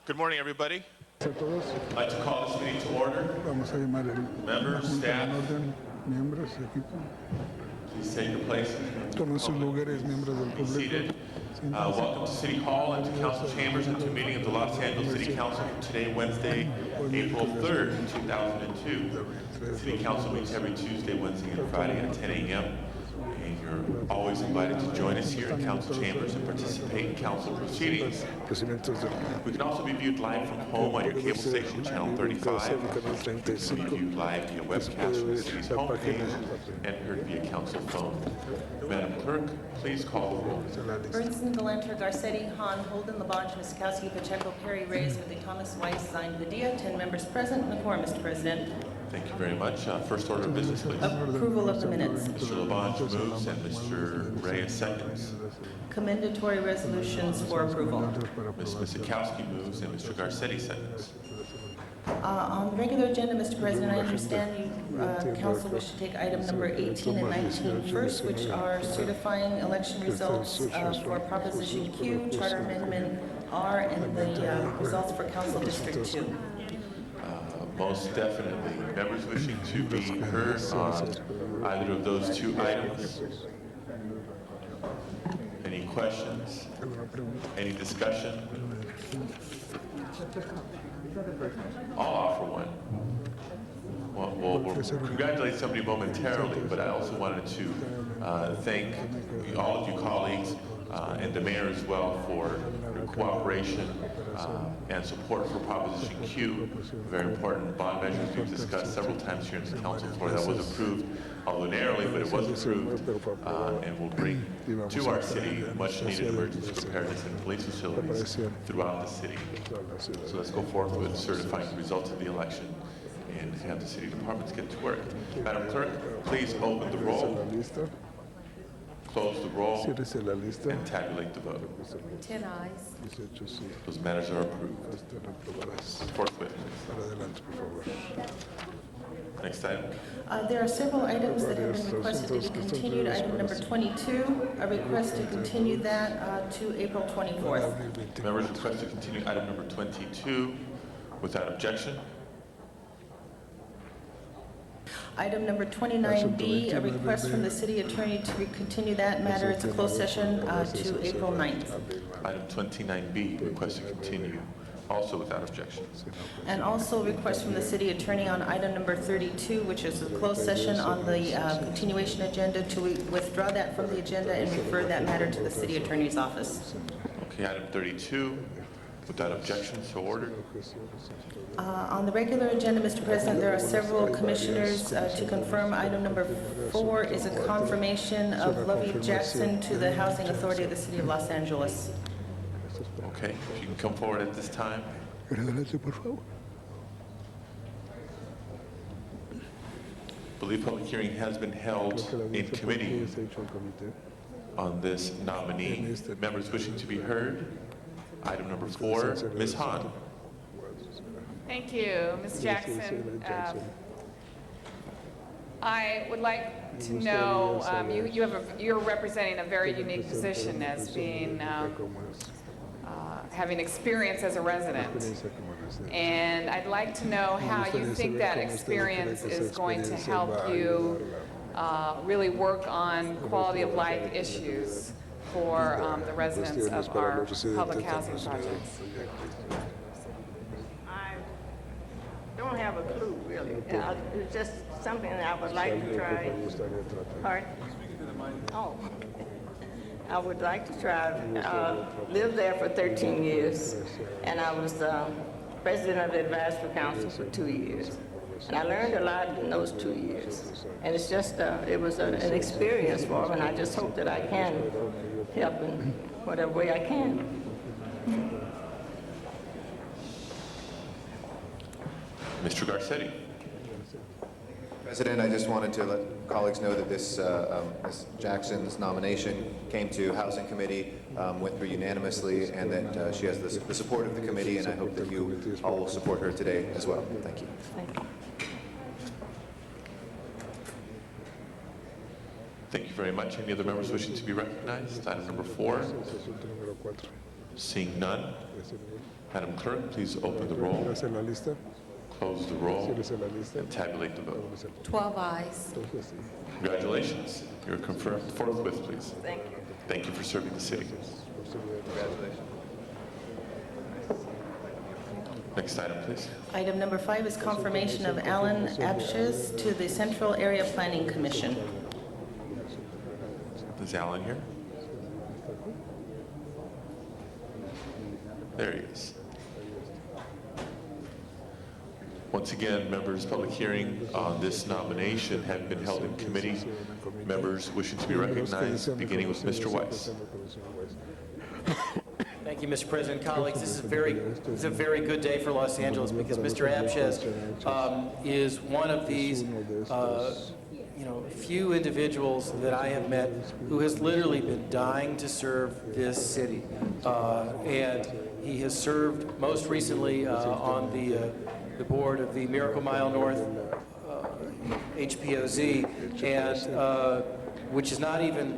Good morning, everybody. A todos. I'd like to call this meeting to order. Vamos a llamar la Members, junta staff. en orden, miembros, equipo. Please take your places. Tomen sus lugares, miembros del Be público. seated. Siéntense. Welcome to City Hall and to Council Chambers and to a meeting of the Los Angeles City Council today, Wednesday, April 3rd, 2002. City Council meets every Tuesday, Wednesday, and Friday at 10 a.m. And you're always invited to join us here in Council Chambers and participate in council proceedings. Procedimientos del We can also be viewed live from home on your cable station, channel 35. canal We can 35. be viewed live via webcast from the city's homepage and heard via council phone. Madam Clerk, please call the roll. Bernstein, Galante, Garcetti, Hahn, Holden, Labange, Miskowski, Pacheco, Perry, Reyes, Ridley, Thomas, Weiss, Zine, Padilla, 10 members present, and a quorum, Mr. President. Thank you very much. First order of business, please. Approval of the minutes. Mr. Labange moves and Mr. Reyes seconds. Commendatory resolutions for approval. Ms. Miskowski moves and Mr. Garcetti seconds. On the regular agenda, Mr. President, I understand you, council wish to take item number 18 and 19 first, which are certifying election results for Proposition Q, Charter Amendment R, and the results for Council District 2. Most definitely. Members wishing to be heard on either of those two items? Any questions? Any discussion? I'll offer one. Well, we'll congratulate somebody momentarily, but I also wanted to thank all of you colleagues and the mayor as well for your cooperation and support for Proposition Q, very important bond measures we've discussed several times here in the council floor. That was approved, although narrowly, but it was approved and will bring to our city much needed emergency preparedness and police facilities throughout the city. So let's go forth with certifying the results of the election and have the city departments get to work. Madam Clerk, please open the roll, close the roll, and tabulate the vote. 10 ayes. Those matters are approved. Forthwith. Next item. There are several items that have been requested to be continued. Item number 22, a request to continue that to April 24th. Members request to continue item number 22 without objection. Item number 29B, a request from the city attorney to continue that matter. It's a closed session to April 9th. Item 29B, request to continue also without objection. And also a request from the city attorney on item number 32, which is a closed session on the continuation agenda, to withdraw that from the agenda and refer that matter to the city attorney's office. Okay, item 32, without objection, so ordered. On the regular agenda, Mr. President, there are several commissioners to confirm. Item number 4 is a confirmation of Lovey Jackson to the Housing Authority of the City of Los Angeles. Okay, if you can come forward at this time. Believe public hearing has been held in committee on this nominee. Members wishing to be heard. Item number 4, Ms. Hahn. Thank you, Ms. Jackson. I would like to know, you're representing a very unique position as being, having experience as a resident. And I'd like to know how you think that experience is going to help you really work on quality of life issues for the residents of our public housing projects. I don't have a clue, really. It's just something that I would like to try. Pardon? Oh. I would like to try. Lived there for 13 years, and I was president of the advisory council for 2 years. And I learned a lot in those 2 years. And it's just, it was an experience for me, and I just hope that I can help in whatever way I can. Mr. Garcetti. President, I just wanted to let colleagues know that this Ms. Jackson's nomination came to Housing Committee, went through unanimously, and that she has the support of the committee, and I hope that you all will support her today as well. Thank you. Thank you. Thank you very much. Any other members wishing to be recognized? Item number 4. Seeing none, Madam Clerk, please open the roll, Cierre la lista. close the roll, Cierre la lista. and tabulate the vote. 12 eyes. Congratulations. You're confirmed forthwith, please. Thank you. Thank you for serving the city. Next item, please. Item number 5 is confirmation of Alan Abshes to the Central Area Planning Commission. Is Alan here? There he is. Once again, members, public hearing on this nomination have been held in committee. Members wishing to be recognized, beginning with Mr. Weiss. Thank you, Mr. President. Colleagues, this is a very good day for Los Angeles because Mr. Abshes is one of these few individuals that I have met who has literally been dying to serve this city. And he has served most recently on the board of the Miracle Mile North HPOZ, and which is not even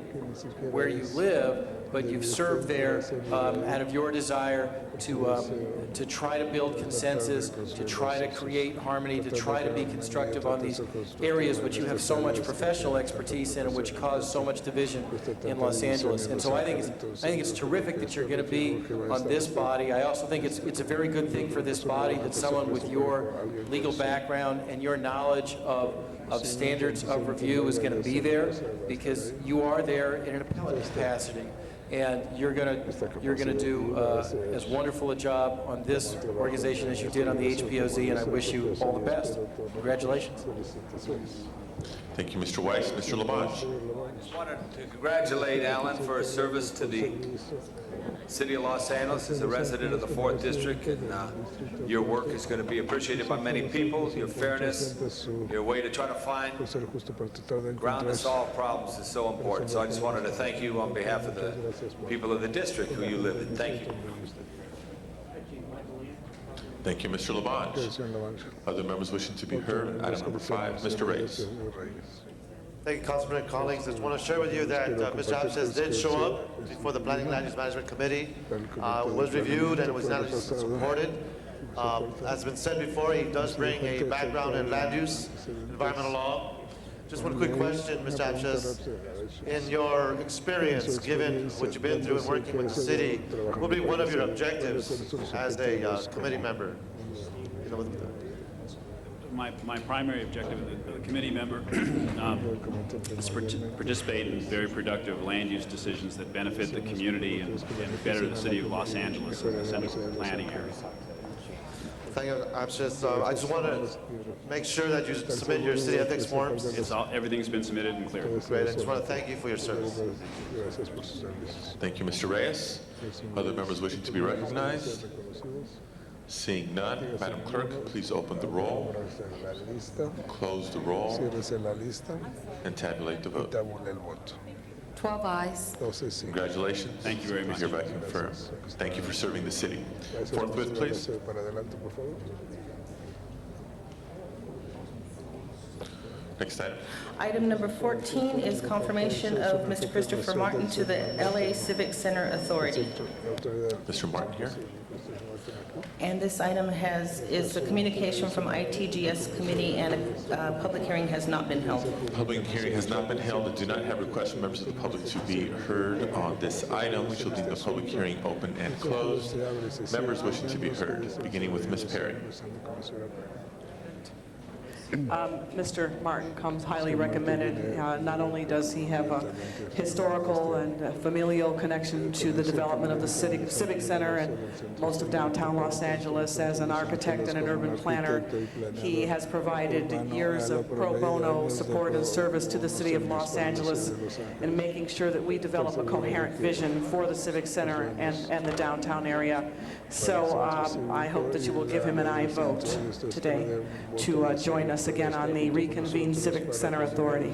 where you live, but you've served there out of your desire to try to build consensus, to try to create harmony, to try to be constructive on these areas which you have so much professional expertise in and which cause so much division in Los Angeles. And so I think it's terrific that you're going to be on this body. I also think it's a very good thing for this body that someone with your legal background and your knowledge of standards of review is going to be there, because you are there in an appellate capacity. And you're gonna do as wonderful a job on this organization as you did on the HPOZ, and I wish you all the best. Congratulations. Thank you, Mr. Weiss. Mr. Labange. I just wanted to congratulate Alan for his service to the City of Los Angeles as a resident of the 4th District, and your work is going to be appreciated by many people. Your fairness, your way to try to find ground to solve problems is so important. So I just wanted to thank you on behalf of the people of the district who you live in. Thank you. Thank you, Mr. Labange. Other members wishing to be heard, item number 5, Mr. Reyes. Thank you, Councilman. Colleagues, I just want to share with you that Mr. Abshes did show up before the Planning and Land Use Management Committee. Was reviewed and was not supported. As has been said before, he does bring a background in land use, environmental law. Just one quick question, Mr. Abshes. In your experience, given what you've been through and working with the city, what will be one of your objectives as a committee member? My primary objective as a committee member is to participate in very productive land use decisions that benefit the community and better the city of Los Angeles in the central planning area. Thank you, Abshes. I just want to make sure that you submit your city ethics forms. Everything's been submitted and cleared. Great. I just want to thank you for your service. Thank you, Mr. Reyes. Other members wishing to be recognized? Seeing none, Madam Clerk, please open the roll, close the roll, and tabulate the vote. 12 eyes. Congratulations. Thank you very much. Hereby confirmed. Thank you for serving the city. Forthwith, please. Next item. Item number 14 is confirmation of Mr. Christopher Martin to the LA Civic Center Authority. Mr. Martin here. And this item is a communication from ITGS committee, and a public hearing has not been held. Public hearing has not been held. I do not have requests from members of the public to be heard on this item. We shall deem the public hearing open and closed. Members wishing to be heard, beginning with Ms. Perry. Mr. Martin comes highly recommended. Not only does he have a historical and familial connection to the development of the Civic Center and most of downtown Los Angeles as an architect and an urban planner, he has provided years of pro bono support and service to the city of Los Angeles in making sure that we develop a coherent vision for the Civic Center and the downtown area. So I hope that you will give him an aye vote today to join us again on the reconvened Civic Center Authority.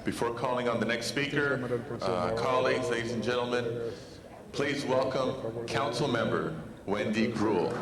Before calling on the next speaker, colleagues, ladies and gentlemen, please welcome Council Member Wendy Gruhl.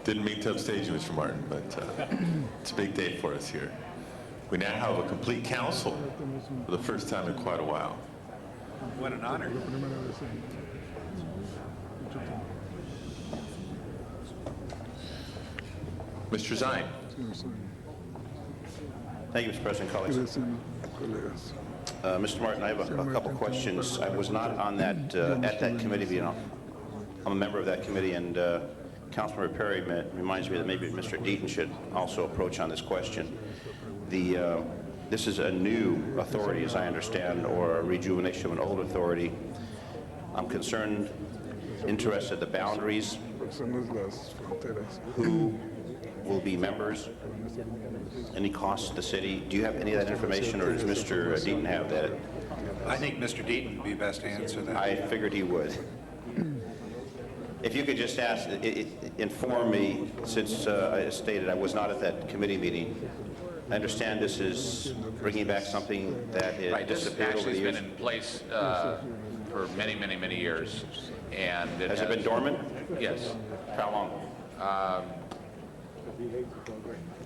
Didn't mean to upstage you, Mr. Martin, but it's a big day for us here. We now have a complete council for the first time in quite a while. What an honor. Mr. Zine. Thank you, Mr. President, colleagues. Mr. Martin, I have a couple questions. I was not on that at that committee meeting. I'm a member of that committee, and Councilmember Perry reminds me that maybe Mr. Deaton should also approach on this question. This is a new authority, as I understand, or a rejuvenation of an old authority. I'm concerned, interested, the boundaries, who will be members, any costs to the city. Do you have any of that information, or does Mr. Deaton have that? I think Mr. Deaton would be best to answer that. I figured he would. If you could just inform me, since I stated I was not at that committee meeting. I understand this is bringing back something that had Right, this disappeared over the actually has years. been in place for many, many, many years. And Has it been dormant? Yes. For how long?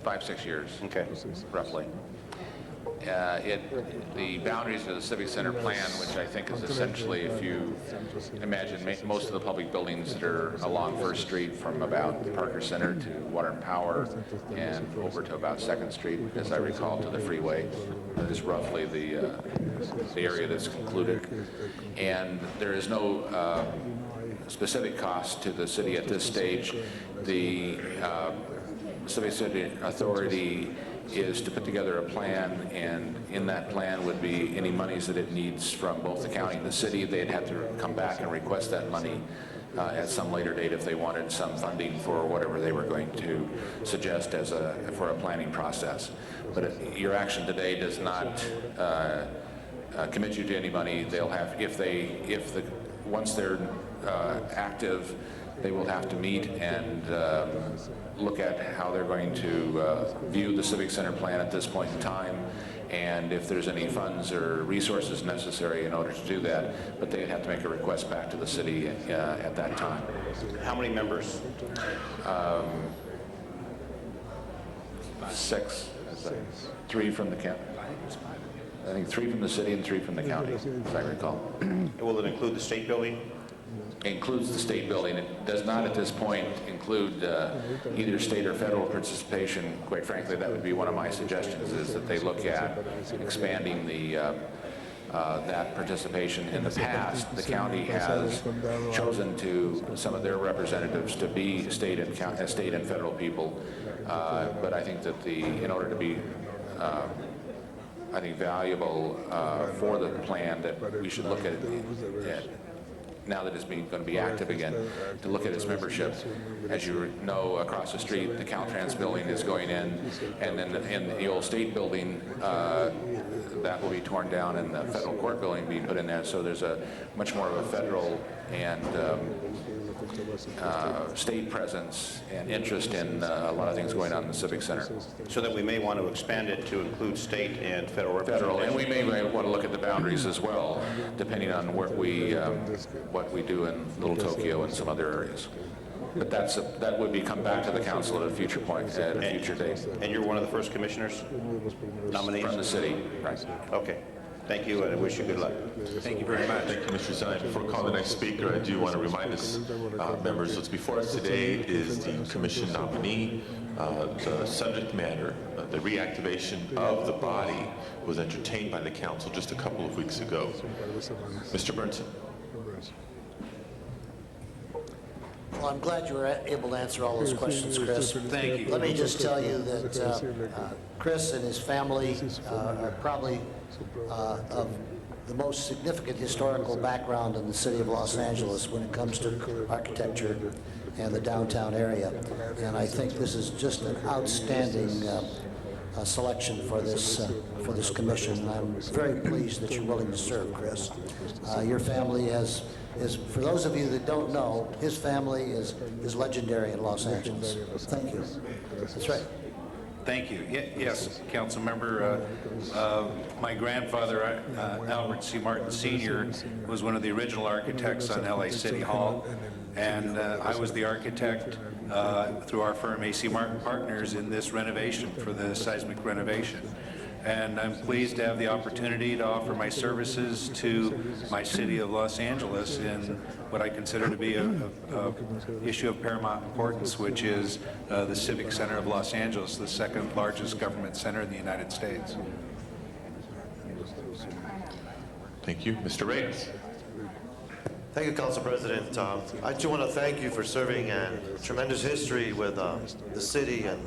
5, 6 years. Okay. Roughly. The boundaries of the Civic Center plan, which I think is essentially, if you imagine most of the public buildings that are along First Street from about Parker Center to Water and Power and over to about 2nd Street, as I recall, to the freeway, is roughly the area that's concluded. And there is no specific cost to the city at this stage. The Civic Center Authority is to put together a plan, and in that plan would be any monies that it needs from both the county and the city. They'd have to come back and request that money at some later date if they wanted some funding for whatever they were going to suggest for a planning process. But your action today does not commit you to any money. They'll have, once they're active, they will have to meet and look at how they're going to view the Civic Center plan at this point in time, and if there's any funds or resources necessary in order to do that, but they'd have to make a request back to the city at that time. How many members? 6. 3 from the county. I think 3 from the city and 3 from the county, as I recall. Will it include the state building? Includes the state building. It does not at this point include either state or federal participation. Quite frankly, that would be one of my suggestions, is that they look at expanding that participation. In the past, the county has chosen some of their representatives to be state and federal people, but I think that in order to be valuable for the plan, that we should look at now that it's going to be active again, to look at its membership. As you know, across the street, the Caltrans building is going in, and then in the old state building, that will be torn down, and the federal court building being put in there. So there's a much more of a federal and state presence and interest in a lot of things going on in the Civic Center. So that we may want to expand it to include state and federal representation. And we may want to look at the boundaries as well, depending on what we do in Little Tokyo and some other areas. But that would come back to the council at a future point, at a future date. And you're one of the first commissioners nominees? From the city, right. Okay. Thank you, and I wish you good luck. Thank you very much. Thank you, Mr. Zine. Before I call the next speaker, I do want to remind us, members, what's before us today is the commission nominee. The subject matter, the reactivation of the body, was entertained by the council just a couple of weeks ago. Mr. Burnson. Well, I'm glad you were able to answer all those questions, Chris. Thank you. Let me just tell you that Chris and his family are probably of the most significant historical background in the city of Los Angeles when it comes to architecture and the downtown area. And I think this is just an outstanding selection for this commission. And I'm very pleased that you're willing to serve, Chris. Your family is, for those of you that don't know, his family is legendary in Los Angeles. Thank you. That's right. Thank you. Yes, council member. My grandfather, Albert C. Martin Sr., was one of the original architects on LA City Hall, and I was the architect through our firm AC Martin Partners in this renovation for the seismic renovation. And I'm pleased to have the opportunity to offer my services to my city of Los Angeles in what I consider to be a issue of paramount importance, which is the Civic Center of Los Angeles, the second largest government center in the United States. Thank you. Mr. Reyes. Thank you, Council President. I too want to thank you for serving a tremendous history with the city. And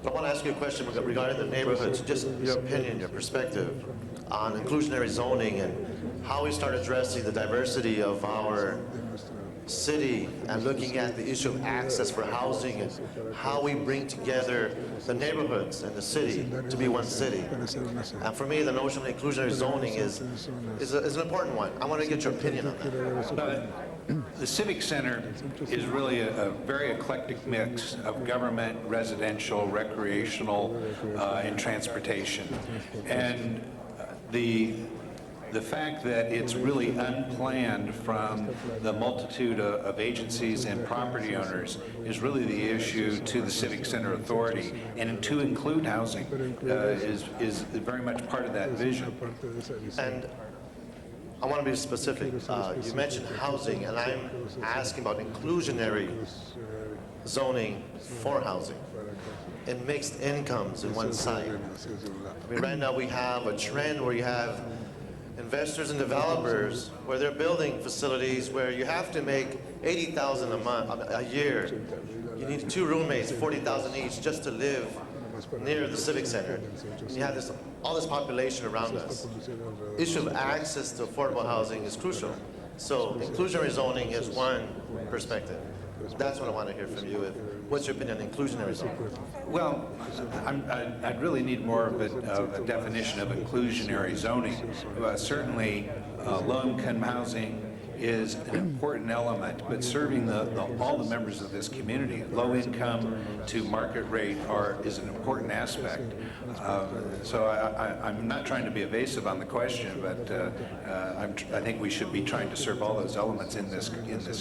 I want to ask you a question regarding the neighborhoods, just your opinion, your perspective on inclusionary zoning and how we start addressing the diversity of our city and looking at the issue of access for housing and how we bring together the neighborhoods and the city to be one city. And for me, the notion of inclusionary zoning is an important one. I want to get your opinion on that. The Civic Center is really a very eclectic mix of government, residential, recreational, and transportation. And the fact that it's really unplanned from the multitude of agencies and property owners is really the issue to the Civic Center Authority, and to include housing is very much part of that vision. And I want to be specific. You mentioned housing, and I'm asking about inclusionary zoning for housing and mixed incomes in one site. I mean, right now we have a trend where you have investors and developers where they're building facilities where you have to make $80,000 a year. You need 2 roommates, $40,000 each, just to live near the Civic Center. And you have all this population around us. Issue of access to affordable housing is crucial. So inclusionary zoning is one perspective. That's what I want to hear from you. What's your opinion on inclusionary zoning? Well, I'd really need more of a definition of inclusionary zoning. Certainly, low-income housing is an important element, but serving all the members of this community, low income to market rate, is an important aspect. So I'm not trying to be evasive on the question, but I think we should be trying to serve all those elements in this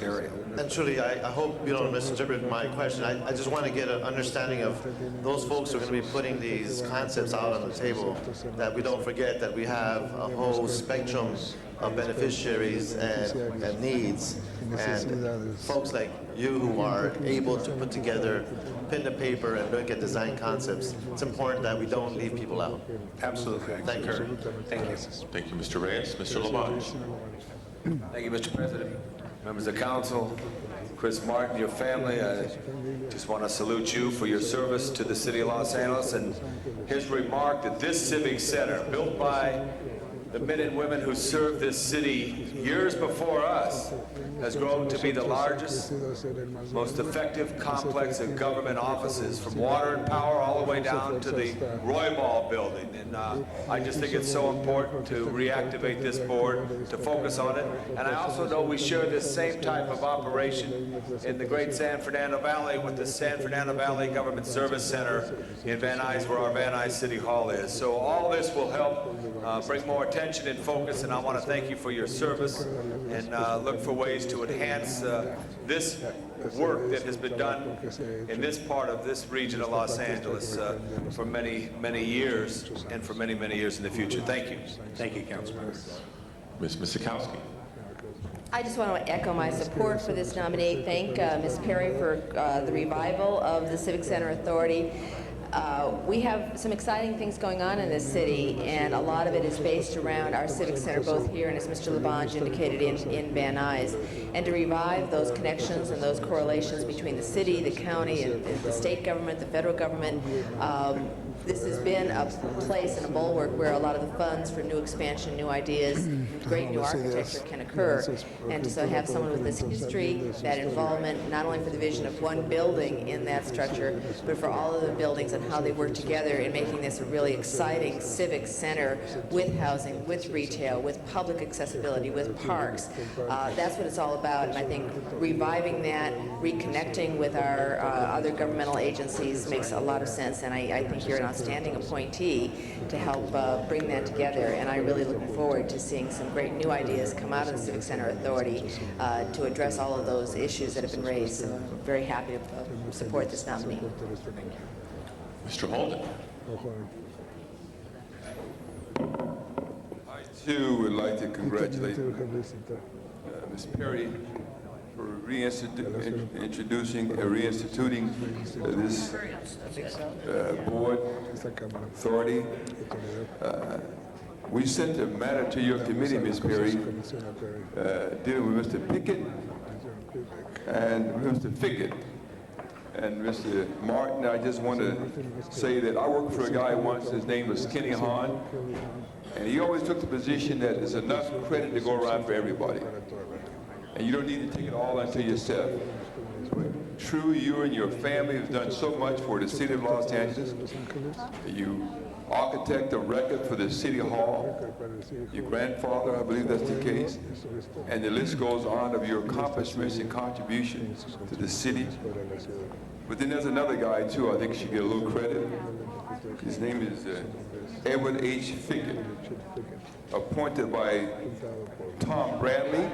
area. And truly, I hope you don't misinterpret my question. I just want to get an understanding of those folks who are going to be putting these concepts out on the table, that we don't forget that we have a whole spectrum of beneficiaries and needs, and folks like you who are able to put together pen to paper and look at design concepts. It's important that we don't leave people out. Absolutely. Thank you, sir. Thank you. Thank you, Mr. Reyes. Mr. Labange. Thank you, Mr. President. Members of council, Chris Martin, your family, I just want to salute you for your service to the city of Los Angeles and his remark that this civic center, built by the men and women who served this city years before us, has grown to be the largest, most effective complex of government offices, from water and power all the way down to the Roybal building. And I just think it's so important to reactivate this board, to focus on it. And I also know we share this same type of operation in the great San Fernando Valley with the San Fernando Valley Government Service Center in Van Nuys, where our Van Nuys City Hall is. So all this will help bring more attention and focus, and I want to thank you for your service and look for ways to enhance this work that has been done in this part of this region of Los Angeles for many, many years, and for many, many years in the future. Thank you. Thank you, Councilman. Ms. Misikowski. I just want to echo my support for this nominee. Thank Ms. Perry for the revival of the Civic Center Authority. We have some exciting things going on in this city, and a lot of it is based around our Civic Center, both here and, as Mr. Labange indicated, in Van Nuys. And to revive those connections and those correlations between the city, the county, and the state government, the federal government, this has been a place and a bulwark where a lot of the funds for new expansion, new ideas, great new architecture can occur. And to so have someone with this history, that involvement, not only for the vision of one building in that structure, but for all of the buildings and how they work together in making this a really exciting civic center with housing, with retail, with public accessibility, with parks. That's what it's all about. And I think reviving that, reconnecting with our other governmental agencies makes a lot of sense. And I think you're an outstanding appointee to help bring that together. And I'm really looking forward to seeing some great new ideas come out of the Civic Center Authority to address all of those issues that have been raised. So I'm very happy to support this nominee. Mr. Holden. I too would like to congratulate Ms. Perry for reinstituting this board authority. We sent a matter to your committee, Ms. Perry, dealing with Mr. Pickett and Mr. Fickett. And Mr. Martin, I just want to say that I worked for a guy once, his name was Kenny Hahn, and he always took the position that there's enough credit to go around for everybody. And you don't need to take it all unto yourself. True, you and your family have done so much for the city of Los Angeles. You architect a record for the city hall. Your grandfather, I believe that's the case. And the list goes on of your accomplishments and contributions to the city. But then there's another guy too, I think should get a little credit. His name is Edward H. Fickett, appointed by Tom Bradley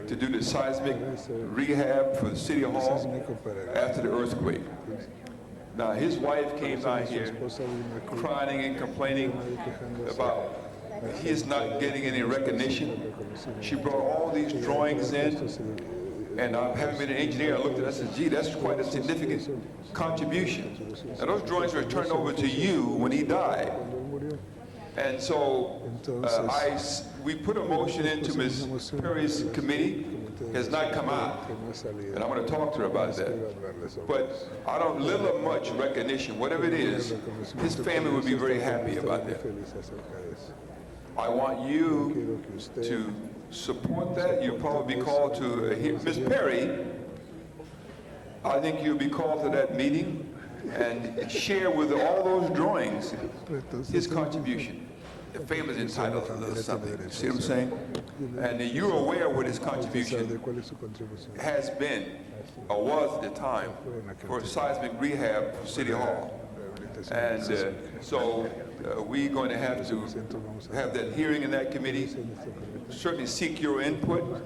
to do the seismic rehab for the city hall after the earthquake. Now, his wife came out here crying and complaining about he's not getting any recognition. She brought all these drawings in, and having been an engineer, I looked at it and said, gee, that's quite a significant contribution. Now, those drawings were turned over to you when he died. And so we put a motion into Ms. Perry's committee, has not come out, and I'm going to talk to her about that. But I don't, little or much recognition, whatever it is, his family would be very happy about that. I want you to support that. You'll probably be called to Ms. Perry. I think you'll be called to that meeting and share with all those drawings his contribution. The family's entitled to a little something. See what I'm saying? And you're aware what his contribution has been, or was at the time, for seismic rehab for City Hall. And so we're going to have that hearing in that committee, certainly seek your input.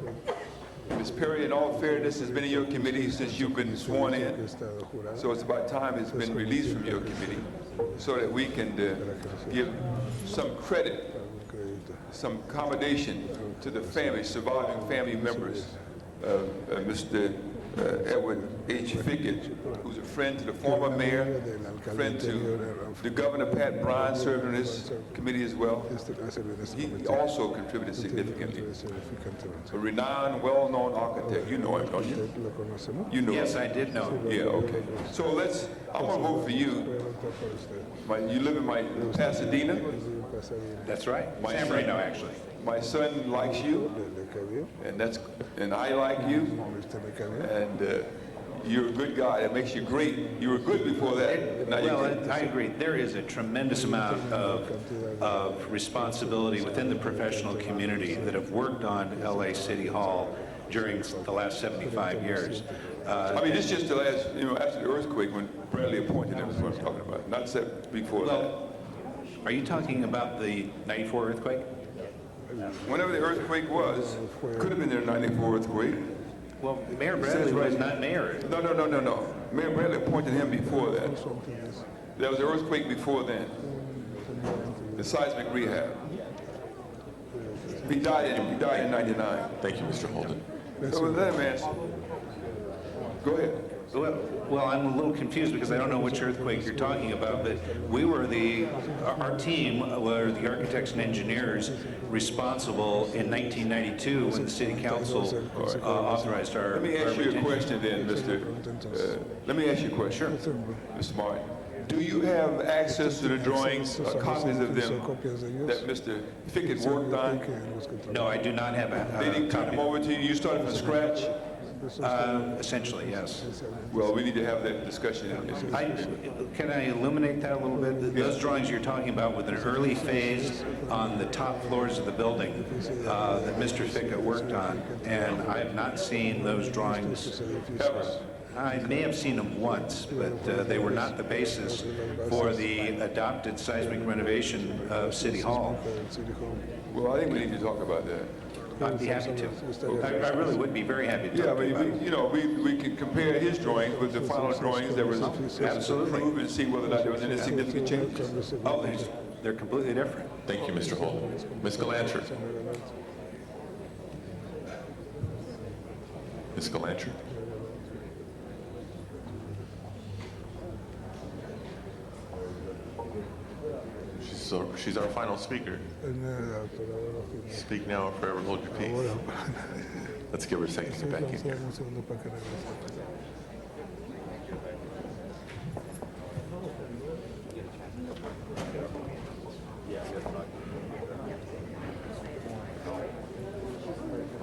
Ms. Perry, in all fairness, has been in your committee since you've been sworn in. So it's about time it's been released from your committee so that we can give some credit, some accommodation to the family, surviving family members of Mr. Edward H. Fickett, who's a friend to the former mayor, friend to the Governor Pat Bryan, served on this committee as well. He also contributed significantly. A renowned, well-known architect. You know him, don't you? You know Yes, him. I did know him. Yeah, okay. So I'm going to vote for you. You live in Pasadena? That's right. San Marino, actually. My son likes you, and I like you, and you're a good guy. That makes you great. You were good before that. Well, I agree. There is a tremendous amount of responsibility within the professional community that have worked on LA City Hall during the last 75 years. I mean, this just the last, after the earthquake when Bradley appointed him is what I'm talking about, not before that. Are you talking about the 94 earthquake? Whenever the earthquake was, could have been the 94 earthquake. Well, Mayor Bradley was not mayor. No. Mayor Bradley appointed him before that. There was an earthquake before then. The seismic rehab. He died in 99. Thank you, Mr. Holden. So with that, man, Go ahead. Well, I'm a little confused because I don't know which earthquake you're talking about, but our team were the architects and engineers responsible in 1992 when the city council authorized our... Let me ask you a question then, let me ask you a question. Sure. Mr. Martin. Do you have access to the drawings, copies of them that Mr. Fickett worked on? No, I do not have They didn't turn them over to you? You started from scratch? Essentially, yes. Well, we need to have that discussion. Can I illuminate that a little bit? Those drawings you're talking about with an early phase on the top floors of the building that Mr. Fickett worked on, and I have not seen those drawings ever. I may have seen them once, but they were not the basis for the adopted seismic renovation of City Hall. Well, I think we need to talk about that. I'd be happy to. I really would be very happy to. Yeah, talk but about it. you know, we can compare his drawings with the final drawings that was approved and see whether or not there was any significant changes. Oh, they're completely different. Thank you, Mr. Holt. Ms. Galanter. Ms. Galanter. She's our final speaker. Speak now or forever hold your peace. Let's give her a second to get back in here.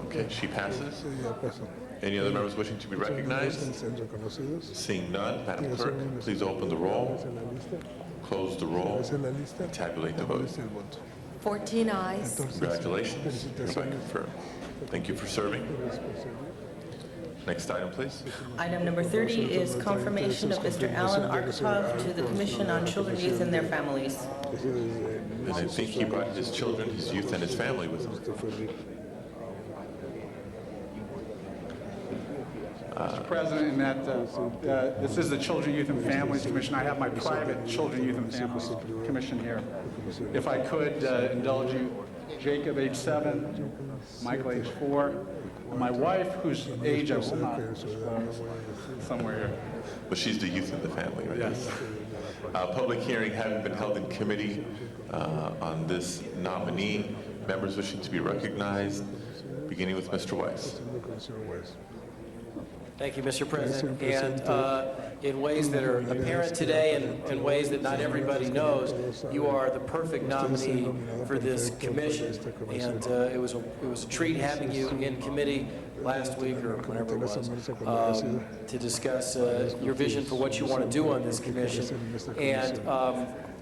Okay, she passes. Any other members wishing to be recognized? Seeing none, Madam Clerk, please open the roll, close the roll, and tabulate the vote. 14 ayes. Congratulations, hereby confirmed. Thank you for serving. Next item, please. Item number 30 is confirmation of Mr. Alan Arkatov to the Commission on Children, Youth, and their Families. And I think he brought his children, his youth, and his family with him. Mr. President, in that this is the Children, Youth, and Families Commission. I have my private Children, Youth, and Families Commission here. If I could indulge you, Jacob, age 7, Michael, age 4, and my wife, whose age I will not disclose, somewhere here. But she's the youth of the family, right? Yes. Public hearing having been held in committee on this nominee. Members wishing to be recognized, beginning with Mr. Weiss. Thank you, Mr. President. And in ways that are apparent today and ways that not everybody knows, you are the perfect nominee for this commission. And it was a treat having you in committee last week or whenever it was to discuss your vision for what you want to do on this commission. And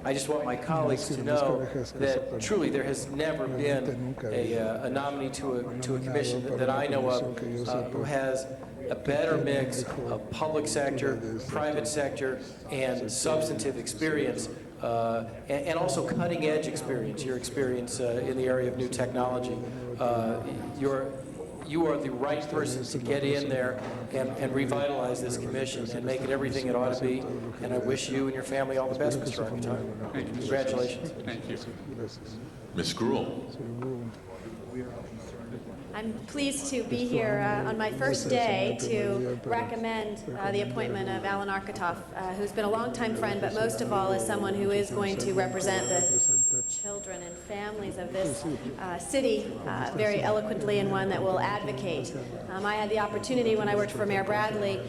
I just want my colleagues to know that truly there has never been a nominee to a commission that I know of who has a better mix of public sector, private sector, and substantive experience, and also cutting-edge experience, your experience in the area of new technology. You are the right person to get in there and revitalize this commission and make it everything it ought to be. And I wish you and your family all the best, Mr. Arkatov. Congratulations. Thank you. Ms. Gruhl. I'm pleased to be here on my first day to recommend the appointment of Alan Arkatov, who's been a longtime friend, but most of all is someone who is going to represent the children and families of this city very eloquently, and one that will advocate. I had the opportunity when I worked for Mayor Bradley,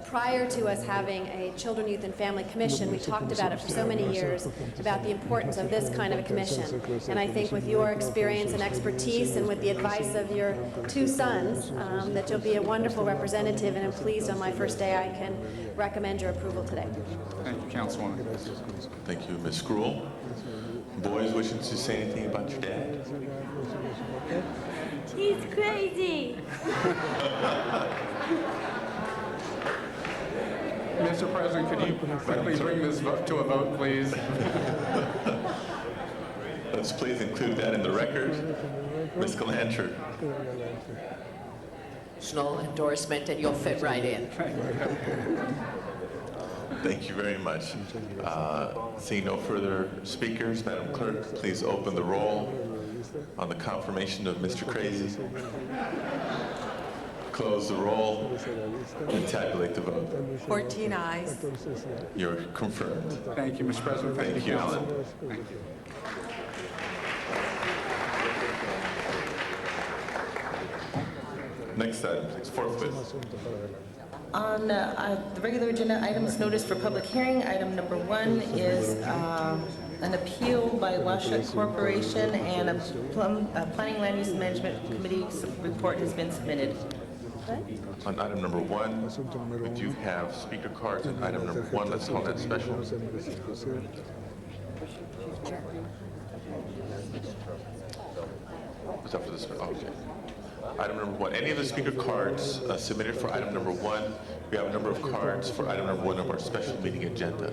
prior to us having a Children, Youth, and Family Commission, we talked about it for so many years, about the importance of this kind of a commission. And I think with your experience and expertise and with the advice of your 2 sons, that you'll be a wonderful representative, and I'm pleased on my first day I can recommend your approval today. Thank you, Councilwoman. Thank you, Ms. Gruhl. Boys wishing to say anything about your dad? He's crazy. Mr. President, could you quickly bring this vote to a vote, please? Let's please include that in the record. Ms. Galanter. Personal endorsement, and you'll fit right in. Thank you very much. Seeing no further speakers, Madam Clerk, please open the roll on the confirmation of Mr. Crazy. Close the roll and tabulate the vote. 14 ayes. You're confirmed. Thank you, Mr. President. Thank you, Council. Alan. Next item, please, forthwith. On the regular agenda items noticed for public hearing, item number 1 is an appeal by Washoe Corporation, and a Planning Land Use Management Committee report has been submitted. On item number 1, we do have speaker cards on item number 1. Let's call that special. What's up for this? Okay. Item number 1. Any of the speaker cards submitted for item number 1, we have a number of cards for item number 1 of our special meeting agenda.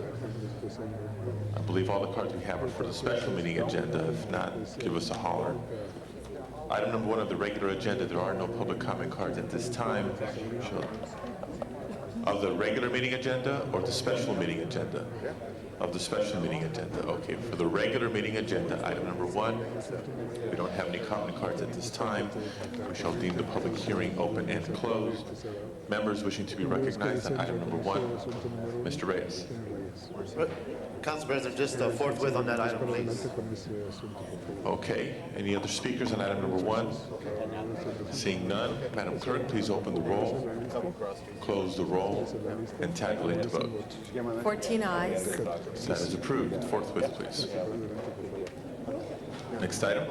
I believe all the cards we have are for the special meeting agenda. If not, give us a holler. Item number 1 of the regular agenda, there are no public comment cards at this time. Of the regular meeting agenda or the special meeting agenda? Of the special meeting agenda. Okay, for the regular meeting agenda, item number 1, we don't have any comment cards at this time. We shall deem the public hearing open and closed. Members wishing to be recognized on item number 1, Mr. Reyes. Council President, just forthwith on that item, please. Okay, any other speakers on item number 1? Seeing none, Madam Clerk, please open the roll, close the roll, and tabulate the vote. 14 ayes. That is approved. Forthwith, please. Next item.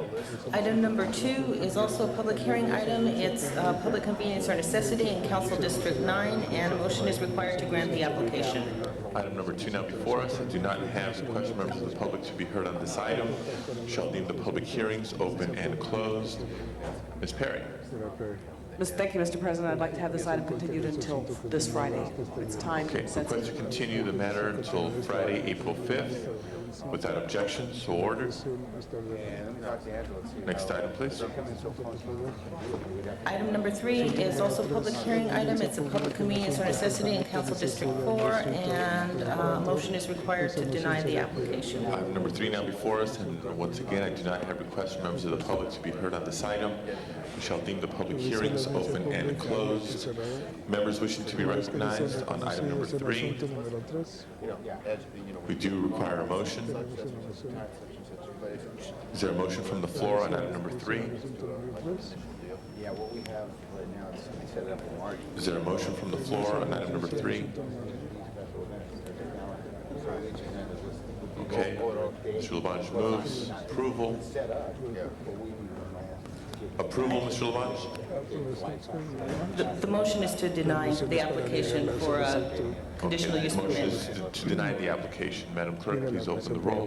Item number 2 is also a public hearing item. It's public convenience or necessity in Council District 9, and a motion is required to grant the application. Item number 2 now before us. I do not have requests from members of the public to be heard on this item. Shall deem the public hearings open and closed. Ms. Perry. Thank you, Mr. President. I'd like to have this item continued until this Friday. It's time Okay, sensitive. request to continue the matter until Friday, April 5th. Without objection, so ordered. Next item, please. Item number 3 is also a public hearing item. It's a public convenience or necessity in Council District 4, and a motion is required to deny the application. Item number 3 now before us, and once again, I do not have requests from members of the public to be heard on this item. We shall deem the public hearings open and closed. Members wishing to be recognized on item number 3. We do require a motion. Is there a motion from the floor on item number 3? Is there a motion from the floor on item number 3? Okay. Mr. Labange moves. Approval. Approval, Mr. Labange? The motion is to deny the application for a conditional use Motion permit. is to deny the application. Madam Clerk, please open the roll,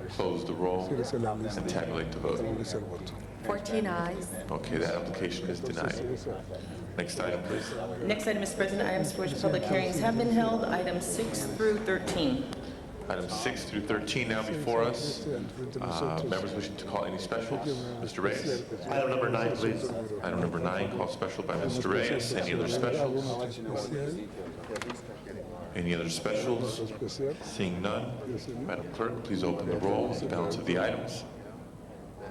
close the roll, and tabulate the vote. 14 ayes. Okay, that application is denied. Next item, please. Next item, Mr. President, items for which public hearings have been held, items 6 through 13. Items 6 through 13 now before us. Members wishing to call any specials? Mr. Reyes. Item number 9, please. Item number 9, call special by Mr. Reyes. Any other specials? Any other specials? Seeing none, Madam Clerk, please open the roll, the balance of the items.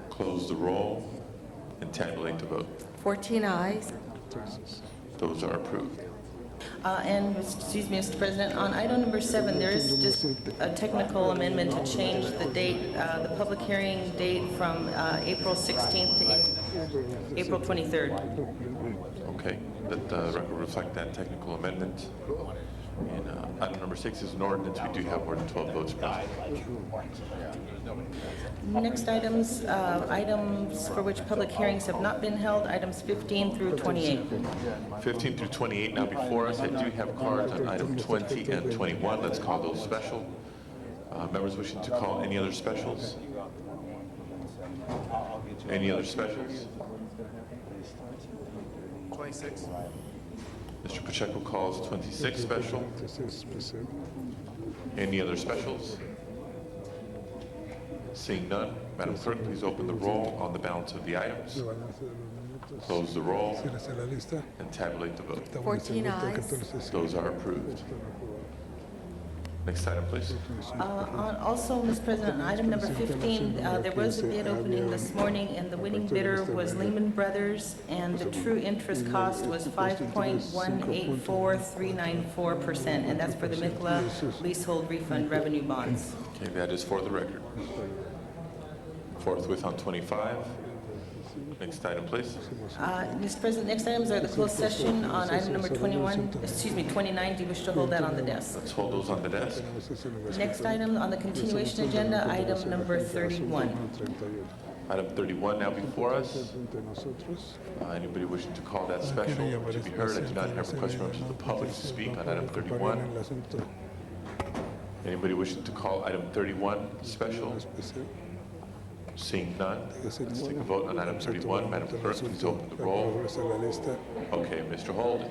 Close the roll, and tabulate the vote. 14 ayes. Those are approved. And, excuse me, Mr. President, on item number 7, there is just a technical amendment to change the date, the public hearing date from April 16th to April 23rd. Okay, let the record reflect that technical amendment. And item number 6 is an ordinance. We do have more than 12 votes present. Next items, items for which public hearings have not been held, items 15 through 28. 15 through 28 now before us. I do have cards on item 20 and 21. Let's call those special. Members wishing to call any other specials? Any other specials? 26. Mr. Pacheco calls 26 special. Any other specials? Seeing none, Madam Clerk, please open the roll on the balance of the items. Close the roll and tabulate the vote. 14 ayes. Those are approved. Next item, please. Also, Mr. President, on item number 15, there was a bid opening this morning, and the winning bidder was Lehman Brothers, and the true interest cost was 5.184394%, and that's for the Mikla leasehold refund revenue bonds. Okay, that is for the record. Forthwith on 25. Next item, please. Mr. President, next items are the closed session on item number 29. Do you wish to hold that on the desk? Let's hold those on the desk. Next item on the continuation agenda, item number 31. Item 31 now before us. Anybody wishing to call that special to be heard? I do not have requests from members of the public to speak on item 31. Anybody wishing to call item 31 special? Seeing none, let's take a vote on item 31. Madam Clerk, please open the roll. Okay, Mr. Holden.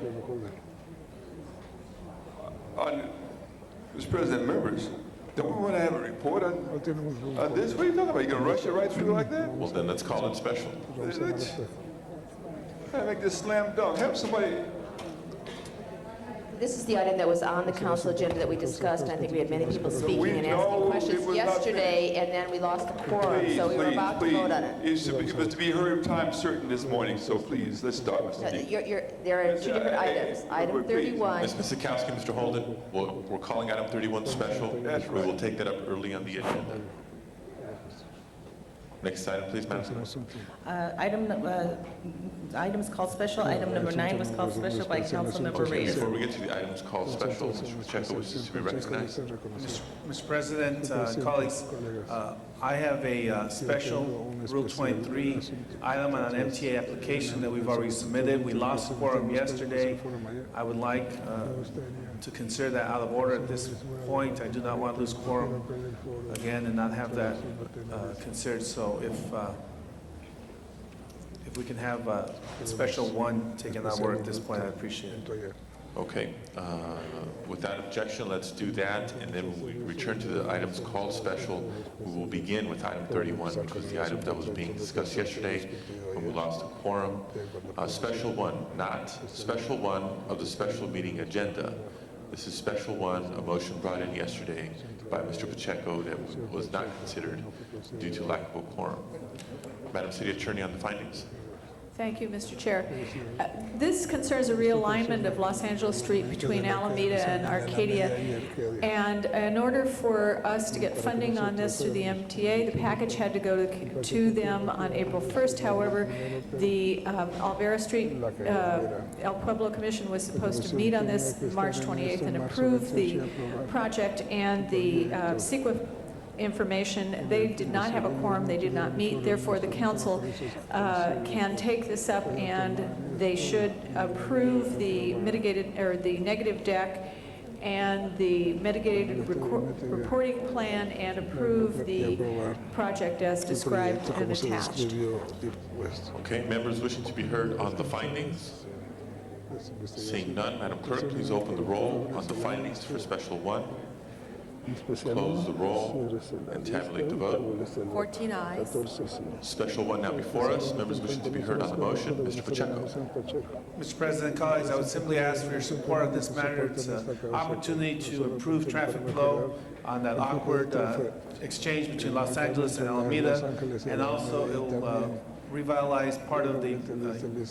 Mr. President, members, don't we want to have a report on this? What are you talking about? You going to rush it right through like that? Well, then let's call it special. I make this slam dunk. Have somebody. This is the item that was on the council agenda that we discussed, and I think we had many people speaking and asking questions yesterday, and then we lost the quorum, so we were about to vote on it. It was to be heard time certain this morning, so please, let's start. There are two different items. Item 31. Ms. Sikowski, Mr. Holden, we're calling item 31 special. That's right. We will take that up early on the agenda. Next item, please, Madam Clerk. Item is called special. Item number 9 was called special by Councilmember Reyes. Before we get to the items called special, Mr. Pacheco wishes to be recognized. Mr. President, colleagues, I have a special Rule 23 item on an MTA application that we've already submitted. We lost quorum yesterday. I would like to consider that out of order at this point. I do not want to lose quorum again and not have that considered. So if we can have a special one taken out of order at this point, I appreciate it. Okay. Without objection, let's do that, and then when we return to the items called special, we will begin with item 31, which was the item that was being discussed yesterday when we lost the quorum. Special one, not special one of the special meeting agenda. This is special one, a motion brought in yesterday by Mr. Pacheco that was not considered due to lack of a quorum. Madam City Attorney on the findings. Thank you, Mr. Chair. This concerns a realignment of Los Angeles Street between Alameda and Arcadia. And in order for us to get funding on this through the MTA, the package had to go to them on April 1st. However, the Alvera Street El Pueblo Commission was supposed to meet on this March 28th and approve the project and the CEQA information. They did not have a quorum, they did not meet, therefore the council can take this up and they should approve the mitigated or the negative deck and the mitigated reporting plan and approve the project as described and attached. Okay, members wishing to be heard on the findings? Seeing none, Madam Clerk, please open the roll on the findings for special one. Close the roll and tabulate the vote. 14 ayes. Special one now before us. Members wishing to be heard on the motion. Mr. Pacheco. Mr. President, colleagues, I would simply ask for your support on this matter. It's an opportunity to improve traffic flow on that awkward exchange between Los Angeles and Alameda, and also it will revitalize part of the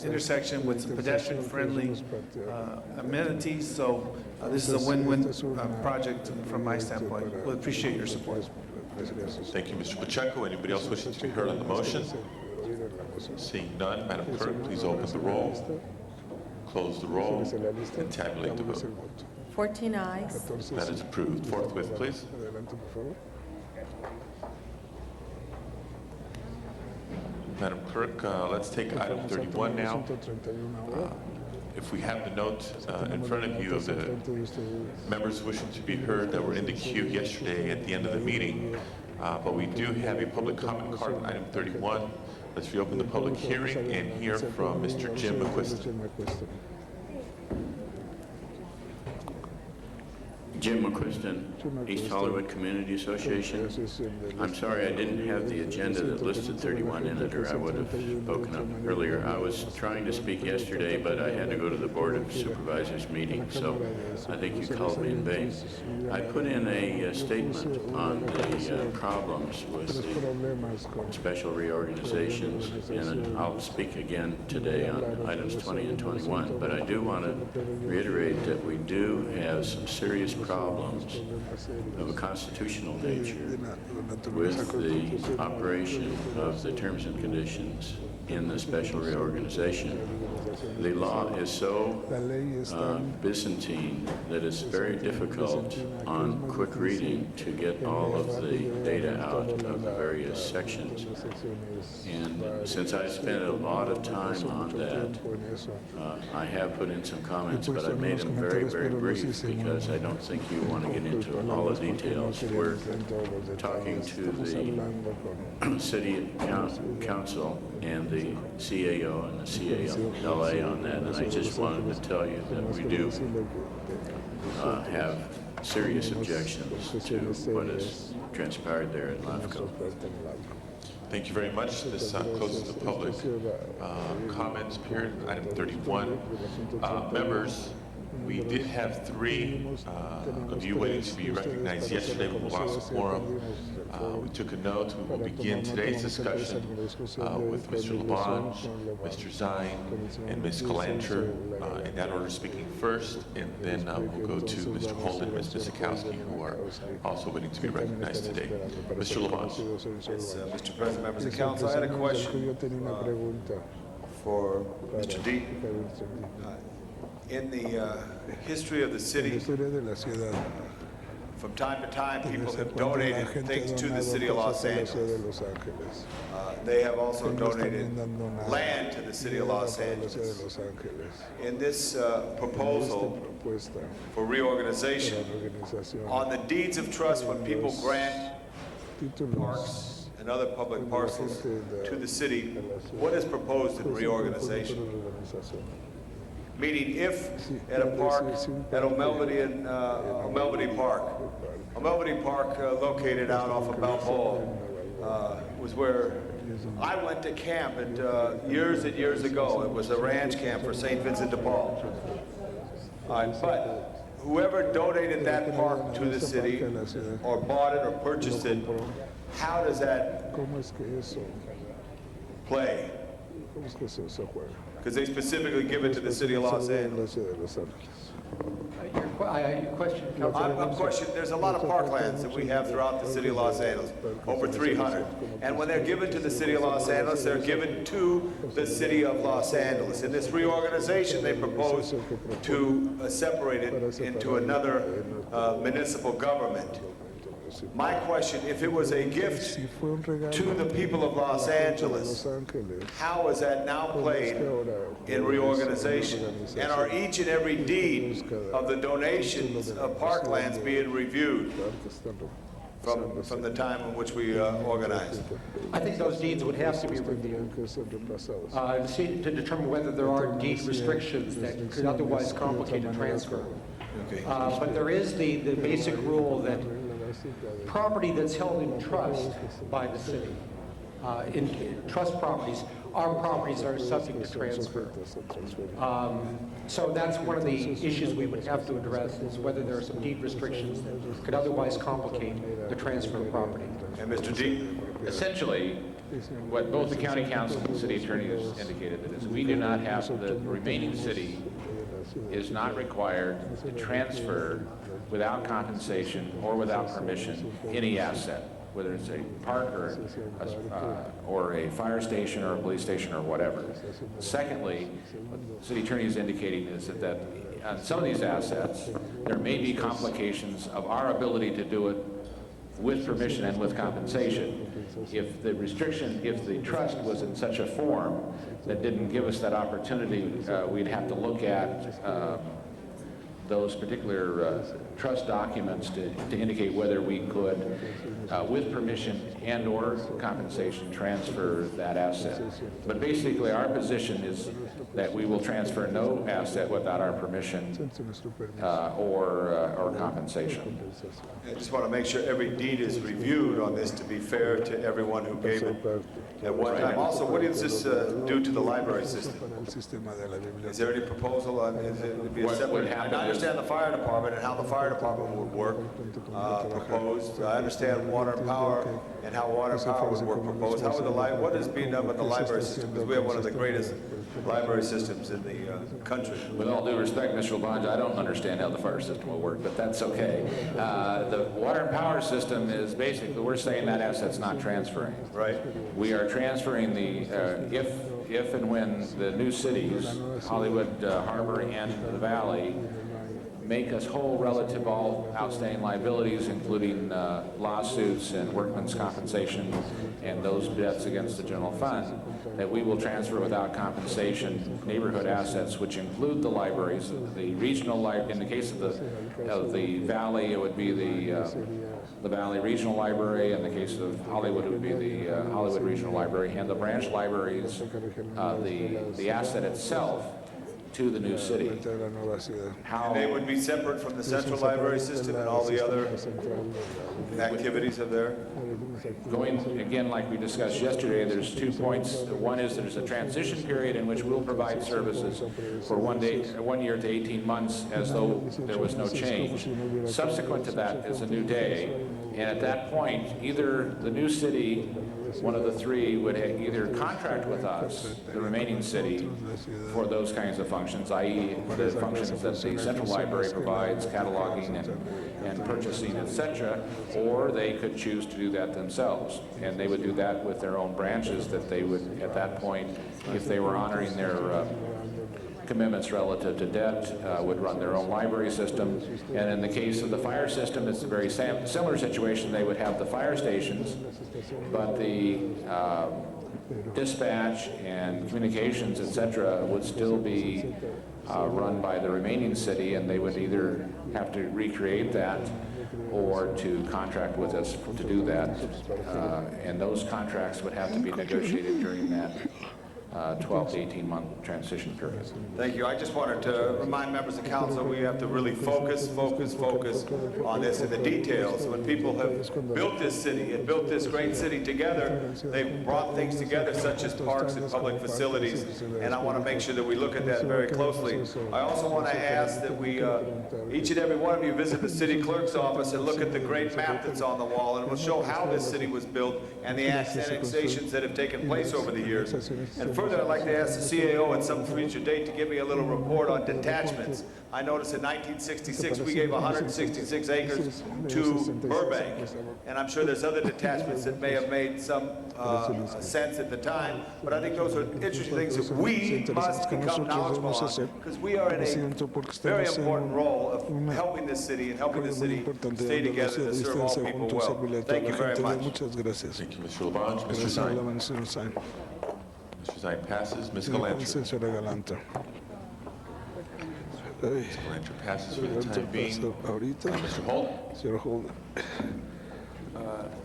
intersection with some pedestrian-friendly amenities. So this is a win-win project from my standpoint. We'll appreciate your support. Thank you, Mr. Pacheco. Anybody else wishing to be heard on the motion? Seeing none, Madam Clerk, please open the roll, close the roll, and tabulate the vote. 14 ayes. That is approved. Forthwith, please. Madam Clerk, let's take item 31 now. If we have the note in front of you of the members wishing to be heard that were in the queue yesterday at the end of the meeting, but we do have a public comment card on item 31. Let's reopen the public hearing and hear from Mr. Jim McQuiston. Jim McQuiston, East Hollywood Community Association. I'm sorry I didn't have the agenda that listed 31 in it, or I would have spoken up earlier. I was trying to speak yesterday, but I had to go to the Board of Supervisors meeting, so I think you called me in vain. I put in a statement on the problems with the special reorganizations, and I'll speak again today on items 20 and 21, but I do want to reiterate that we do have some serious problems of a constitutional nature with the operation of the terms and conditions in the special reorganization. The law is so Byzantine that it's very difficult on quick reading to get all of the data out of the various sections. And since I spent a lot of time on that, I have put in some comments, but I made them very, very brief because I don't think you want to get into all the details. We're talking to the City Council and the CAO and the CALA on that, and I just wanted to tell you that we do have serious objections to what has transpired there at LAFCO. Thank you very much. This closes the public comments period, item 31. Members, we did have 3 of you waiting to be recognized yesterday, but we lost quorum. We took a note. We will begin today's discussion with Mr. Labange, Mr. Zine, and Ms. Galanter, in that order, speaking first, and then we'll go to Mr. Holden and Ms. Nisikowski, who are also waiting to be recognized today. Mr. Labange. Yes, Mr. President, members of the council, I had a question for Mr. D. In the history of the city, from time to time, people have donated things to the city of Los Angeles. They have also donated land to the city of Los Angeles. In this proposal for reorganization, on the deeds of trust, when people grant parks and other public parcels to the city, what is proposed in reorganization? Meaning, if at a park, at O'Melveny Park, located out off of Balboa, was where I went to camp years and years ago. It was a ranch camp for St. Vincent de Paul. But whoever donated that park to the city, or bought it or purchased it, how does that play? Because they specifically give it to the city of Los Angeles. Your question, there's a lot of parklands that we have throughout the city of Los Angeles, over 300. And when they're given to the city of Los Angeles, they're given to the city of Los Angeles. In this reorganization, they propose to separate it into another municipal government. My question, if it was a gift to the people of Los Angeles, how is that now played in reorganization? And are each and every deed of the donations of parklands being reviewed from the time in which we organized? I think those deeds would have to be reviewed to determine whether there are deed restrictions that could otherwise complicate a transfer. Okay. But there is the basic rule that property that's held in trust by the city, in trust properties, are properties that are subject to transfer. So that's one of the issues we would have to address, is whether there are some deed restrictions that could otherwise complicate the transfer of property. And Mr. D? Essentially, what both the county council and the city attorney has indicated is we do not have, the remaining city is not required to transfer without compensation or without permission any asset, whether it's a park or a fire station or a police station or whatever. Secondly, what the city attorney is indicating is that on some of these assets, there may be complications of our ability to do it with permission and with compensation. If the restriction, if the trust was in such a form that didn't give us that opportunity, we'd have to look at those particular trust documents to indicate whether we could, with permission and or compensation, transfer that asset. But basically our position is that we will transfer no asset without our permission or compensation. I just want to make sure every deed is reviewed on this to be fair to everyone who gave it at one time. Also, what does this do to the library system? Is there any proposal on, is it to be a separate? I understand the fire department and how the fire department would work, proposed. I understand water and power and how water and power would work proposed. How would what is being done with the library system? Because we have one of the greatest library systems in the country. With all due respect, Mr. Labange, I don't understand how the fire system will work, but that's okay. The water and power system is basically, we're saying that asset's not transferring. Right. We are transferring the, if and when the new cities, Hollywood Harbor and the Valley, make us whole relative to all outstanding liabilities, including lawsuits and workman's compensation and those debts against the general fund, that we will transfer without compensation neighborhood assets, which include the libraries, the regional in the case of the Valley, it would be the Valley Regional Library. In the case of Hollywood, it would be the Hollywood Regional Library, and the branch libraries, the asset itself to the new city. And they would be separate from the central library system and all the other activities of there? Going, again, like we discussed yesterday, there's 2 points. One is there's a transition period in which we'll provide services for 1 year to 18 months as though there was no change. Subsequent to that is a new day, and at that point, either the new city, one of the three, would either contract with us, the remaining city, for those kinds of functions, i.e. the functions that the central library provides, cataloging and purchasing, etc., or they could choose to do that themselves. And they would do that with their own branches that they would, at that point, if they were honoring their commitments relative to debt, would run their own library system. And in the case of the fire system, it's a very similar situation. They would have the fire stations, but the dispatch and communications, etc., would still be run by the remaining city, and they would either have to recreate that or to contract with us to do that. And those contracts would have to be negotiated during that 12 to 18-month transition period. Thank you. I just wanted to remind members of council we have to really focus on this in the details. When people have built this city and built this great city together, they've brought things together such as parks and public facilities, and I want to make sure that we look at that very closely. I also want to ask that we, each and every one of you, visit the city clerk's office and look at the great map that's on the wall, and it will show how this city was built and the annexations that have taken place over the years. And further, I'd like to ask the CAO at some future date to give me a little report on detachments. I noticed in 1966 we gave 166 acres to Burbank, and I'm sure there's other detachments that may have made some sense at the time, but I think those are interesting things that we must become knowledgeable on, because we are in a very important role of helping this city and helping the city stay together to serve all people well. Thank you very much. Thank you, Mr. Labange. Mr. Zine. Mr. Zine passes. Ms. Galanter. Mr. Galanter passes for the time being. Mr. Holt.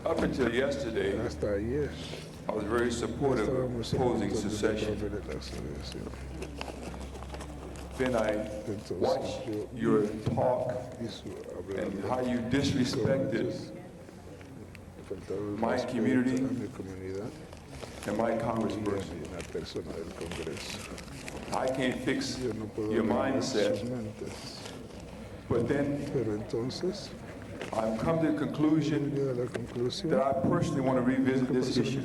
Up until yesterday, I was very supportive of opposing secession. Then I watched your talk and how you disrespected my community and my congressperson. I can't fix your mindset, but then I've come to the conclusion that I personally want to revisit this issue.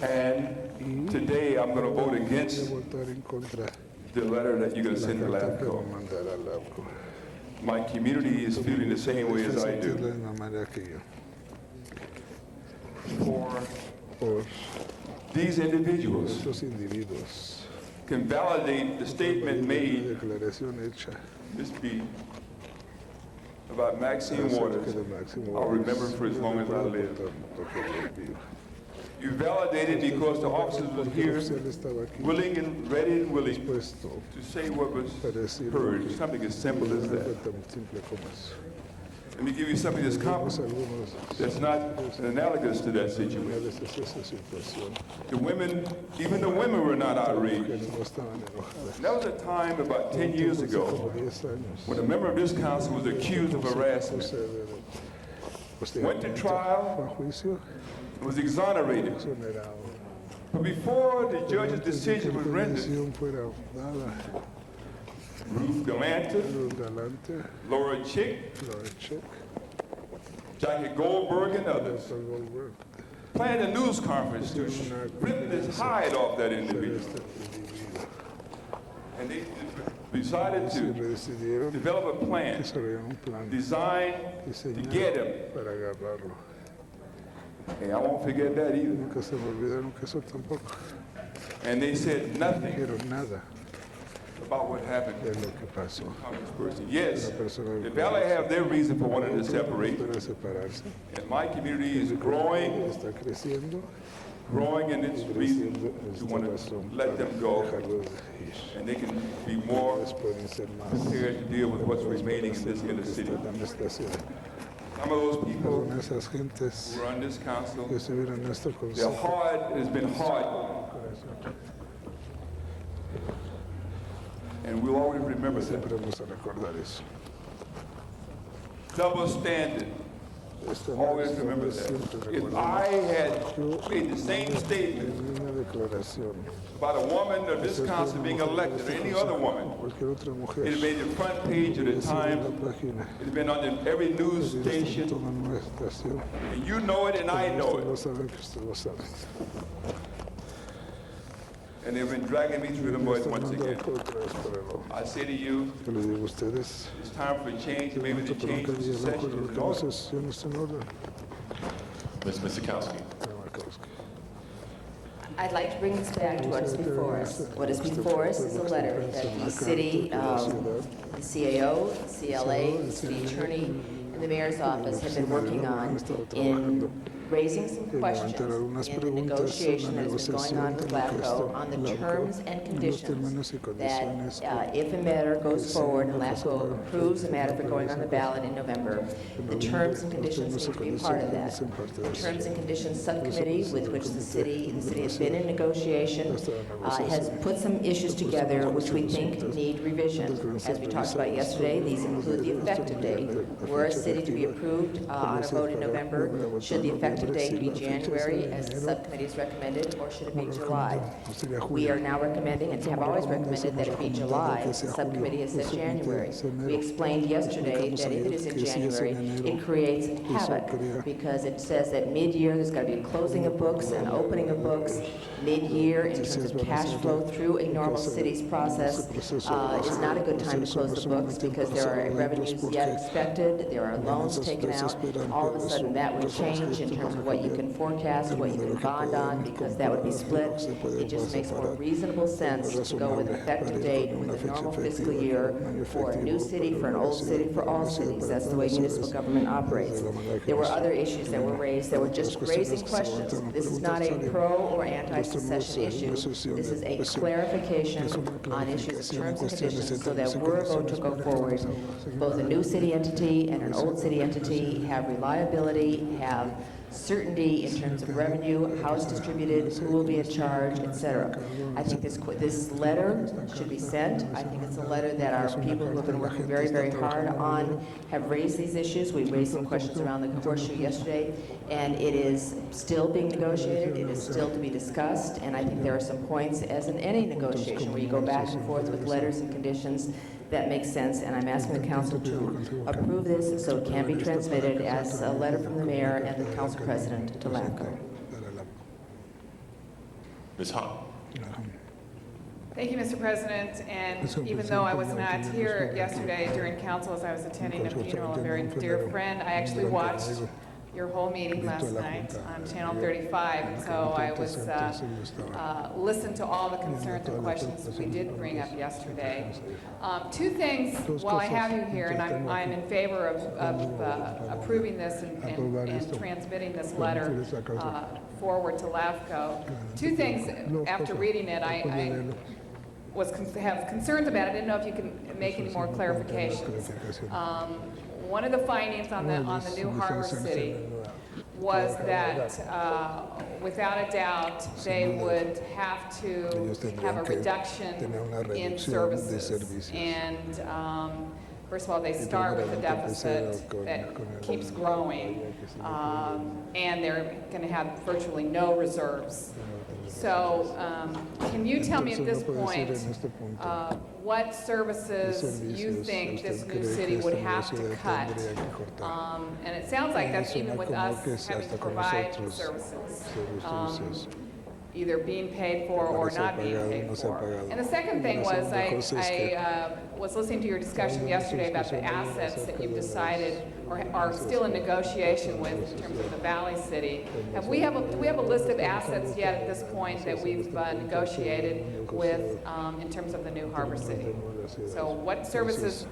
And today I'm going to vote against the letter that you're going to send to LABCO. My community is feeling the same way as I do. For these individuals can validate the statement made, this be about Maxine Waters. I'll remember for as long as I live. You validated because the officers were here, willing and ready and willing to say what was heard, something as simple as that. Let me give you something that's that's not analogous to that situation. The women, even the women were not outraged. There was a time about 10 years ago when a member of this council was accused of harassment. Went to trial, was exonerated. But before the judge's decision was rendered, Ruth Galante, Laura Chick, Jackie Goldberg, and others planned a news conference to rip this hide off that individual. And they decided to develop a plan designed to get him. And I won't forget that either. And they said nothing about what happened to the Congressperson. Yes, the Valley have their reason for wanting to separate. And my community is growing in its reason to want to let them go. And they can be more prepared to deal with what's remaining in this inner city. Some of those people who are on this council, their heart has been hard. And we'll always remember that. Double standard. Always remember that. If I had made the same statement about a woman of this council being elected or any other woman, it had made the front page of the Times. It had been on every news station. And you know it and I know it. And they've been dragging me through the mud once again. I say to you, it's time for change. Maybe the change of secession is in order. Ms. Sikowski. I'd like to bring this back to what is before us. What is before us is a letter that the city, the CAO, the CLA, the city attorney, and the mayor's office have been working on in raising some questions in the negotiation that has been going on with LAFCO on the terms and conditions that if a matter goes forward and LAFCO approves a matter for going on the ballot in November, the terms and conditions need to be part of that. The terms and conditions subcommittee with which the city has been in negotiation has put some issues together which we think need revision. As we talked about yesterday, these include the effective date. Were a city to be approved on a vote in November, should the effective date be January, as the subcommittee has recommended, or should it be July? We are now recommending, and have always recommended, that it be July. The subcommittee has said January. We explained yesterday that if it is in January, it creates havoc, because it says that mid-year there's got to be a closing of books and opening of books. Mid-year, in terms of cash flow through a normal city's process, is not a good time to close the books, because there are revenues yet expected, there are loans taken out. All of a sudden, that would change in terms of what you can forecast, what you can bond on, because that would be split. It just makes more reasonable sense to go with an effective date with a normal fiscal year for a new city, for an old city, for all cities. That's the way municipal government operates. There were other issues that were raised that were just raising questions. This is not a pro or anti-secession issue. This is a clarification on issues of terms and conditions, so that were a vote to go forward, both a new city entity and an old city entity have reliability, have certainty in terms of revenue, how it's distributed, who will be in charge, etc. I think this letter should be sent. I think it's a letter that our people who have been working very, very hard on have raised these issues. We raised some questions around the horseshoe yesterday, and it is still being negotiated. It is still to be discussed, and I think there are some points, as in any negotiation, where you go back and forth with letters and conditions that makes sense, and I'm asking the council to approve this so it can be transmitted as a letter from the mayor and the council president to LAFCO. Ms. Hahn. Thank you, Mr. President, and even though I was not here yesterday during council as I was attending a funeral of a very dear friend, I actually watched your whole meeting last night on Channel 35, so I was listened to all the concerns and questions that we did bring up yesterday. Two things while I have you here, and I'm in favor of approving this and transmitting this letter forward to LAFCO. Two things after reading it, I have concerns about it. I didn't know if you can make any more clarifications. one of the findings on the new harbor city was that without a doubt, they would have to have a reduction in services. And first of all, they start with a deficit that keeps growing, and they're going to have virtually no reserves. So can you tell me at this point what services you think this new city would have to cut? And it sounds like that's even with us having to provide services, either being paid for or not being paid for. And the second thing was I was listening to your discussion yesterday about the assets that you've decided or are still in negotiation with in terms of the Valley City. Do we have a list of assets yet at this point that we've negotiated with in terms of the new harbor city? So what services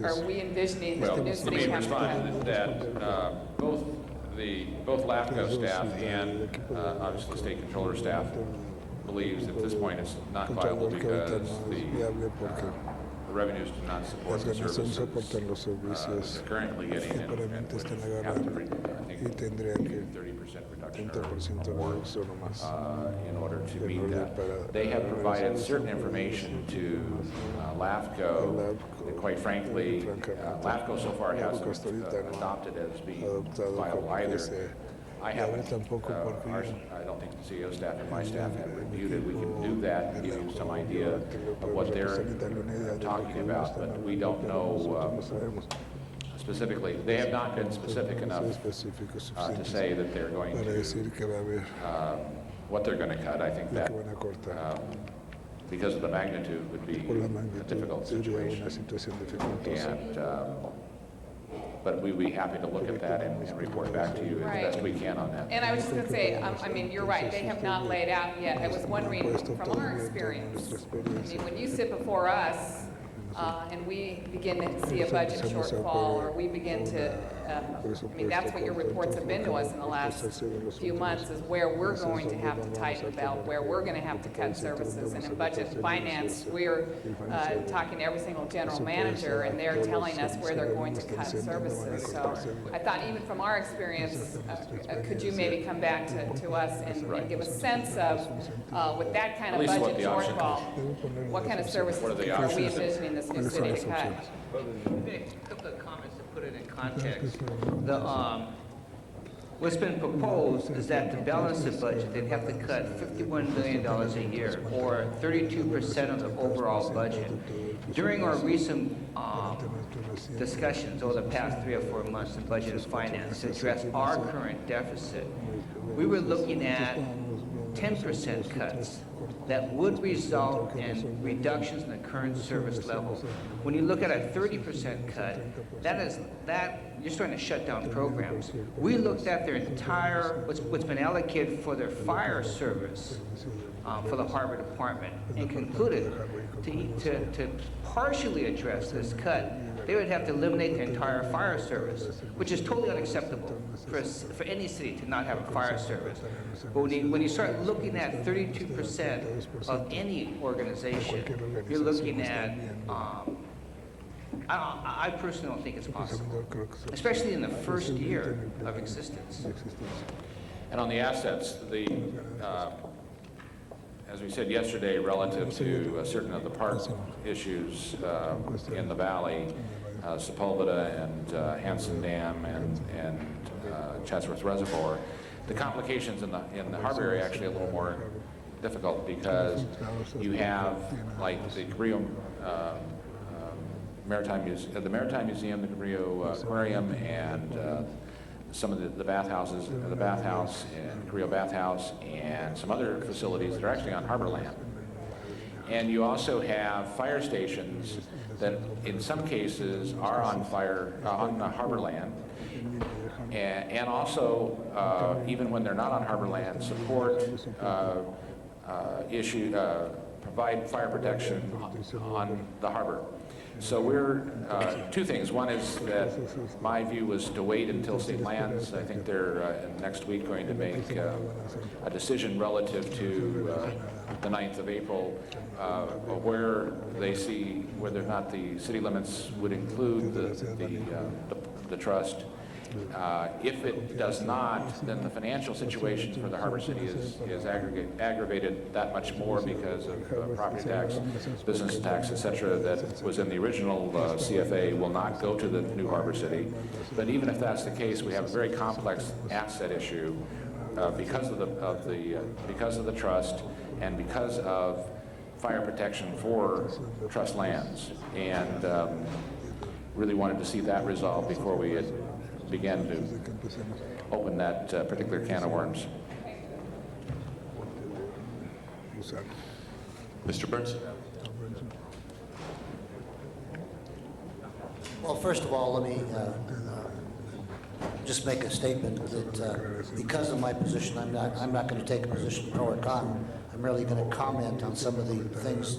are we envisioning that the new Let me city has to respond cut? to that. Both LAFCO staff and obviously state controller staff believes at this point it's not viable because the revenues do not support the services currently getting and would have to, I think, 30% reduction or more in order to meet that. They have provided certain information to LAFCO that, quite frankly, LAFCO so far hasn't adopted as being viable either. I haven't, I don't think the CEO staff and my staff have reviewed it. We can do that and give you some idea of what they're talking about, but we don't know specifically. They have not been specific enough to say that they're going to, what they're going to cut. I think that because of the magnitude would be a difficult situation. And, but we'd be happy to look at that and report back to you as best we can on that. And I was just going to say, I mean, you're right, they have not laid out yet. I was wondering, from our experience, I mean, when you sit before us and we begin to see a budget shortfall, or we begin to, I mean, that's what your reports have been to us in the last few months, is where we're going to have to tighten the belt, where we're going to have to cut services. And in budget and finance, we're talking to every single general manager, and they're telling us where they're going to cut services. So I thought, even from our experience, could you maybe come back to us and give a sense of, with that kind of budget shortfall, what kind of services are we envisioning this new city to cut? A couple of comments to put it in context. What's been proposed is that to balance the budget, they'd have to cut $51 million a year, or 32% of the overall budget. During our recent discussions over the past 3 or 4 months in budget and finance to address our current deficit, we were looking at 10% cuts that would result in reductions in the current service level. When you look at a 30% cut, you're starting to shut down programs. We looked at their entire, what's been allocated for their fire service for the Harbor Department, and concluded to partially address this cut, they would have to eliminate the entire fire service, which is totally unacceptable for any city to not have a fire service. But when you start looking at 32% of any organization, you're looking at, I personally don't think it's possible, especially in the first year of existence. And on the assets, as we said yesterday, relative to certain of the park issues in the valley, Sepulveda and Hanson Dam and Chatsworth Reservoir, the complications in the harbor area are actually a little more difficult, because you have, like, the Cabrillo Maritime Museum, the Cabrillo Aquarium, and some of the bathhouses, the bathhouse and Cabrillo Bathhouse, and some other facilities that are actually on harbor land. And you also have fire stations that, in some cases, are on harbor land, and also, even when they're not on harbor land, provide fire protection on the harbor. So we're, two things. One is that my view was to wait until state lands. I think they're next week going to make a decision relative to the 9th of April, where they see whether or not the city limits would include the trust. If it does not, then the financial situation for the Harbor City is aggravated that much more because of property tax, business tax, et cetera, that was in the original CFA will not go to the new Harbor City. But even if that's the case, we have a very complex asset issue because of the trust and because of fire protection for trust lands, and really wanted to see that resolved before we began to open that particular can of worms. Mr. Burns? Well, first of all, let me just make a statement that because of my position, I'm not going to take a position pro or con. I'm really going to comment on some of the things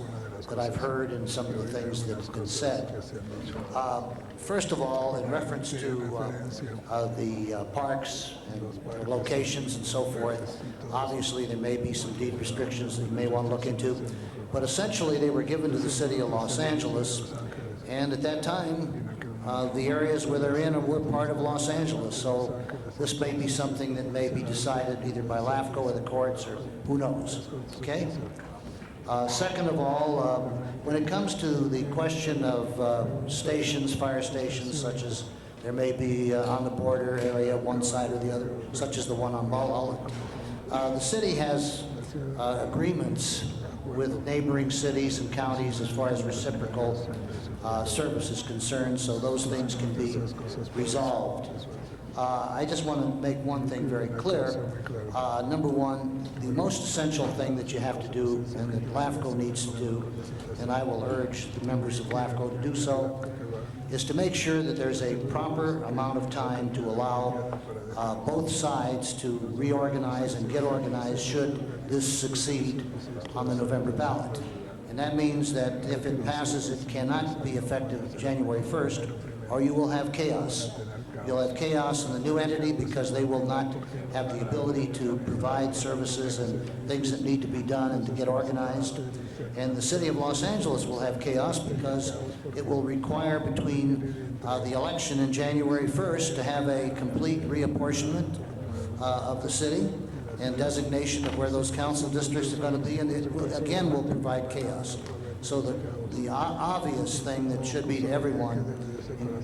that I've heard and some of the things that have been said. First of all, in reference to the parks and locations and so forth, obviously there may be some deed restrictions that you may want to look into, but essentially they were given to the city of Los Angeles, and at that time, the areas where they're in were part of Los Angeles, so this may be something that may be decided either by LAFCO or the courts, or who knows, okay? Second of all, when it comes to the question of stations, fire stations, such as there may be on the border area, one side or the other, such as the one on Mulholland, the city has agreements with neighboring cities and counties as far as reciprocal service is concerned, so those things can be resolved. I just want to make one thing very clear. Number one, the most essential thing that you have to do and that LAFCO needs to do, and I will urge the members of LAFCO to do so, is to make sure that there's a proper amount of time to allow both sides to reorganize and get organized should this succeed on the November ballot. And that means that if it passes, it cannot be effective January 1st, or you will have chaos. You'll have chaos in the new entity because they will not have the ability to provide services and things that need to be done and to get organized. And the city of Los Angeles will have chaos because it will require between the election and January 1st to have a complete reapportionment of the city and designation of where those council districts are going to be, and it again will provide chaos. So the obvious thing that should be to everyone,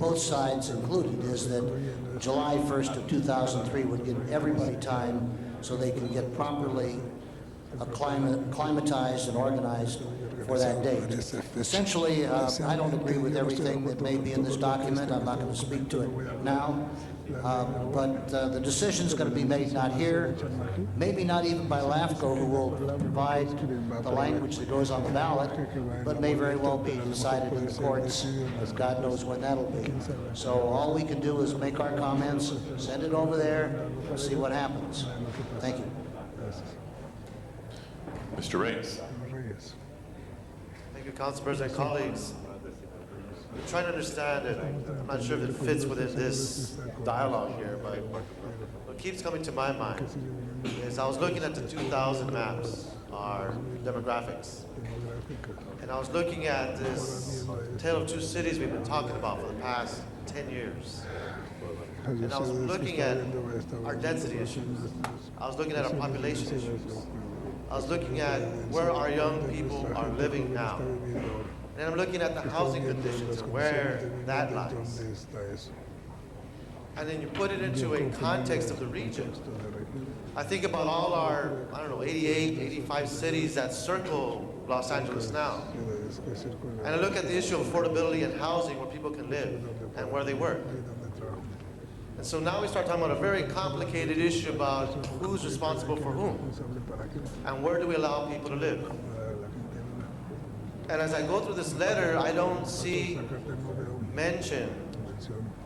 both sides included, is that July 1st of 2003 would give everybody time so they can get properly acclimatized and organized for that date. Essentially, I don't agree with everything that may be in this document. I'm not going to speak to it now. But the decision's going to be made not here, maybe not even by LAFCO, who will provide the language that goes on the ballot, but may very well be decided in the courts, as God knows when that'll be. So all we can do is make our comments, send it over there, and see what happens. Thank you. Mr. Reyes? Thank you, Council President, colleagues. I'm trying to understand it. I'm not sure if it fits within this dialogue here, but what keeps coming to my mind is I was looking at the 2000 maps, our demographics, and I was looking at this tale of two cities we've been talking about for the past 10 years. And I was looking at our density issues. I was looking at our population issues. I was looking at where our young people are living now. And I'm looking at the housing conditions and where that lies. And then you put it into a context of the region. I think about all our, 88, 85 cities that circle Los Angeles now. And I look at the issue of affordability and housing where people can live and where they work. And so now we start talking about a very complicated issue about who's responsible for whom and where do we allow people to live. And as I go through this letter, I don't see mention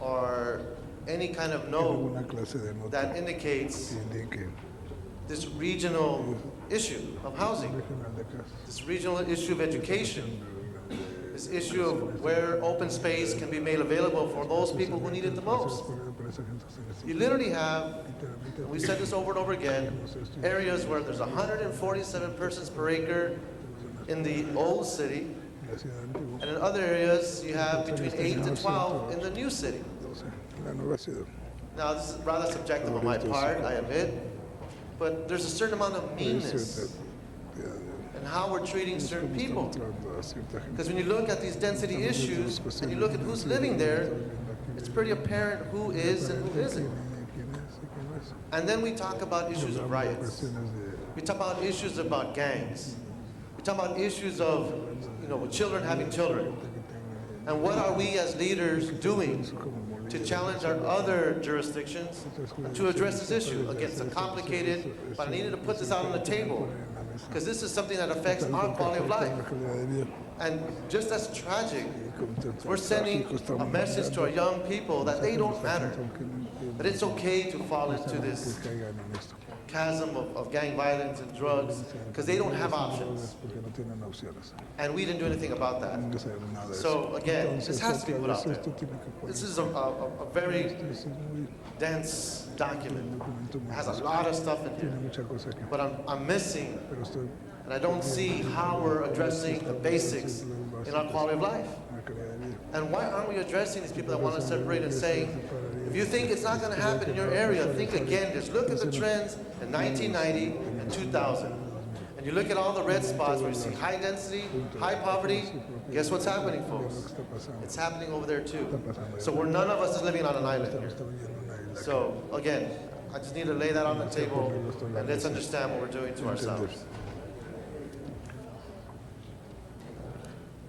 or any kind of note that indicates this regional issue of housing, this regional issue of education, this issue of where open space can be made available for those people who need it the most. You literally have, and we said this over and over again, areas where there's 147 persons per acre in the old city, and in other areas you have between 8 to 12 in the new city. Now, this is rather subjective on my part, I admit, but there's a certain amount of meanness in how we're treating certain people. Because when you look at these density issues and you look at who's living there, it's pretty apparent who is and who isn't. And then we talk about issues of riots. We talk about issues about gangs. We talk about issues of, children having children. And what are we as leaders doing to challenge our other jurisdictions to address this issue? Again, it's complicated, but I needed to put this out on the table because this is something that affects our quality of life. And just as tragic, we're sending a message to our young people that they don't matter, that it's okay to fall into this chasm of gang violence and drugs because they don't have options. And we didn't do anything about that. So again, this has to be put out there. This is a very dense document. It has a lot of stuff in here. But I'm missing, and I don't see how we're addressing the basics in our quality of life. And why aren't we addressing these people that want to separate and saying, if you think it's not going to happen in your area, think again. Just look at the trends in 1990 and 2000. And you look at all the red spots where you see high density, high poverty. Guess what's happening, folks? It's happening over there too. So none of us is living on an island here. So again, I just need to lay that on the table and let's understand what we're doing to ourselves.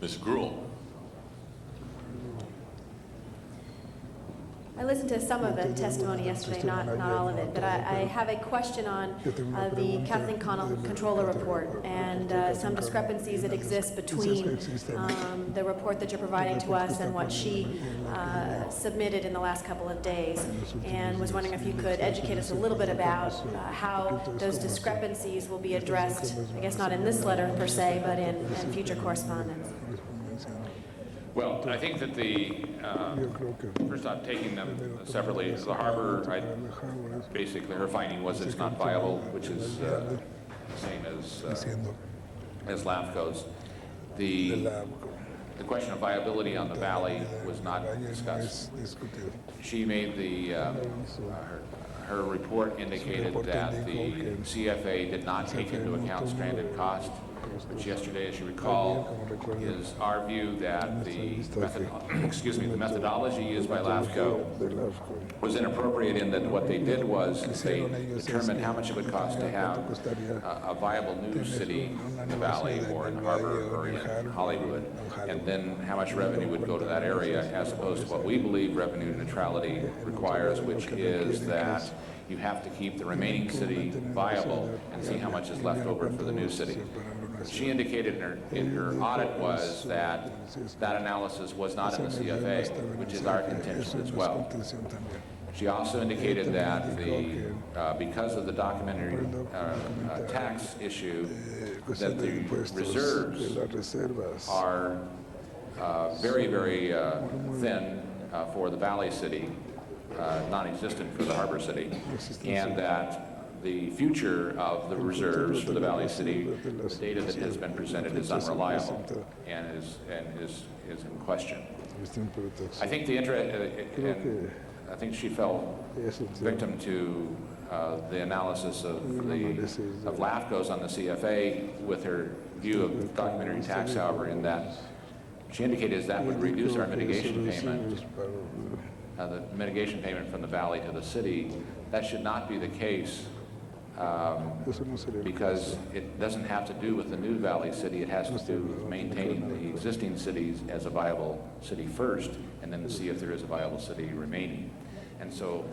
Ms. Gruhl. I listened to some of the testimony yesterday, not all of it, but I have a question on the Kathleen Connell Controller Report and some discrepancies that exist between the report that you're providing to us and what she submitted in the last couple of days, and was wondering if you could educate us a little bit about how those discrepancies will be addressed, I guess not in this letter per se, but in future correspondence. Well, I think that first off, taking them separately, the harbor, basically her finding was it's not viable, which is the same as LAFCO's. The question of viability on the valley was not discussed. She made her report indicated that the CFA did not take into account stranded cost, which yesterday, as you recall, is our view that the methodology used by LAFCO was inappropriate in that what they did was they determined how much it would cost to have a viable new city in the valley or in the harbor or in Hollywood, and then how much revenue would go to that area, as opposed to what we believe revenue neutrality requires, which is that you have to keep the remaining city viable and see how much is left over for the new city. She indicated in her audit was that analysis was not in the CFA, which is our contention as well. She also indicated that because of the documentary tax issue, that the reserves are very, very thin for the Valley City, non-existent for the Harbor City, and that the future of the reserves for the Valley City, the data that has been presented is unreliable and is in question. I think I think she fell victim to the analysis of LAFCO's on the CFA with her view of documentary tax, however, in that she indicated that would reduce our mitigation payment, the mitigation payment from the valley to the city. That should not be the case. Because it doesn't have to do with the new Valley City, it has to do with maintaining the existing cities as a viable city first, and then to see if there is a viable city remaining. And so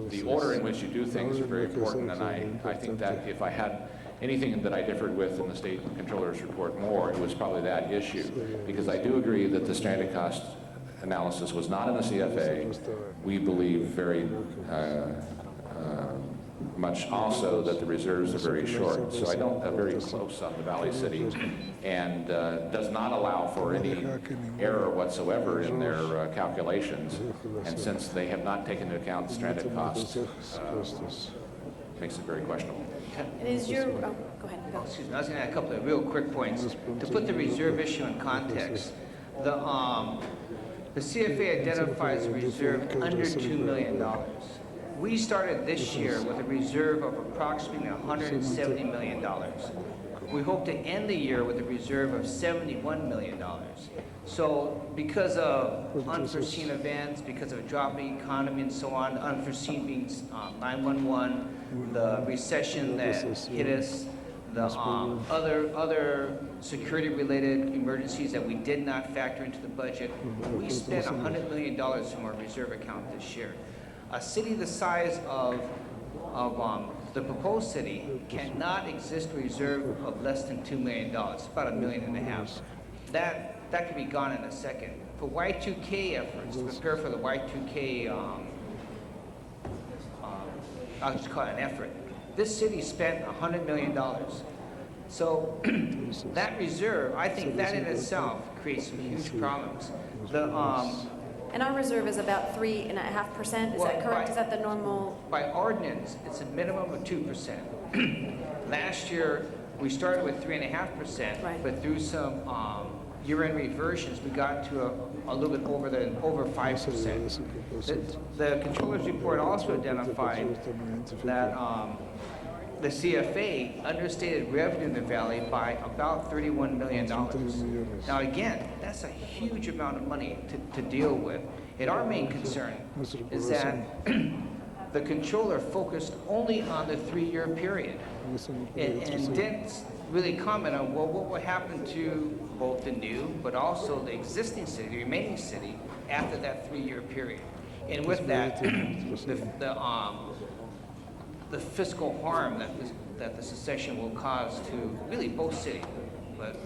the order in which you do things are very important, and I think that if I had anything that I differed with in the State Controller's report more, it was probably that issue, because I do agree that the stranded cost analysis was not in the CFA. We believe very much also that the reserves are very short. So I don't, very close on the Valley City, and does not allow for any error whatsoever in their calculations. And since they have not taken into account stranded costs, makes it very questionable. And is your, oh, go ahead, go. Excuse me, I was going to add a couple of real quick points. To put the reserve issue in context, the CFA identifies a reserve under $2 million. We started this year with a reserve of approximately $170 million. We hope to end the year with a reserve of $71 million. So because of unforeseen events, because of a dropping economy and so on, unforeseen being 9/11, the recession that hit us, the other security-related emergencies that we did not factor into the budget, we spent $100 million from our reserve account this year. A city the size of the proposed city cannot exist a reserve of less than $2 million, about $1.5 million. That could be gone in a second. For Y2K efforts, to prepare for the Y2K, I'll just call it an effort, this city spent $100 million. So that reserve, I think that in itself creates some huge problems. And our reserve is about 3.5%, is that correct? Is that the normal? By ordinance, it's a minimum of 2%. Last year, we started with 3.5%, but through some year-end reversions, we got to a little bit over 5%. The controller's report also identified that the CFA understated revenue in the valley by about $31 million. Now again, that's a huge amount of money to deal with. And our main concern is that the controller focused only on the 3-year period and didn't really comment on, well, what would happen to both the new but also the existing city, the remaining city, after that 3-year period. And with that, the fiscal harm that the secession will cause to really both cities. But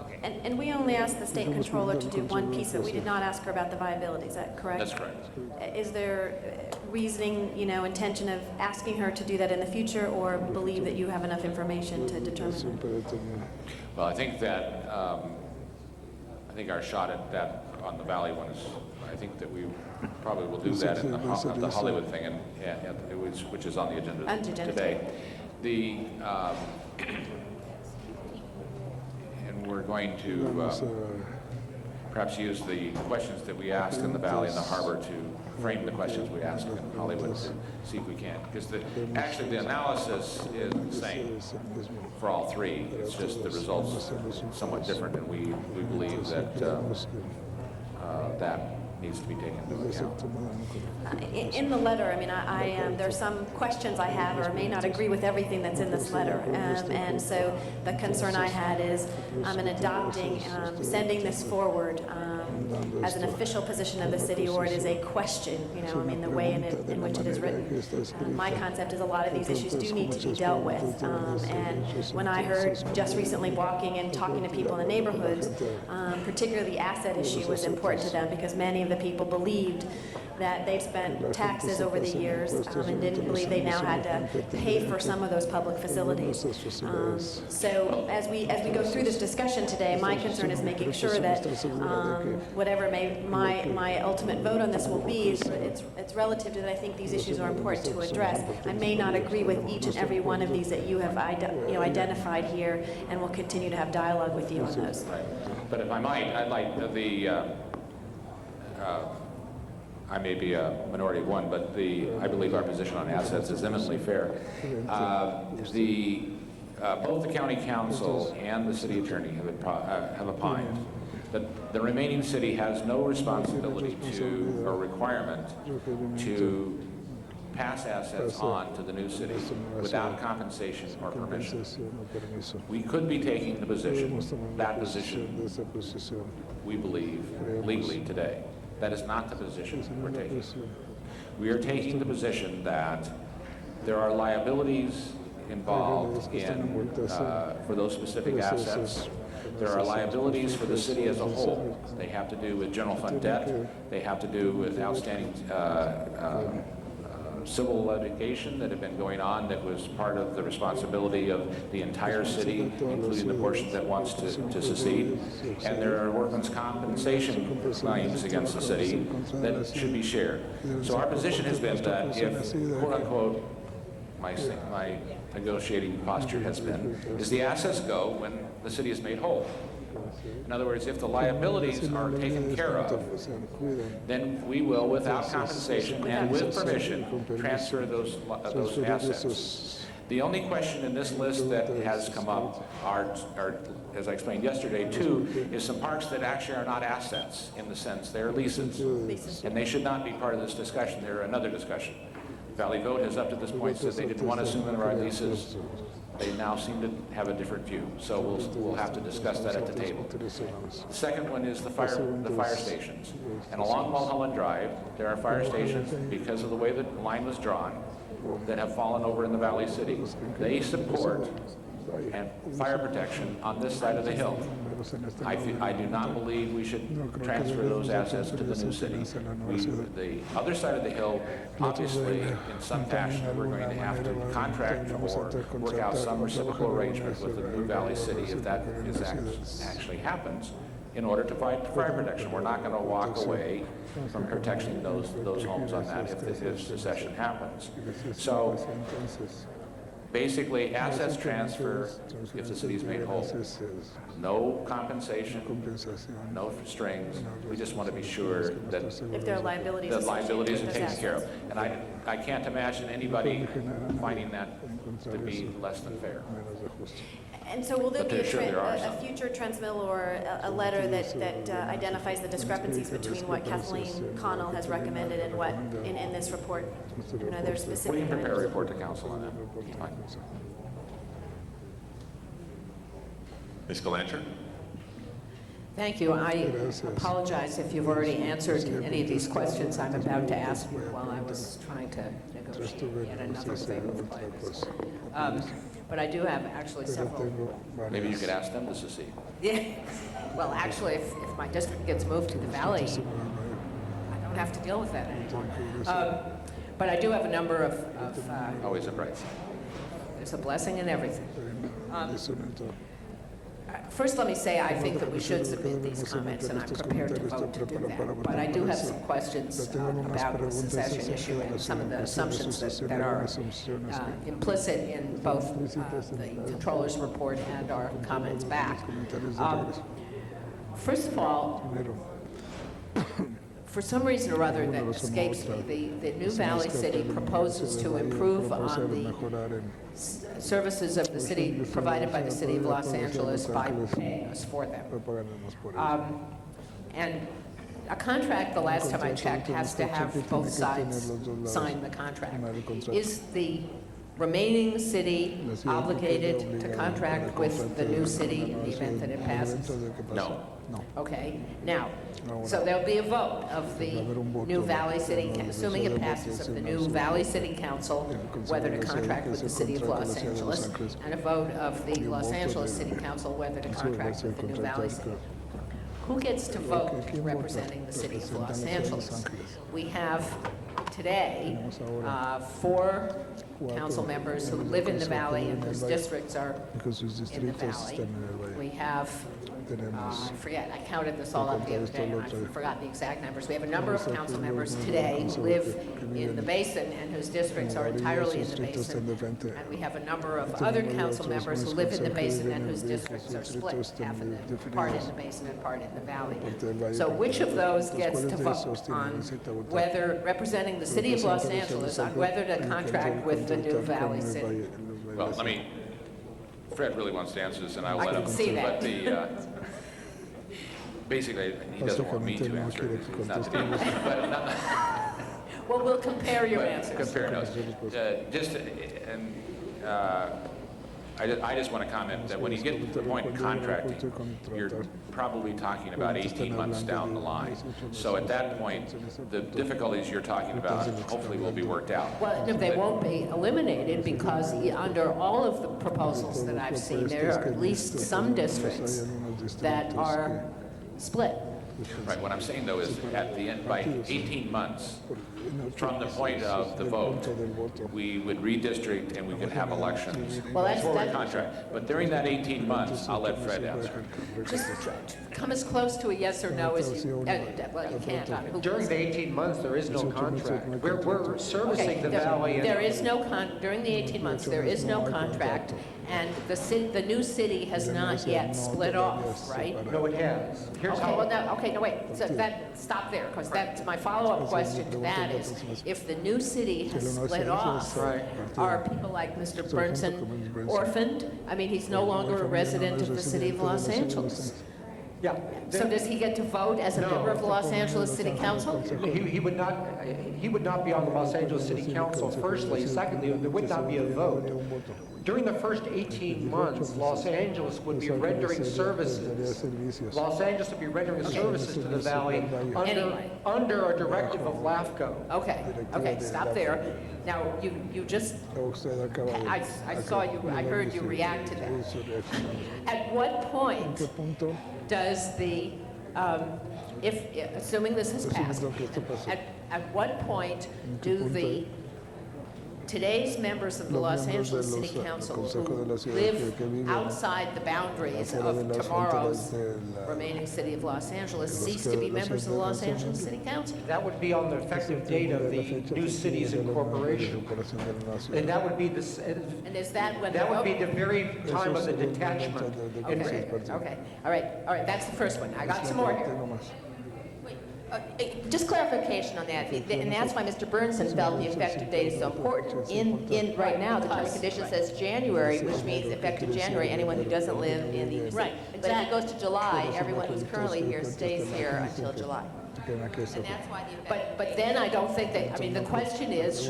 okay. And we only asked the state controller to do one piece of it. We did not ask her about the viability. Is that correct? That's correct. Is there reasoning, intention of asking her to do that in the future, or believe that you have enough information to determine that? Well, I think that our shot at that on the Valley one is, I think that we probably will do that in the Hollywood thing, which is on the agenda today. And we're going to perhaps use the questions that we asked in the Valley and the Harbor to frame the questions we asked in Hollywood to see if we can. Because actually the analysis is the same for all three. It's just the results somewhat different, and we believe that that needs to be taken into account. In the letter, I mean, there's some questions I have or may not agree with everything that's in this letter. And so the concern I had is in adopting, sending this forward as an official position of the city, or it is a question, the way in which it is written. My concept is a lot of these issues do need to be dealt with. And when I heard just recently walking and talking to people in the neighborhoods, particularly the asset issue was important to them, because many of the people believed that they've spent taxes over the years and didn't believe they now had to pay for some of those public facilities. So as we go through this discussion today, my concern is making sure that whatever my ultimate vote on this will be, it's relative to that I think these issues are important to address. I may not agree with each and every one of these that you have identified here, and we'll continue to have dialogue with you on those. Right. But if I might, I'd like I may be a minority of one, but I believe our position on assets is eminently fair. Both the county council and the city attorney have opined that the remaining city has no responsibility to or requirement to pass assets on to the new city without compensation or permission. We could be taking that position, we believe, legally today. That is not the position we're taking. We are taking the position that there are liabilities involved in for those specific assets. There are liabilities for the city as a whole. They have to do with general fund debt. They have to do with outstanding civil litigation that had been going on that was part of the responsibility of the entire city, including the portion that wants to secede. And there are workman's compensation claims against the city that should be shared. So our position has been that if, quote unquote, my negotiating posture has been, is the assets go when the city is made whole. In other words, if the liabilities are taken care of, then we will, without compensation and with permission, transfer those assets. The only question in this list that has come up are, as I explained yesterday too, is some parks that actually are not assets in the sense they're leases. And they should not be part of this discussion. They're another discussion. Valley Vote has up to this point said they didn't want to assume them our leases. They now seem to have a different view. So we'll have to discuss that at the table. The second one is the fire stations. And along Mulholland Drive, there are fire stations, because of the way the line was drawn, that have fallen over in the Valley City. They support and fire protection on this side of the hill. I do not believe we should transfer those assets to the new city. The other side of the hill, obviously, in some fashion, we're going to have to contract or work out some reciprocal arrangement with the new Valley City if that actually happens in order to provide fire protection. We're not going to walk away from protecting those homes on that if secession happens. So basically, assets transfer if the city is made whole. No compensation, no strings. We just want to be sure that If there are liabilities the liabilities are associated with taken those care of. assets. And I can't imagine anybody finding that to be less than fair. And so will there But be sure there are a some. future transmittal or a letter that identifies the discrepancies between what Kathleen Connell has recommended and what in this report? And are there We specific can prepare a items? report to council on that. Fine. Ms. Galanter? Thank you. I apologize if you've already answered any of these questions I'm about to ask you while I was trying to negotiate yet another favorable plan. But I do have actually several. Maybe you could ask them to secede. Yeah. Well, actually, if my district gets moved to the valley, I don't have to deal with that anymore. But I do have a number of Always a bright side. there's a blessing in everything. First, let me say I think that we should submit these comments, and I'm prepared to vote to do that. But I do have some questions about the secession issue and some of the assumptions that are implicit in both the controller's report and our comments back. First of all, for some reason or other that escapes me, the new Valley City proposes to improve on the services of the city provided by the City of Los Angeles by paying us for them. And a contract, the last time I checked, has to have both sides sign the contract. Is the remaining city obligated to contract with the new city in the event that it passes? No. Okay, now, so there'll be a vote of the new Valley City, assuming it passes, of the new Valley City Council, whether to contract with the City of Los Angeles, and a vote of the Los Angeles City Council, whether to contract with the new Valley City. Who gets to vote representing the City of Los Angeles? We have today 4 council members who live in the valley and whose districts are in the valley. We have, I forget, I counted this all up the other day and I forgot the exact numbers. We have a number of council members today who live in the basin and whose districts are entirely in the basin. And we have a number of other council members who live in the basin and whose districts are split, half in the, part in the basin and part in the valley. So which of those gets to vote on whether, representing the City of Los Angeles, on whether to contract with the new Valley City? Well, Fred really wants to answer this, and I'll let him. I can see that. But basically, he doesn't want me to answer it. It's not to deal with it. But well, we'll compare your answers. compare notes. I just want to comment that when you get to the point of contracting, you're probably talking about 18 months down the line. So at that point, the difficulties you're talking about hopefully will be worked out. Well, no, they won't be eliminated because under all of the proposals that I've seen, there are at least some districts that are split. Right, what I'm saying though is at the end, by 18 months from the point of the vote, we would redistrict and we could have elections Well, that's- for the that- contract. But during that 18 months, I'll let Fred answer. Just come as close to a yes or no as you, well, you can't. During the 18 months, there is no contract. We're servicing the valley. There is no during the 18 months, there is no contract, and the new city has not yet split off, right? No, it has. Here's Okay, how. well, no, okay, no, wait, so stop there, because that's my follow-up question to that is, if the new city has split off, are people like Mr. Burnson orphaned? I mean, he's no longer a resident of the city of Los Angeles. Yeah. So does he get to vote as a member of the Los Angeles City Council? He would not be on the Los Angeles City Council, firstly. Secondly, there would not be a vote. During the first 18 months, Los Angeles would be rendering services. Los Angeles would be rendering services to the valley under a directive of LAFCO. Okay, stop there. Now, you just, I saw you, I heard you react to that. At what point does the, assuming this has passed, at what point do today's members of the Los Angeles City Council who live outside the boundaries of tomorrow's remaining city of Los Angeles cease to be members of the Los Angeles City Council? That would be on the effective date of the new city's incorporation. And that would be And is that when that would be the very time of the detachment. Okay, all right, that's the first one. I got some more here. Just clarification on that, and that's why Mr. Burnson felt the effective date is so important. In right now, the term and condition says January, which means effective January, anyone who doesn't live in the city. Right, But if it goes to July, everyone who's currently here stays here until July. And that's why But then I don't think that, I mean, the question is,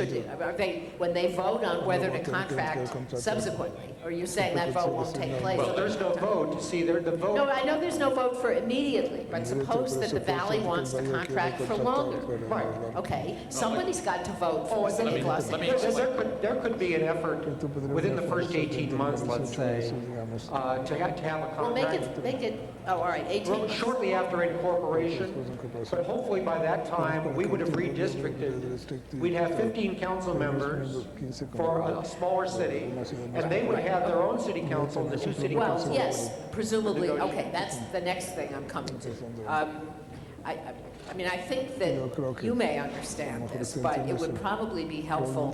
when they vote on whether to contract subsequently, or you're saying that vote won't take place? Well, there's no vote. See, the vote. No, I know there's no vote for immediately, but suppose that the valley wants to contract for longer. Right. Okay, somebody's got to vote for the city of Los Angeles. There could be an effort within the first 18 months, let's say, to have a Well, contract. make it, oh, all right, 18 months. Shortly after incorporation, but hopefully by that time, we would have redistricted. We'd have 15 council members for a smaller city, and they would have their own city council, the two city councils. Well, yes, presumably, okay, that's the next thing I'm coming to. I mean, I think that you may understand this, but it would probably be helpful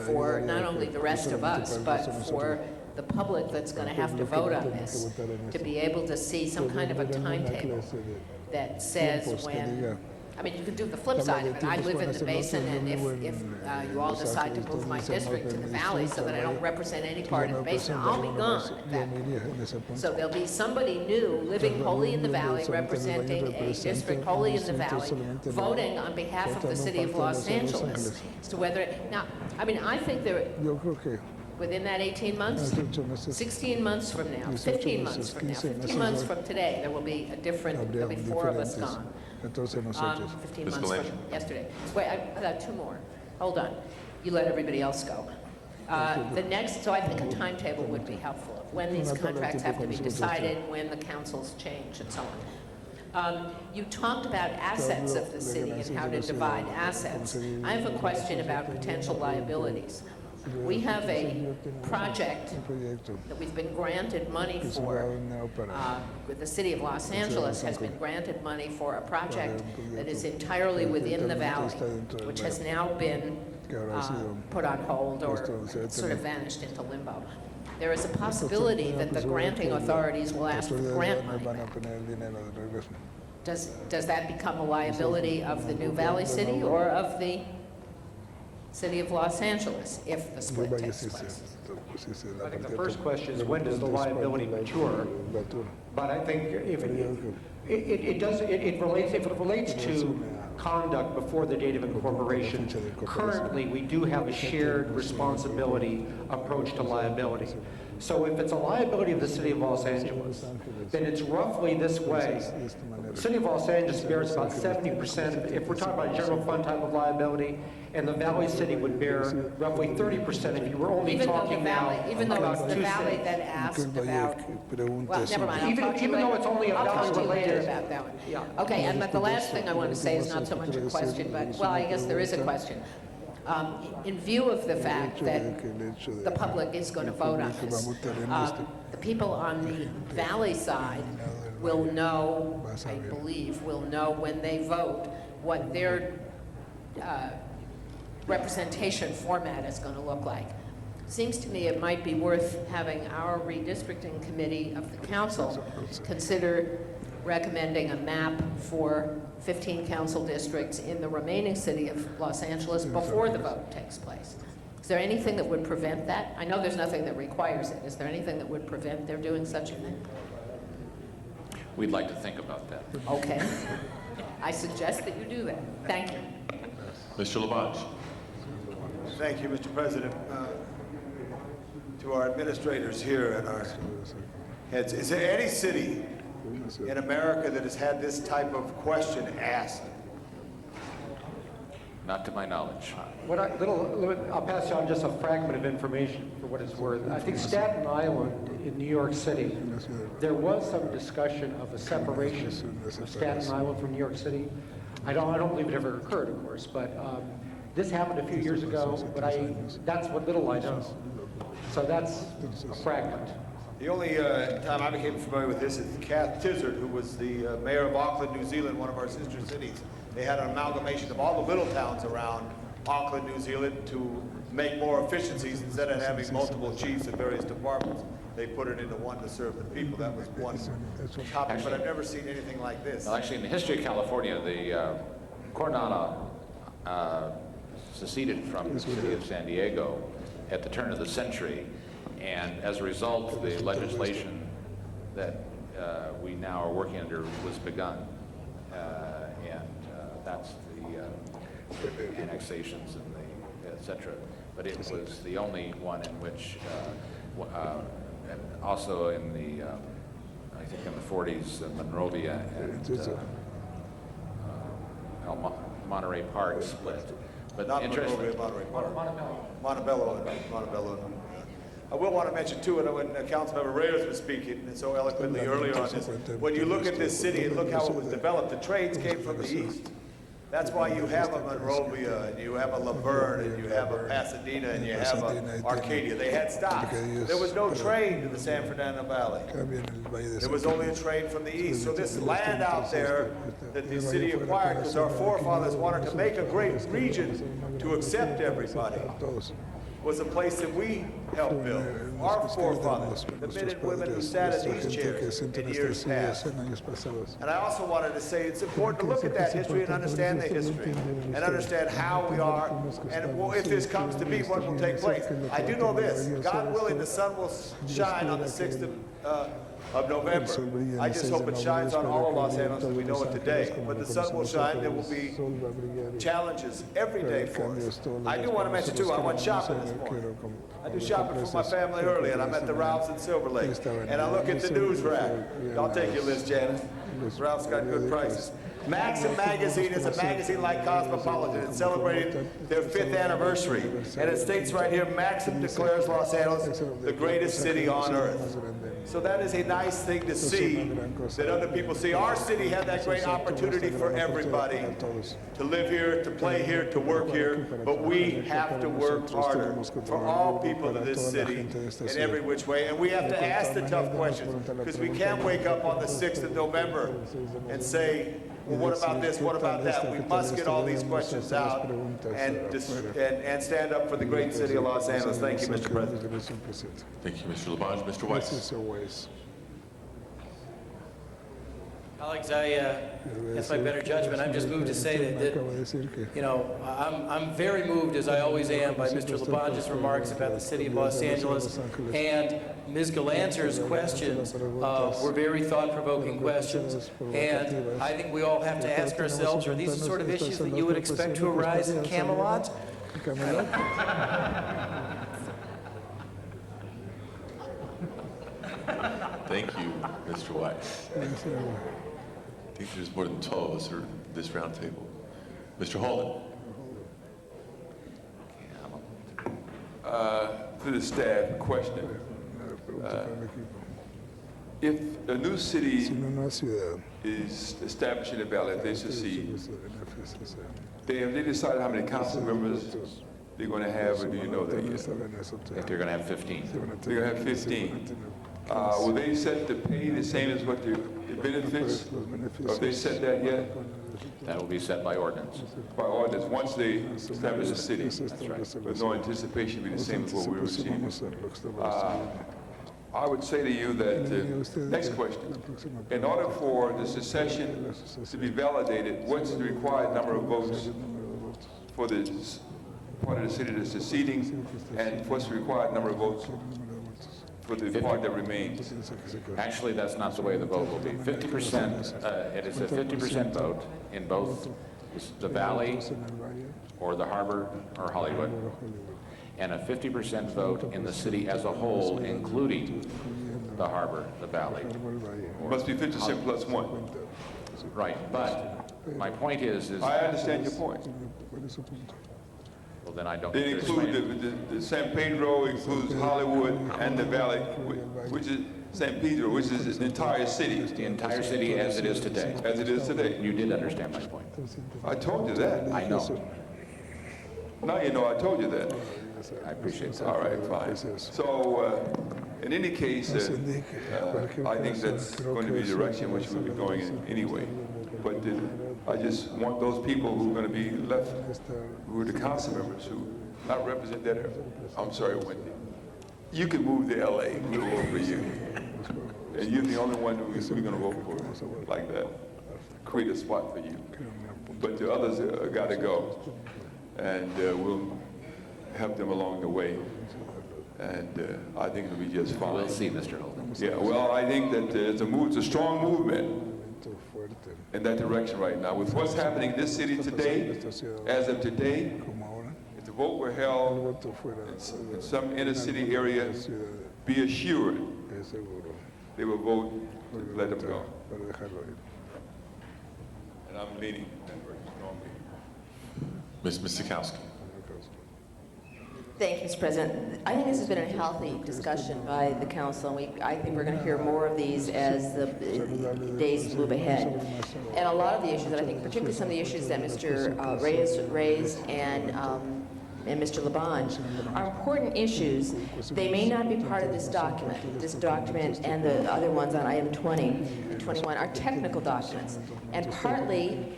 for not only the rest of us, but for the public that's going to have to vote on this, to be able to see some kind of a timetable that says when, I mean, you could do the flip side of it. I live in the basin, and if you all decide to move my district to the valley so that I don't represent any part of the basin, I'll be gone at that point. So there'll be somebody new living wholly in the valley, representing a district wholly in the valley, voting on behalf of the city of Los Angeles as to whether, now, I mean, I think there, within that 18 months, 16 months from now, 15 months from now, 15 months from today, there will be a different, there'll be 4 of us gone. 15 months from yesterday. Wait, I got 2 more. Hold on. You let everybody else go. The next, so I think a timetable would be helpful, of when these contracts have to be decided, when the councils change, and so on. You talked about assets of the city and how to divide assets. I have a question about potential liabilities. We have a project that we've been granted money for. The city of Los Angeles has been granted money for a project that is entirely within the valley, which has now been put on hold or sort of vanished into limbo. There is a possibility that the granting authorities will ask for grant money back. Does that become a liability of the new Valley City or of the City of Los Angeles if the split takes place? I think the first question is, when does the liability mature? But I think if it relates to conduct before the date of incorporation, currently we do have a shared responsibility approach to liability. So if it's a liability of the city of Los Angeles, then it's roughly this way. The city of Los Angeles bears about 70%, if we're talking about general fund type of liability, and the Valley City would bear roughly 30% if you were only talking now Even though it's about the two valley cities. that asked about, well, never mind. Even though it's only a I'll talk to you later valley-related. about that one. Yeah. Okay, and but the last thing I want to say is not so much a question, but, well, I guess there is a question. In view of the fact that the public is going to vote on this, the people on the valley side will know, I believe, will know when they vote what their representation format is going to look like. Seems to me it might be worth having our redistricting committee of the council consider recommending a map for 15 council districts in the remaining city of Los Angeles before the vote takes place. Is there anything that would prevent that? I know there's nothing that requires it. Is there anything that would prevent their doing such a thing? We'd like to think about that. Okay. I suggest that you do that. Thank you. Mr. Labange. Thank you, Mr. President. To our administrators here and our heads, is there any city in America that has had this type of question asked? Not to my knowledge. I'll pass you on just a fragment of information for what it's worth. I think Staten Island in New York City, there was some discussion of a separation of Staten Island from New York City. I don't believe it ever occurred, of course, but this happened a few years ago, but that's what little I know. So that's a fragment. The only time I became familiar with this is Kath Tizard, who was the mayor of Auckland, New Zealand, one of our sister cities. They had an amalgamation of all the little towns around Auckland, New Zealand to make more efficiencies. Instead of having multiple chiefs in various departments, they put it into one to serve the people. That was one topic, but I've never seen anything like this. Well, actually, in the history of California, the Coronado seceded from the city of San Diego at the turn of the century, and as a result, the legislation that we now are working under was begun, and that's the annexations and the et cetera. But it was the only one in which, and also in the, I think in the 40s, Monrovia and Monterey Park split. But Not Monrovia, Monterey Park. Montebello. I will want to mention too, and when Councilmember Reyes was speaking so eloquently earlier on this, when you look at this city and look how it was developed, the trades came from the east. That's why you have a Monrovia, and you have a Laverne, and you have a Pasadena, and you have a Arcadia. They had stops. There was no trade to the San Fernando Valley. There was only a trade from the east. So this land out there that the city acquired, because our forefathers wanted to make a great region to accept everybody, was a place that we helped build. Our forefathers, the men and women who sat in these chairs in years past. And I also wanted to say it's important to look at that history and understand the history and understand how we are, and if this comes to be, what will take place. I do know this, God willing, the sun will shine on the 6th of November. I just hope it shines on all of Los Angeles as we know it today. But the sun will shine, there will be challenges every day for us. I do want to mention too, I went shopping this morning. I do shopping for my family early, and I'm at the Ralph's in Silver Lake. And I look at the news rack. I'll take your list, Janice. Ralph's got good prices. Maxim Magazine is a magazine like Cosmopolitan. It's celebrating their 5th anniversary. And it states right here, Maxim declares Los Angeles the greatest city on earth. So that is a nice thing to see, that other people see. Our city had that great opportunity for everybody to live here, to play here, to work here, but we have to work harder for all people of this city in every which way. And we have to ask the tough questions, because we can't wake up on the 6th of November and say, well, what about this, what about that? We must get all these questions out and stand up for the great city of Los Angeles. Thank you, Mr. President. Thank you, Mr. Labange. Mr. Weiss. Alex, that's my better judgment. I'm just moved to say that you know, I'm very moved, as I always am, by Mr. Labange's remarks about the city of Los Angeles, and Ms. Galanter's questions were very thought-provoking questions, and I think we all have to ask ourselves, are these the sort of issues that you would expect to arise in Camelot? Thank you, Mr. Weiss. I think there's more than 12 of us at this round table. Mr. Holden. To the staff, question. If a new city is establishing a ballot, they secede, have they decided how many council members they're going to have, or do you know that yet? I think they're going to have 15. They're going to have 15. Will they set the pay the same as what the benefits? Have they set that yet? That will be set by ordinance. By ordinance, once they establish a city. That's right. With no anticipation be the same as what we're receiving. I would say to you that, next question, in order for the secession to be validated, what's the required number of votes for the part of the city that's seceding, and what's the required number of votes for the part that remains? Actually, that's not the way the vote will be. 50%, it is a 50% vote in both the Valley or the Harbor or Hollywood, and a 50% vote in the city as a whole, including the Harbor, the Valley. Must be 50% plus one. Right, but my point is I understand your point. Well, then I don't. They include the San Pedro, includes Hollywood and the Valley, which is San Pedro, which is the entire city. The entire city as it is today. As it is today. You did understand my point. I told you that. I know. Now you know I told you that. I appreciate that. All right, fine. So, in any case, I think that's going to be the direction which we'll be going in anyway. But I just want those people who are going to be left, who are the council members, who not represent that area. I'm sorry, Wendy. You can move to LA, we'll vote for you. And you're the only one who we're going to vote for like that. Create a spot for you. But the others got to go. And we'll help them along the way. And I think it'll be just fine. We'll see, Mr. Holden. Yeah, well, I think that it's a strong movement in that direction right now. With what's happening in this city today, as of today, if the vote were held in some inner city area, be assured they will vote to let them go. And I'm leaning that very strongly. Ms. Sikowski. Thank you, Mr. President. I think this has been a healthy discussion by the council, and I think we're going to hear more of these as the days move ahead. And a lot of the issues, and I think particularly some of the issues that Mr. Reyes raised and Mr. Labange are important issues. They may not be part of this document. This document and the other ones on item 20 and 21 are technical documents, and partly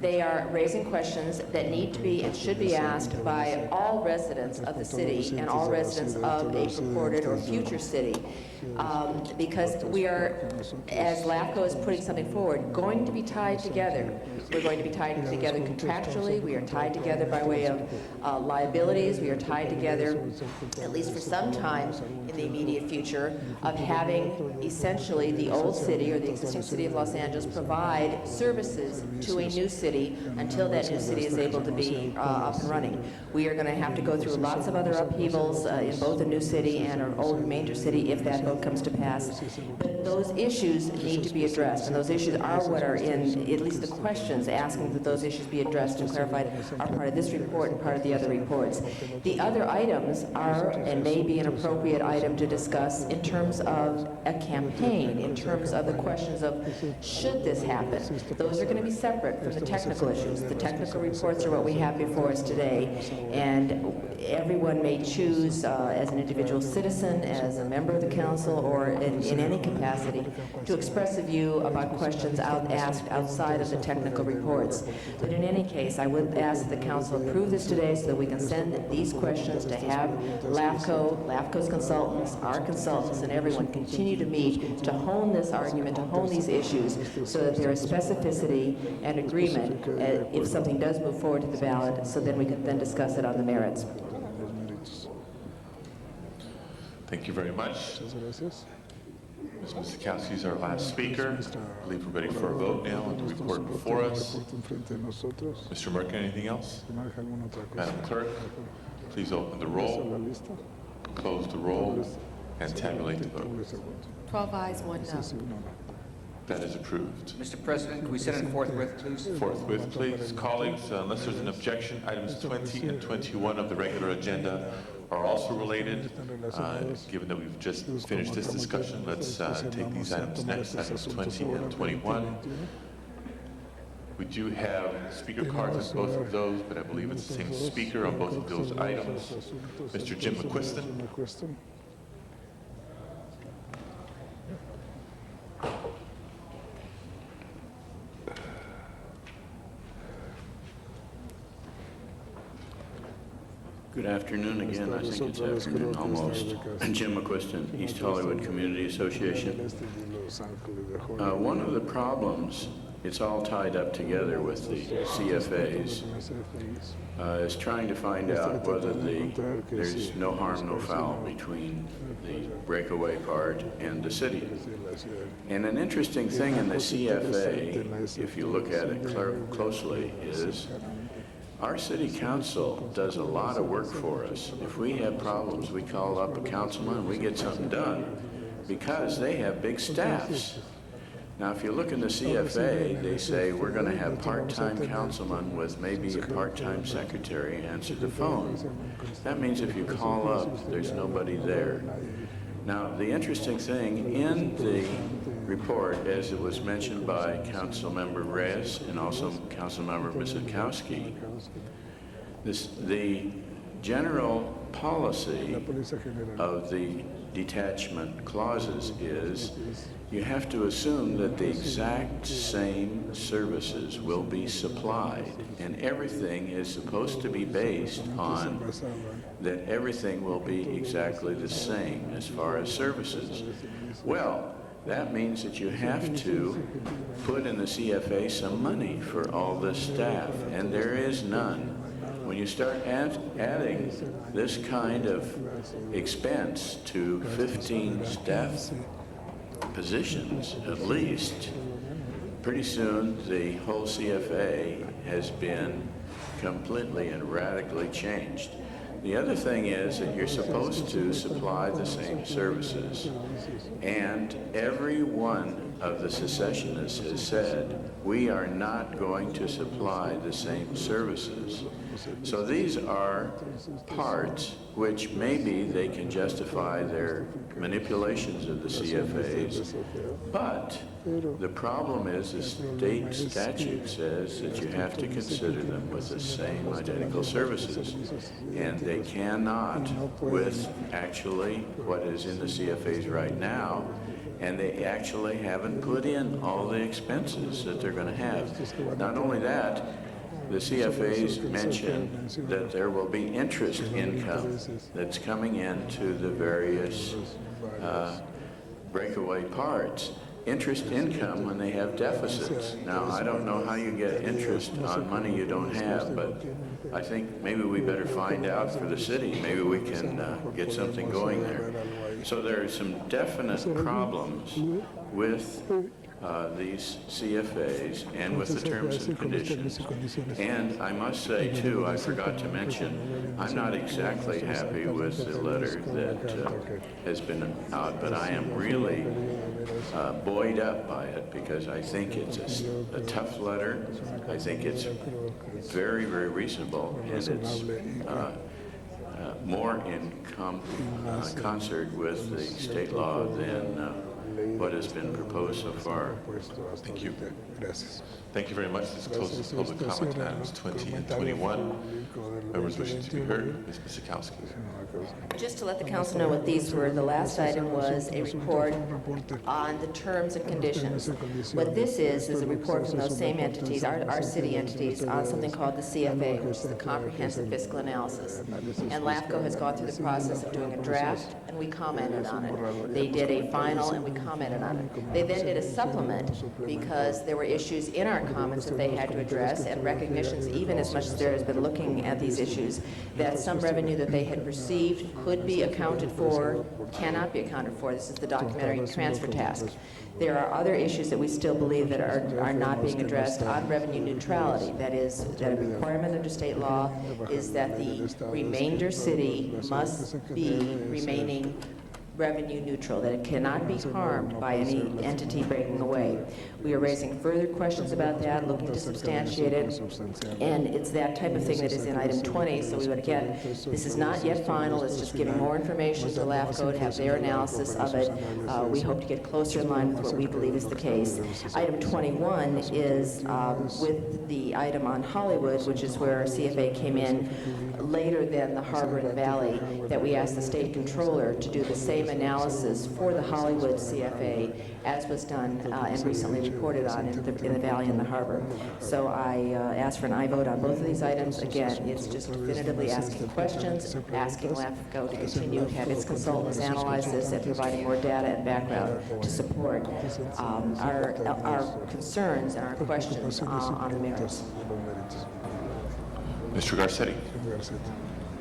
they are raising questions that need to be and should be asked by all residents of the city and all residents of a purported or future city. Because we are, as LAFCO is putting something forward, going to be tied together. We're going to be tied together contractually. We are tied together by way of liabilities. We are tied together, at least for some time in the immediate future, of having essentially the old city or the existing city of Los Angeles provide services to a new city until that new city is able to be up and running. We are going to have to go through lots of other upheavals in both the new city and our old major city if that vote comes to pass. But those issues need to be addressed, and those issues are what are in, at least the questions asking that those issues be addressed and clarified are part of this report and part of the other reports. The other items are and may be an appropriate item to discuss in terms of a campaign, in terms of the questions of should this happen. Those are going to be separate from the technical issues. The technical reports are what we have before us today, and everyone may choose as an individual citizen, as a member of the council, or in any capacity to express a view about questions asked outside of the technical reports. But in any case, I would ask the council approve this today so that we can send these questions to have LAFCO's consultants, our consultants, and everyone continue to meet to hone this argument, to hone these issues so that there is specificity and agreement if something does move forward to the ballot, so then we can then discuss it on the merits. Thank you very much. Ms. Sikowski is our last speaker. I believe we're ready for a vote now on the report before us. Mr. Merkin, anything else? Madam Clerk, please open the roll, close the roll, and tabulate the vote. 12 ayes, 1 no. That is approved. Mr. President, can we send it forthwith, please? Forthwith, please. Colleagues, unless there's an objection, items 20 and 21 of the regular agenda are also related. Given that we've just finished this discussion, let's take these items next, items 20 and 21. We do have speaker cards on both of those, but I believe it's the same speaker on both of those items. Mr. Jim McQuiston. Good afternoon again. I think it's afternoon almost. Jim McQuiston, East Hollywood Community Association. One of the problems, it's all tied up together with the CFAs, is trying to find out whether there's no harm, no foul between the breakaway part and the city. And an interesting thing in the CFA, if you look at it closely, is our city council does a lot of work for us. If we have problems, we call up a councilman and we get something done because they have big staffs. Now, if you look in the CFA, they say we're going to have part-time councilmen with maybe a part-time secretary answer the phone. That means if you call up, there's nobody there. Now, the interesting thing in the report, as it was mentioned by Councilmember Reyes and also Councilmember Misikowski, the general policy of the detachment clauses is you have to assume that the exact same services will be supplied, and everything is supposed to be based on that everything will be exactly the same as far as services. Well, that means that you have to put in the CFA some money for all this staff, and there is none. When you start adding this kind of expense to 15 staff positions at least, pretty soon the whole CFA has been completely and radically changed. The other thing is that you're supposed to supply the same services, and every one of the secessionists has said, we are not going to supply the same services. So these are parts which maybe they can justify their manipulations of the CFAs, but the problem is the state statute says that you have to consider them with the same identical services, and they cannot with actually what is in the CFAs right now, and they actually haven't put in all the expenses that they're going to have. Not only that, the CFAs mention that there will be interest income that's coming into the various breakaway parts. Interest income when they have deficits. Now, I don't know how you get interest on money you don't have, but I think maybe we better find out for the city. Maybe we can get something going there. So there are some definite problems with these CFAs and with the terms and conditions. And I must say, too, I forgot to mention, I'm not exactly happy with the letter that has been out, but I am really buoyed up by it because I think it's a tough letter. I think it's very, very reasonable, and it's more in concert with the state law than what has been proposed so far. Thank you. Thank you very much. This closes public comment on items 20 and 21. Members wishing to be heard, Ms. Misikowski. Just to let the council know what these were, the last item was a report on the terms and conditions. What this is a report from those same entities, our city entities, on something called the CFA, which is the Comprehensive Fiscal Analysis. And LAFCO has gone through the process of doing a draft, and we commented on it. They did a final, and we commented on it. They then did a supplement because there were issues in our comments that they had to address, and recognitions, even as much as there has been looking at these issues, that some revenue that they had received could be accounted for, cannot be accounted for. This is the documentary transfer task. There are other issues that we still believe that are not being addressed on revenue neutrality. That is, that a requirement under state law is that the remainder city must be remaining revenue neutral, that it cannot be harmed by any entity breaking away. We are raising further questions about that, looking to substantiate it, and it's that type of thing that is in item 20. So we would, again, this is not yet final, it's just giving more information to LAFCO to have their analysis of it. We hope to get closer in line with what we believe is the case. Item 21 is with the item on Hollywood, which is where CFA came in later than the harbor and the valley, that we asked the state controller to do the same analysis for the Hollywood CFA as was done and recently reported on in the valley and the harbor. So I ask for an aye vote on both of these items. Again, it's just definitively asking questions, asking LAFCO to continue to have its consultants analyze this and providing more data and background to support our concerns and our questions on the merits. Mr. Garcetti.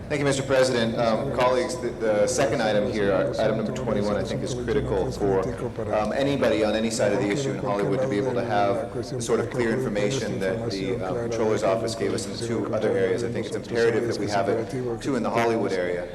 Thank you, Mr. President. Colleagues, the second item here, item number 21, I think is critical for anybody on any side of the issue in Hollywood to be able to have the sort of clear information that the Controller's Office gave us in the two other areas. I think it's imperative that we have it, too, in the Hollywood area.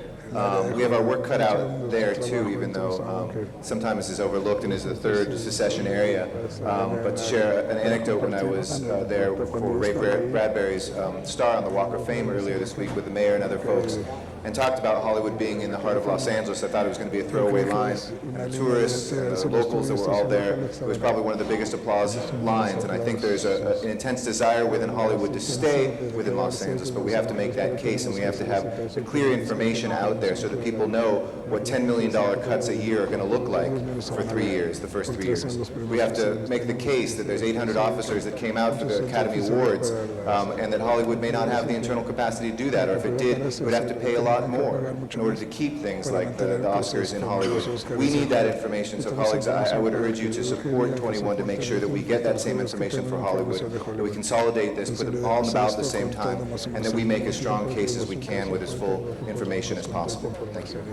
We have our work cut out there, too, even though sometimes this is overlooked and is the third secession area. But to share an anecdote, when I was there for Ray Bradbury's star on the Walk of Fame earlier this week with the mayor and other folks, and talked about Hollywood being in the heart of Los Angeles, I thought it was going to be a throwaway line. And the tourists and the locals that were all there, it was probably one of the biggest applause lines. And I think there's an intense desire within Hollywood to stay within Los Angeles, but we have to make that case, and we have to have the clear information out there so that people know what $10 million cuts a year are going to look like for 3 years, the first 3 years. We have to make the case that there's 800 officers that came out for the Academy Awards, and that Hollywood may not have the internal capacity to do that, or if it did, it would have to pay a lot more in order to keep things like the Oscars in Hollywood. We need that information, so colleagues, I would urge you to support 21 to make sure that we get that same information for Hollywood, that we consolidate this, put it all in the ballot at the same time, and that we make as strong a case as we can with as full information as possible. Thank you.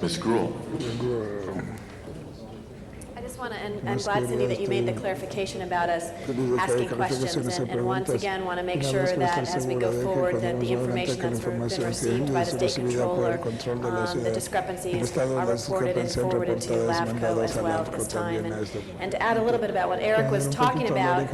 Ms. Gruhl. I just want to, and I'm glad, Cindy, that you made the clarification about us asking questions, and once again want to make sure that as we go forward, that the information that's been received by the state controller, the discrepancies are reported and forwarded to LAFCO as well at this time. And to add a little bit about what Eric was talking about,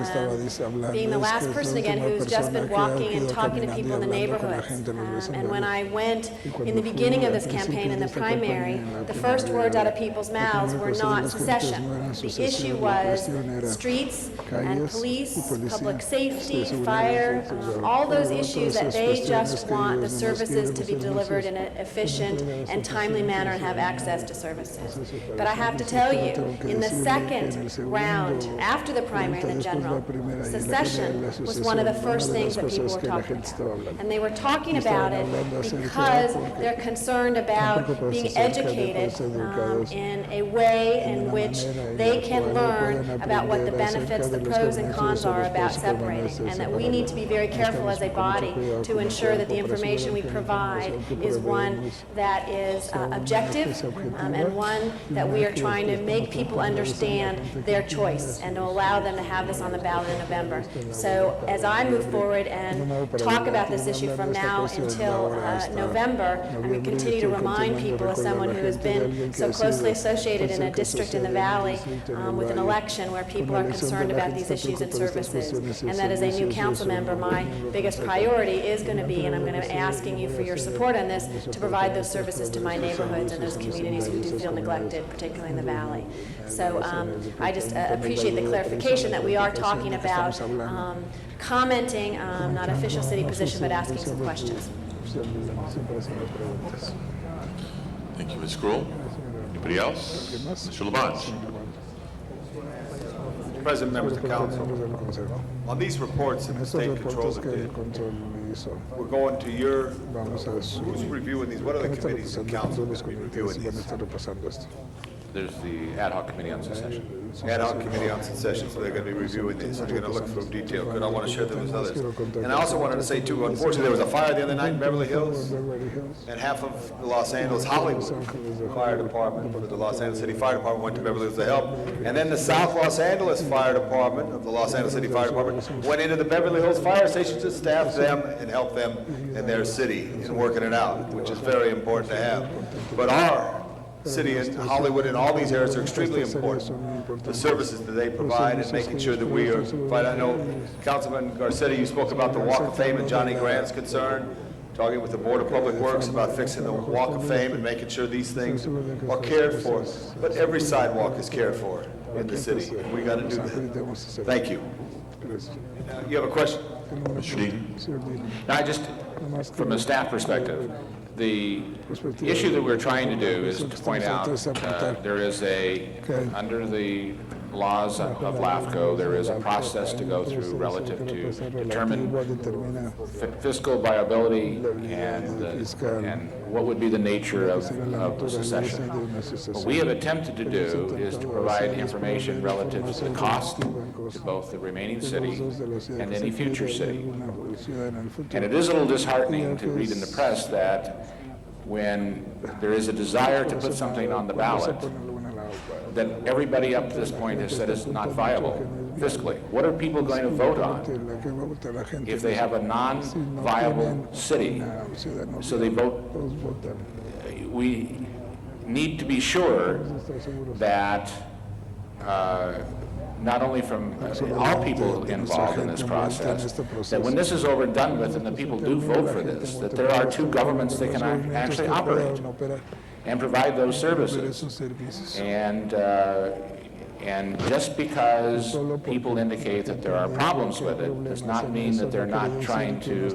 being the last person again who's just been walking and talking to people in the neighborhoods. And when I went in the beginning of this campaign in the primary, the first words out of people's mouths were not secession. The issue was streets and police, public safety, fire, all those issues that they just want the services to be delivered in an efficient and timely manner and have access to services. But I have to tell you, in the second round, after the primary and the general, secession was one of the first things that people were talking about. And they were talking about it because they're concerned about being educated in a way in which they can learn about what the benefits, the pros and cons are about separating, and that we need to be very careful as a body to ensure that the information we provide is one that is objective and one that we are trying to make people understand their choice and to allow them to have this on the ballot in November. So as I move forward and talk about this issue from now until November, I'm going to continue to remind people, as someone who has been so closely associated in a district in the Valley with an election where people are concerned about these issues and services, and that as a new council member, my biggest priority is going to be, and I'm going to be asking you for your support on this, to provide those services to my neighborhoods and those communities who do feel neglected, particularly in the Valley. So I just appreciate the clarification that we are talking about commenting, not official city position, but asking some questions. Thank you, Ms. Gruhl. Anybody else? Mr. Labange. President, members of council, on these reports that the state controller did, we're going to who's reviewing these? What other committees of council will be reviewing these? There's the ad hoc committee on secession. Ad hoc committee on secession, so they're going to be reviewing these. They're going to look for detail, because I want to share them with others. And I also wanted to say, too, unfortunately, there was a fire the other night in Beverly Hills, and half of the Los Angeles Hollywood Fire Department, the Los Angeles City Fire Department, went to Beverly Hills to help. And then the South Los Angeles Fire Department of the Los Angeles City Fire Department went into the Beverly Hills fire stations to staff them and help them in their city in working it out, which is very important to have. But our city and Hollywood and all these areas are extremely important. The services that they provide and making sure that we are, but I know Councilman Garcetti, you spoke about the Walk of Fame and Johnny Grant's concern, talking with the Board of Public Works about fixing the Walk of Fame and making sure these things are cared for. But every sidewalk is cared for in the city. We got to do that. Thank you. You have a question? Now, I just, from a staff perspective, the issue that we're trying to do is to point out there is under the laws of LAFCO, there is a process to go through relative to determine fiscal viability and what would be the nature of the secession. What we have attempted to do is to provide information relative to the cost to both the remaining city and any future city. And it is a little disheartening to read in the press that when there is a desire to put something on the ballot, that everybody up to this point has said it's not viable fiscally. What are people going to vote on if they have a non-viable city? So they vote. We need to be sure that not only from all people involved in this process, that when this is over and done with and the people do vote for this, that there are two governments that can actually operate and provide those services. And just because people indicate that there are problems with it does not mean that they're not trying to,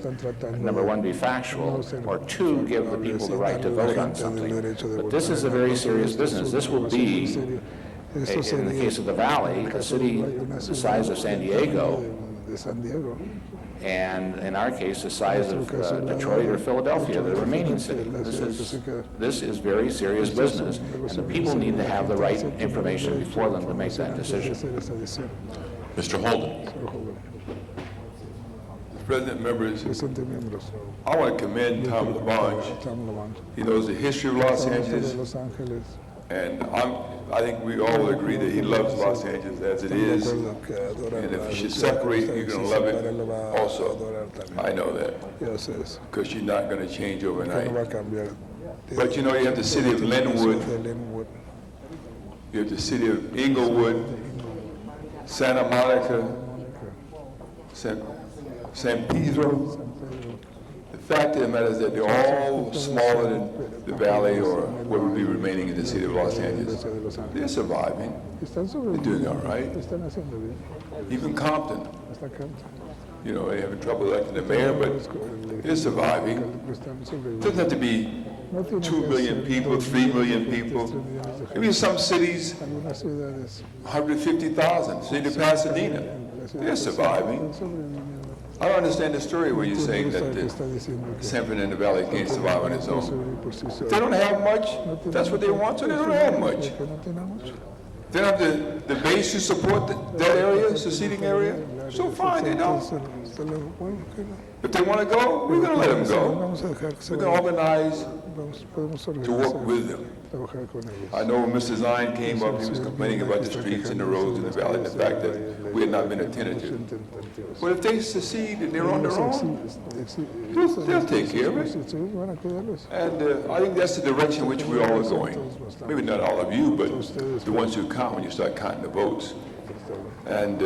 number one, be factual, or two, give the people the right to vote on something. But this is a very serious business. This will be, in the case of the Valley, a city the size of San Diego, and in our case, the size of Detroit or Philadelphia, the remaining city. This is very serious business, and the people need to have the right information before them to make that decision. Mr. Holden. President, members, I want to commend Tom LaBonge. He knows the history of Los Angeles, and I think we all agree that he loves Los Angeles as it is, and if you should separate, you're going to love it also. I know that, because you're not going to change overnight. But you know, you have the city of Linwood, you have the city of Inglewood, Santa Monica, San Pedro. The fact of the matter is that they're all smaller than the Valley or what would be remaining in the city of Los Angeles. They're surviving. They're doing all right. Even Compton. You know, they're having trouble electing the mayor, but they're surviving. It doesn't have to be 2 million people, 3 million people. Maybe in some cities, 150,000. City of Pasadena. They're surviving. I don't understand the story where you're saying that San Fernando Valley can't survive on its own. If they don't have much, that's what they want, so they don't have much. They don't have the base to support that area, the seating area, so fine, they don't. If they want to go, we're going to let them go. We're going to organize to work with them. I know when Mr. Zine came up, he was complaining about the streets and the roads in the valley and the fact that we had not been attentive to. But if they succeed and they're on their own, they'll take care of it. And I think that's the direction which we all are going. Maybe not all of you, but the ones who count when you start counting the votes. And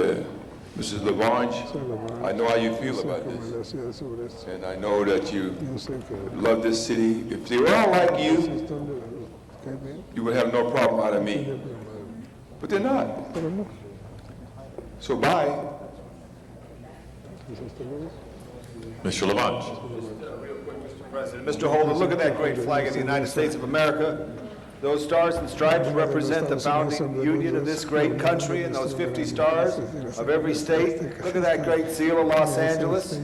Mrs. LaVange, I know how you feel about this. And I know that you love this city. If they were all like you would have no problem out of me. But they're not. So bye. Mr. LaVange. Mr. President. Mr. Holden, look at that great flag of the United States of America. Those stars and stripes represent the founding union of this great country, and those 50 stars of every state. Look at that great seal of Los Angeles.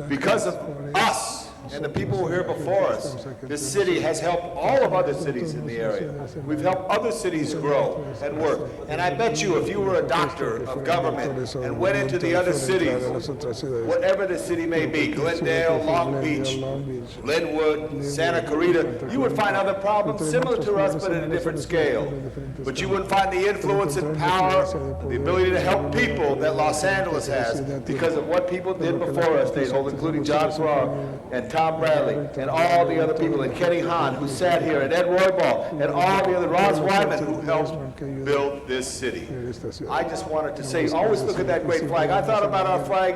Because of us and the people who were here before us, this city has helped all of other cities in the area. We've helped other cities grow and work. And I bet you if you were a doctor of government and went into the other cities, whatever the city may be, Glendale, Long Beach, Linwood, Santa Clarita, you would find other problems similar to us but at a different scale. But you wouldn't find the influence and power, the ability to help people that Los Angeles has because of what people did before us, State Hold, including John Farrar and Tom Tom Bradley, and all the other people, and Kenny Hahn, who sat here, and Ed Roybal, and all the other, Roz Wyman, who helped build this city. I just wanted to say, always look at that great flag. I thought about our flag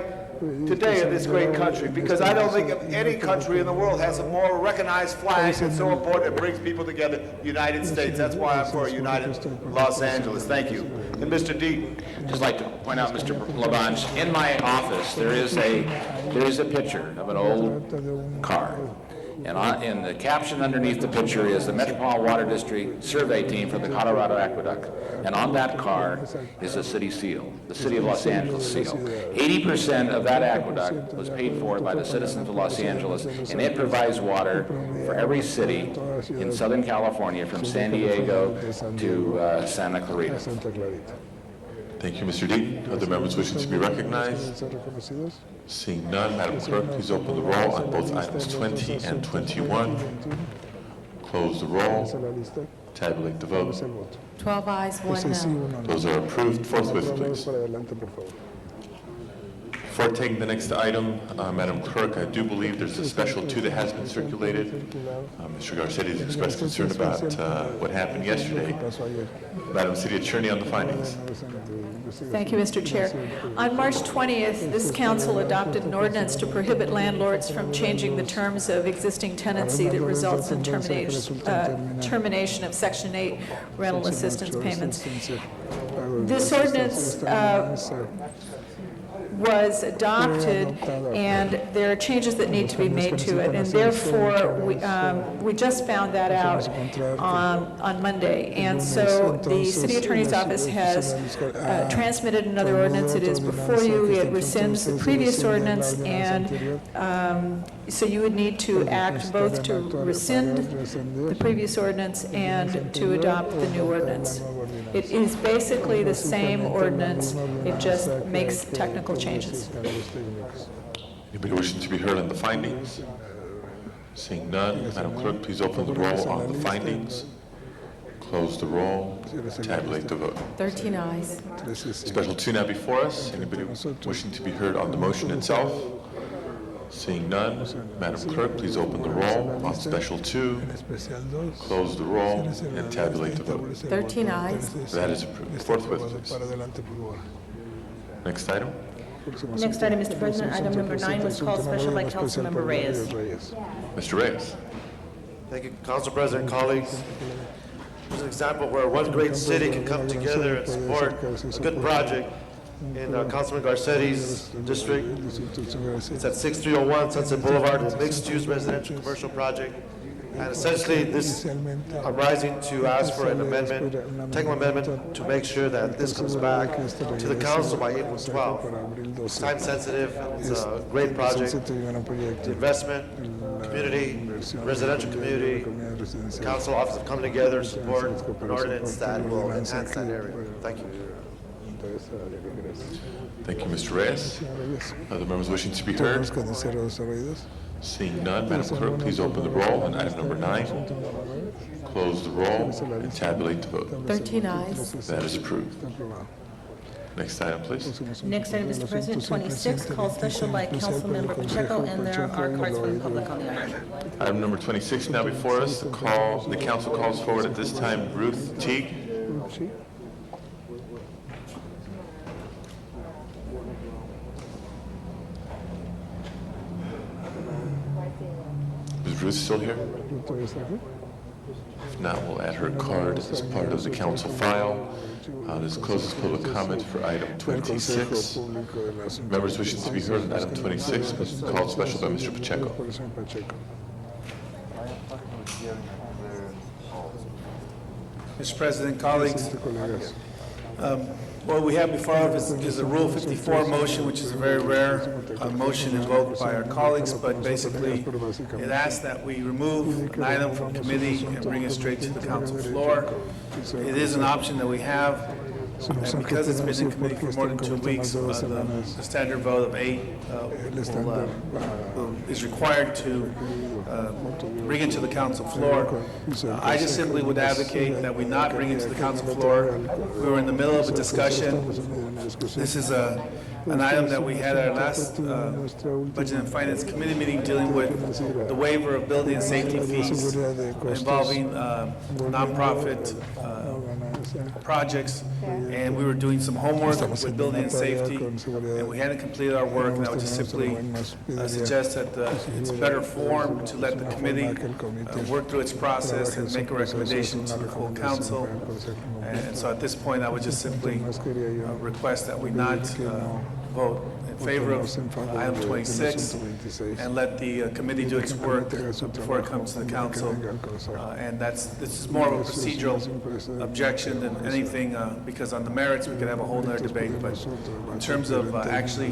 today in this great country, because I don't think of any country in the world has a more recognized flag that's so important. It brings people together. United States. That's why I'm for a united Los Angeles. Thank you. And Mr. Deaton. Just like to point out, Mr. Labange, in my office there is a picture of an old car, and in the caption underneath the picture is the Metropolitan Water District Survey Team for the Colorado Aqueduct, and on that car is a city seal, the City of Los Angeles seal. 80% of that aqueduct was paid for by the citizens of Los Angeles, and it provides water for every city in Southern California, from San Diego to Santa Clarita. Thank you, Mr. Deaton. Other members wishing to be recognized? Seeing none, Madam Clerk, please open the roll on both items 20 and 21. Close the roll. Tabulate the vote. 12 ayes, 1 no. Those are approved. Forthwith, please. Before taking the next item, Madam Clerk, I do believe there's a special 2 that has been circulated. Mr. Garcetti has expressed concern about what happened yesterday. Madam City Attorney, on the findings. Thank you, Mr. Chair. On March 20th, this council adopted an ordinance to prohibit landlords from changing the terms of existing tenancy that results in termination of Section 8 rental assistance payments. This ordinance was adopted, and there are changes that need to be made to it, and therefore we just found that out on Monday. And so the City Attorney's Office has transmitted another ordinance. It is before you. It rescinds the previous ordinance, and so you would need to act both to rescind the previous ordinance and to adopt the new ordinance. It is basically the same ordinance. It just makes technical changes. Anybody wishing to be heard on the findings? Seeing none, Madam Clerk, please open the roll on the findings. Close the roll. Tabulate the vote. 13 ayes. Special 2 now before us. Anybody wishing to be heard on the motion itself? Seeing none, Madam Clerk, please open the roll on Special 2. Close the roll and tabulate the vote. 13 ayes. That is approved. Forthwith, please. Next item. Next item, Mr. President, item number 9 was called special by Councilmember Reyes. Mr. Reyes. Thank you, Council President, colleagues. Here's an example where one great city can come together and support a good project in Councilman Garcetti's district. It's at 6301 Sunset Boulevard. It's a mixed-use residential commercial project. And essentially, I'm rising to ask for an amendment, technical amendment, to make sure that this comes back to the council by April 12th. It's time-sensitive. It's a great project. The investment, community, residential community, the council office have come together to support an ordinance that will enhance that area. Thank you. Thank you, Mr. Reyes. Other members wishing to be heard? Seeing none, Madam Clerk, please open the roll on item number 9. Close the roll and tabulate the vote. 13 ayes. That is approved. Next item, please. Next item, Mr. President, 26, called special by Councilmember Pacheco, and there are cards for the public on the item. Item number 26 now before us. The council calls forward at this time Ruth Teague. Is Ruth still here? If not, we'll add her card as part of the council file. This closes public comment for item 26. Members wishing to be heard on item 26 was called special by Mr. Pacheco. Mr. President, colleagues, what we have before us is a Rule 54 motion, which is a very rare motion invoked by our colleagues, but basically it asks that we remove an item from committee and bring it straight to the council floor. It is an option that we have, and because it's been in committee for more than 2 weeks, the standard vote of 8 is required to bring it to the council floor. I just simply would advocate that we not bring it to the council floor. We were in the middle of a discussion. This is a an item that we had at our last Budget and Finance Committee meeting dealing with the waiver of building and safety fees involving nonprofit projects, and we were doing some homework with building and safety, and we hadn't completed our work, and I would just simply suggest that it's better form to let the committee work through its process and make a recommendation to the full council. And so at this point, I would just simply request that we not vote in favor of item 26 and let the committee do its work before it comes to the council. And this is more of a procedural objection than anything, because on the merits, we could have a whole other debate. But in terms of actually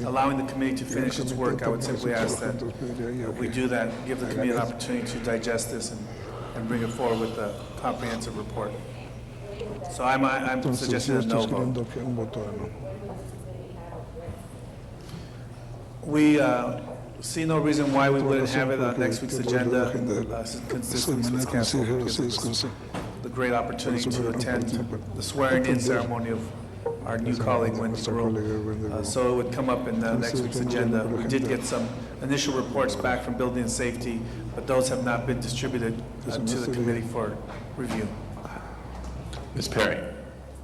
allowing the committee to finish its work, I would simply ask that we do that, give the committee an opportunity to digest this and bring it forward with a comprehensive report. So I'm suggesting a no vote. We see no reason why we wouldn't have it on next week's agenda, consistent with council, because it's the great opportunity to attend the swearing-in ceremony of our new colleague, Wendy Brewer. So it would come up in next week's agenda. We did get some initial reports back from Building and Safety, but those have not been distributed to the committee for review. Ms. Perry.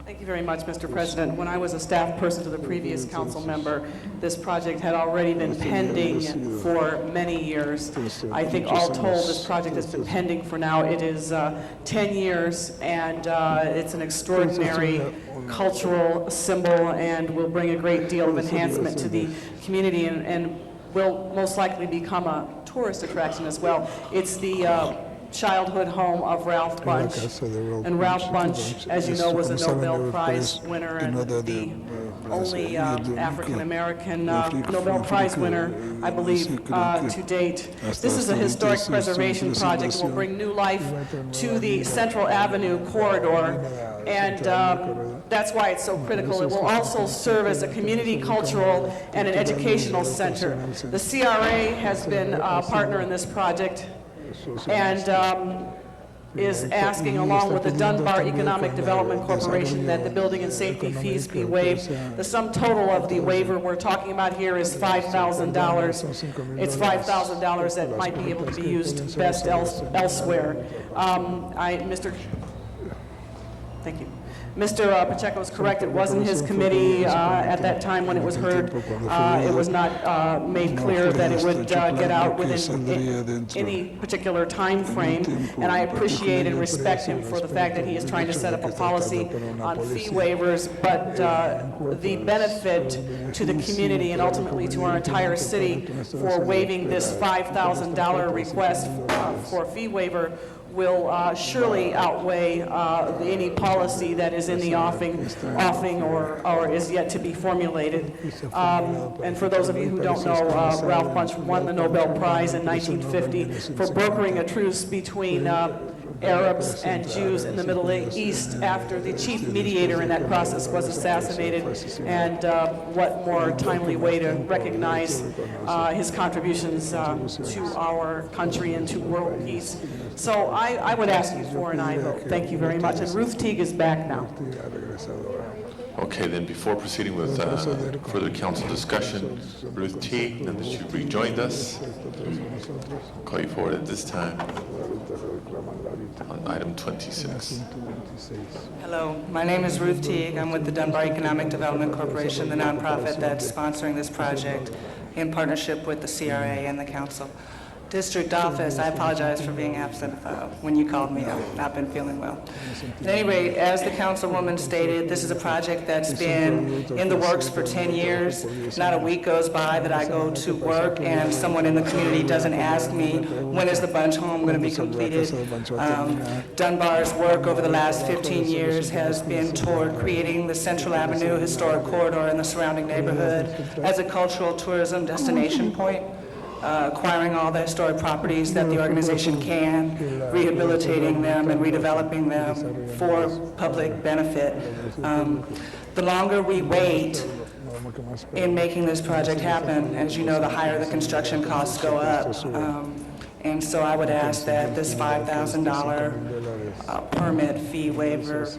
Thank you very much, Mr. President. When I was a staff person to the previous council member, this project had already been pending for many years. I think all told, this project has been pending for now. It is 10 years, and it's an extraordinary cultural symbol and will bring a great deal of enhancement to the community and will most likely become a tourist attraction as well. It's the childhood home of Ralph Bunche, and Ralph Bunche, as you know, was a Nobel Prize winner and the only African-American Nobel Prize winner, I believe, to date. This is a historic preservation project that will bring new life to the Central Avenue corridor, and that's why it's so critical. It will also serve as a community cultural and an educational center. The CRA has been a partner in this project and is asking, along with the Dunbar Economic Development Corporation, that the building and safety fees be waived. The sum total of the waiver we're talking about here is $5,000. It's $5,000 that might be able to be used best elsewhere. Thank you. Mr. Pacheco is correct. It wasn't his committee at that time when it was heard. It was not made clear that it would get out within any particular time frame. And I appreciate and respect him for the fact that he is trying to set up a policy on fee waivers. But the benefit to the community and ultimately to our entire city for waiving this $5,000 request for a fee waiver will surely outweigh any policy that is in the offing or is yet to be formulated. And for those of you who don't know, Ralph Bunche won the Nobel Prize in 1950 for brokering a truce between Arabs and Jews in the Middle East after the chief mediator in that process was assassinated. And what more timely way to recognize his contributions to our country and to world peace. So I would ask you for an aye vote. Thank you very much. And Ruth Teague is back now. Okay, then before proceeding with further council discussion, Ruth Teague, now that you've rejoined us, I'll call you forward at this time on item 26. Hello, my name is Ruth Teague. I'm with the Dunbar Economic Development Corporation, the nonprofit that's sponsoring this project in partnership with the CRA and the council. District office, I apologize for being absent when you called me. I've not been feeling well. At any rate, as the councilwoman stated, this is a project that's been in the works for 10 years. Not a week goes by that I go to work and someone in the community doesn't ask me, when is the Bunche home going to be completed? Dunbar's work over the last 15 years has been toward creating the Central Avenue historic corridor and the surrounding neighborhood as a cultural tourism destination point. Acquiring all the historic properties that the organization can, rehabilitating them and redeveloping them for public benefit. The longer we wait in making this project happen, as you know, the higher the construction costs go up. And so I would ask that this $5,000 permit fee waiver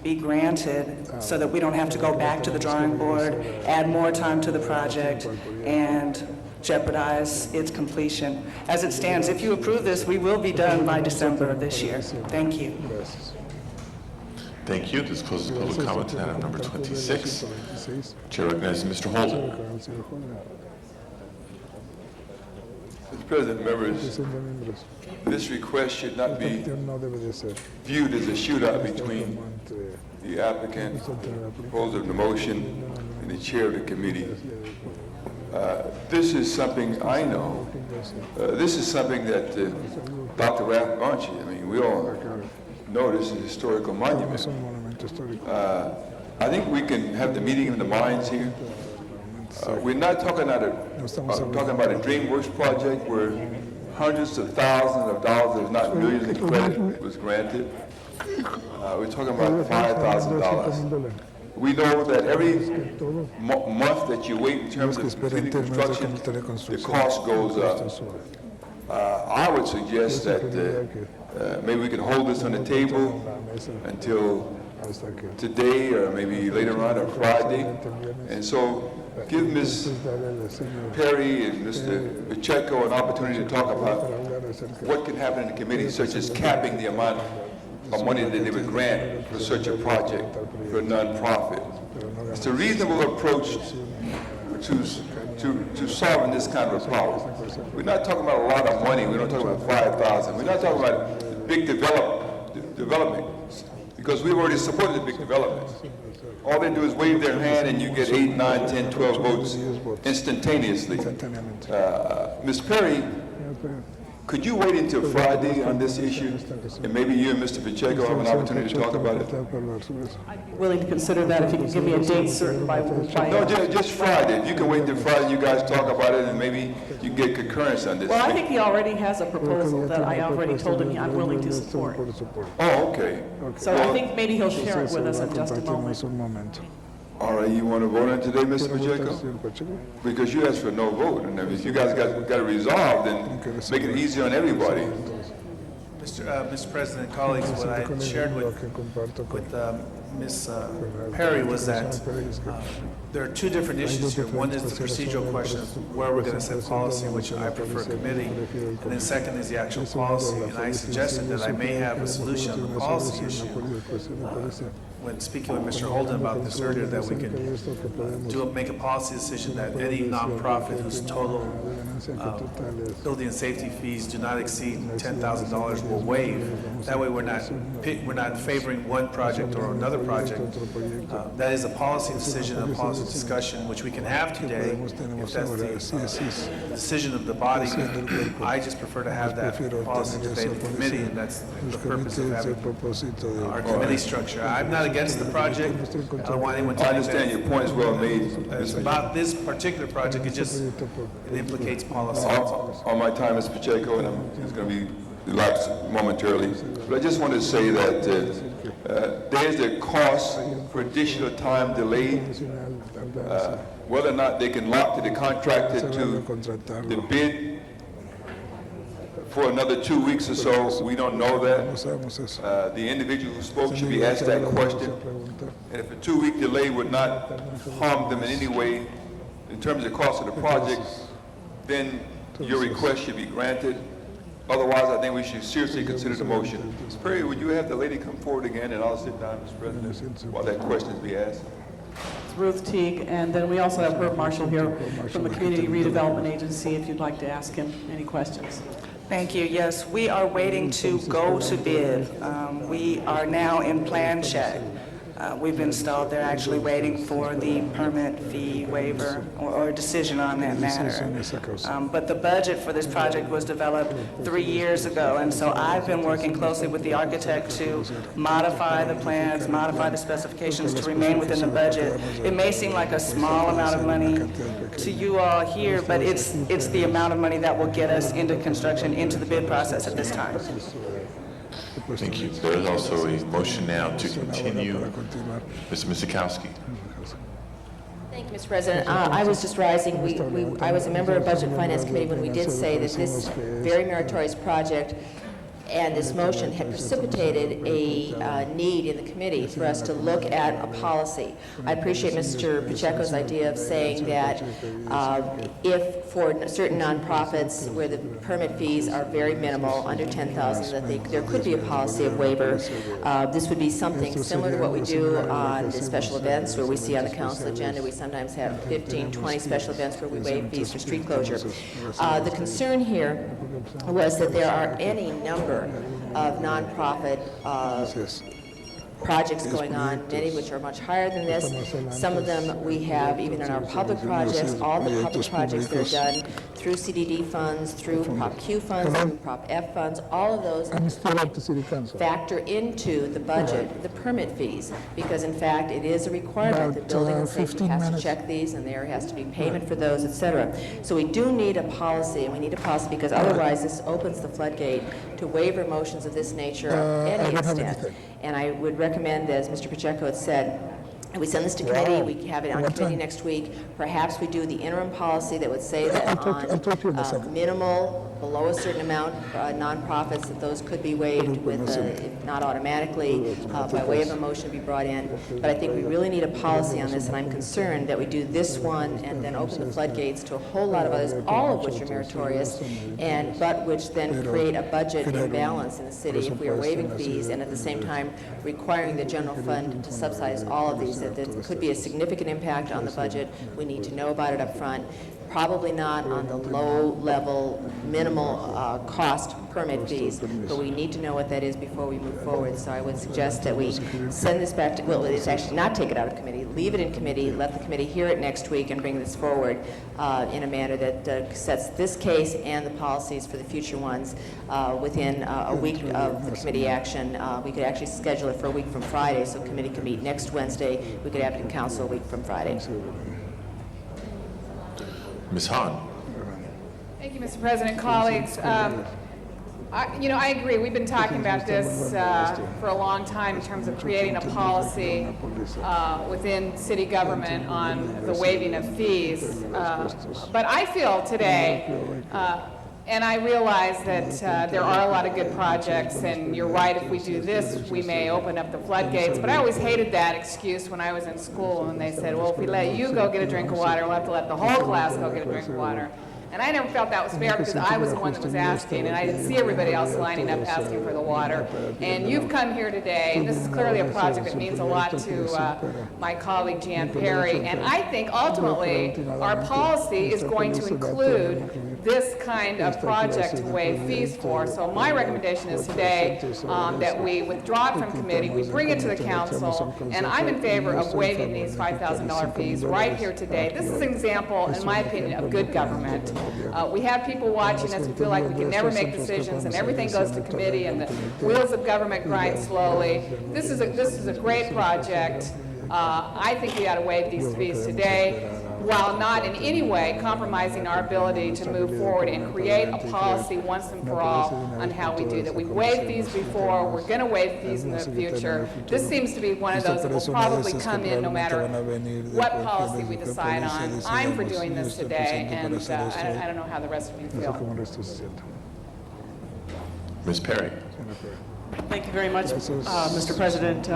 be granted so that we don't have to go back to the drawing board, add more time to the project, and jeopardize its completion. As it stands, if you approve this, we will be done by December of this year. Thank you. Thank you. This closes public comment on item number 26. Chair recognizes Mr. Holden. Mr. President, members, this request should not be viewed as a shootout between the applicant, proposer of the motion, and the chair of the committee. This is something I know. This is something that Dr. Ralph Bonchi, I mean, we all know this is a historical monument. I think we can have the meeting of the minds here. We're not talking about a DreamWorks project where hundreds of thousands of dollars, if not millions in credit was granted. We're talking about $5,000. We know that every month that you wait in terms of completing construction, the cost goes up. I would suggest that maybe we can hold this on the table until today or maybe later on or Friday. And so give Ms. Perry and Mr. Pacheco an opportunity to talk about what can happen in the committee, such as capping the amount of money that they would grant for such a project for a nonprofit. It's a reasonable approach to solving this kind of a problem. We're not talking about a lot of money. We're not talking about 5,000. We're not talking about big development, because we've already supported the big development. All they do is wave their hand and you get 8, 9, 10, 12 votes instantaneously. Ms. Perry, could you wait until Friday on this issue? And maybe you and Mr. Pacheco have an opportunity to talk about it? Willing to consider that if you can give me a date certain by. No, just Friday. If you can wait till Friday, you guys talk about it and maybe you can get concurrence on this. Well, I think he already has a proposal that I already told him I'm willing to support. Oh, okay. So I think maybe he'll share it with us in just a moment. All right, you want to vote on it today, Mr. Pacheco? Because you asked for no vote, and if you guys got it resolved, then make it easier on everybody. Mr. President, colleagues, what I shared with Ms. Perry was that there are two different issues here. One is the procedural question of where we're going to set policy, which I prefer committee, and then second is the actual policy. And I suggested that I may have a solution on the policy issue. When speaking with Mr. Holden about this earlier, that we can make a policy decision that any nonprofit whose total building and safety fees do not exceed $10,000 will waive. That way we're not favoring one project or another project. That is a policy decision, a policy discussion, which we can have today if that's the decision of the body. I just prefer to have that policy debate in committee, and that's the purpose of having our committee structure. I'm not against the project. I don't want anyone to. I understand your point is well made. It's about this particular project. It implicates policy. All my time, Mr. Pacheco, and it's going to be elapsed momentarily. But I just want to say that there's a cost for additional time delayed. Whether or not they can lock the contractor to the bid for another 2 weeks or so, we don't know that. The individual who spoke should be asked that question. And if a 2-week delay would not harm them in any way in terms of the cost of the project, then your request should be granted. Otherwise, I think we should seriously consider the motion. Ms. Perry, would you have the lady come forward again, and I'll sit down, Mr. President, while that question is being asked? It's Ruth Teague, and then we also have Herb Marshall here from the Community Redevelopment Agency, if you'd like to ask him any questions. Thank you. Yes, we are waiting to go to bid. We are now in plan check. We've installed, they're actually waiting for the permit fee waiver or a decision on that matter. But the budget for this project was developed 3 years ago, and so I've been working closely with the architect to modify the plans, modify the specifications to remain within the budget. It may seem like a small amount of money to you all here, but it's the amount of money that will get us into construction, into the bid process at this time. Thank you. There is also a motion now to continue. Mr. Misikowski. Thank you, Mr. President. I was just rising. I was a member of Budget and Finance Committee when we did say that this very meritorious project and this motion had precipitated a need in the committee for us to look at a policy. I appreciate Mr. Pacheco's idea of saying that if for certain nonprofits where the permit fees are very minimal, under $10,000, that there could be a policy of waiver. This would be something similar to what we do on the special events where we see on the council agenda. We sometimes have 15, 20 special events where we waive fees for street closure. The concern here was that there are any number of nonprofit projects going on, many of which are much higher than this. Some of them we have even in our public projects, all the public projects that are done through CDD funds, through Prop Q funds, through Prop F funds, all of those factor into the budget, the permit fees, because in fact it is a requirement that building and safety has to check these and there has to be payment for those, etc. So we do need a policy, and we need a policy because otherwise this opens the floodgate to waiver motions of this nature of any extent. And I would recommend, as Mr. Pacheco had said, we send this to committee, we have it on committee next week. Perhaps we do the interim policy that would say that on minimal, below a certain amount, nonprofits, that those could be waived with, if not automatically, by way of a motion to be brought in. But I think we really need a policy on this, and I'm concerned that we do this one and then open the floodgates to a whole lot of others, all of which are meritorious, but which then create a budget imbalance in the city if we are waiving fees and at the same time requiring the general fund to subsidize all of these. That there could be a significant impact on the budget. We need to know about it up front. Probably not on the low-level, minimal cost permit fees, but we need to know what that is before we move forward. So I would suggest that we send this back to, well, it's actually not take it out of committee, leave it in committee, let the committee hear it next week and bring this forward in a manner that sets this case and the policies for the future ones within a week of the committee action. We could actually schedule it for a week from Friday, so committee can meet next Wednesday. We could have it in council a week from Friday. Ms. Hahn. Thank you, Mr. President. Colleagues, I agree. We've been talking about this for a long time in terms of creating a policy within city government on the waiving of fees. But I feel today, and I realize that there are a lot of good projects, and you're right, if we do this, we may open up the floodgates. But I always hated that excuse when I was in school, and they said, well, if we let you go get a drink of water, we'll have to let the whole class go get a drink of water. And I never felt that was fair because I was the one that was asking, and I didn't see everybody else lining up asking for the water. And you've come here today, and this is clearly a project that means a lot to my colleague Jan Perry. And I think ultimately our policy is going to include this kind of project to waive fees for. So my recommendation is today that we withdraw it from committee, we bring it to the council, and I'm in favor of waiving these $5,000 fees right here today. This is an example, in my opinion, of good government. We have people watching us who feel like we can never make decisions and everything goes to committee and the wheels of government grind slowly. This is a great project. I think we ought to waive these fees today, while not in any way compromising our ability to move forward and create a policy once and for all on how we do that. We've waived fees before, we're going to waive fees in the future. This seems to be one of those that will probably come in no matter what policy we decide on. I'm for doing this today, and I don't know how the rest of you feel. Ms. Perry. Thank you very much, Mr. President.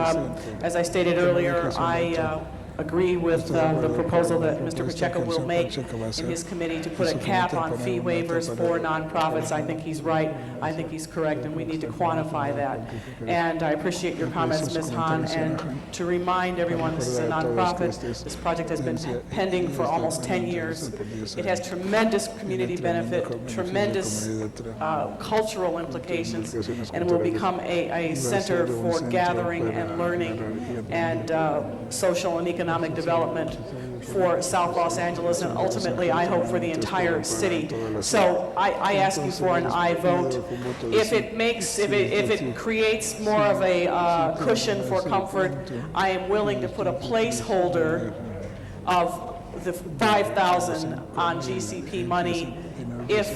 As I stated earlier, I agree with the proposal that Mr. Pacheco will make in his committee to put a cap on fee waivers for nonprofits. I think he's right. I think he's correct, and we need to quantify that. And I appreciate your comments, Ms. Hahn. And to remind everyone, this is a nonprofit. This project has been pending for almost 10 years. It has tremendous community benefit, tremendous cultural implications, and will become a center for gathering and learning and social and economic development for South Los Angeles, and ultimately, I hope, for the entire city. So I ask you for an aye vote. If it creates more of a cushion for comfort, I am willing to put a placeholder of the $5,000 on GCP money if,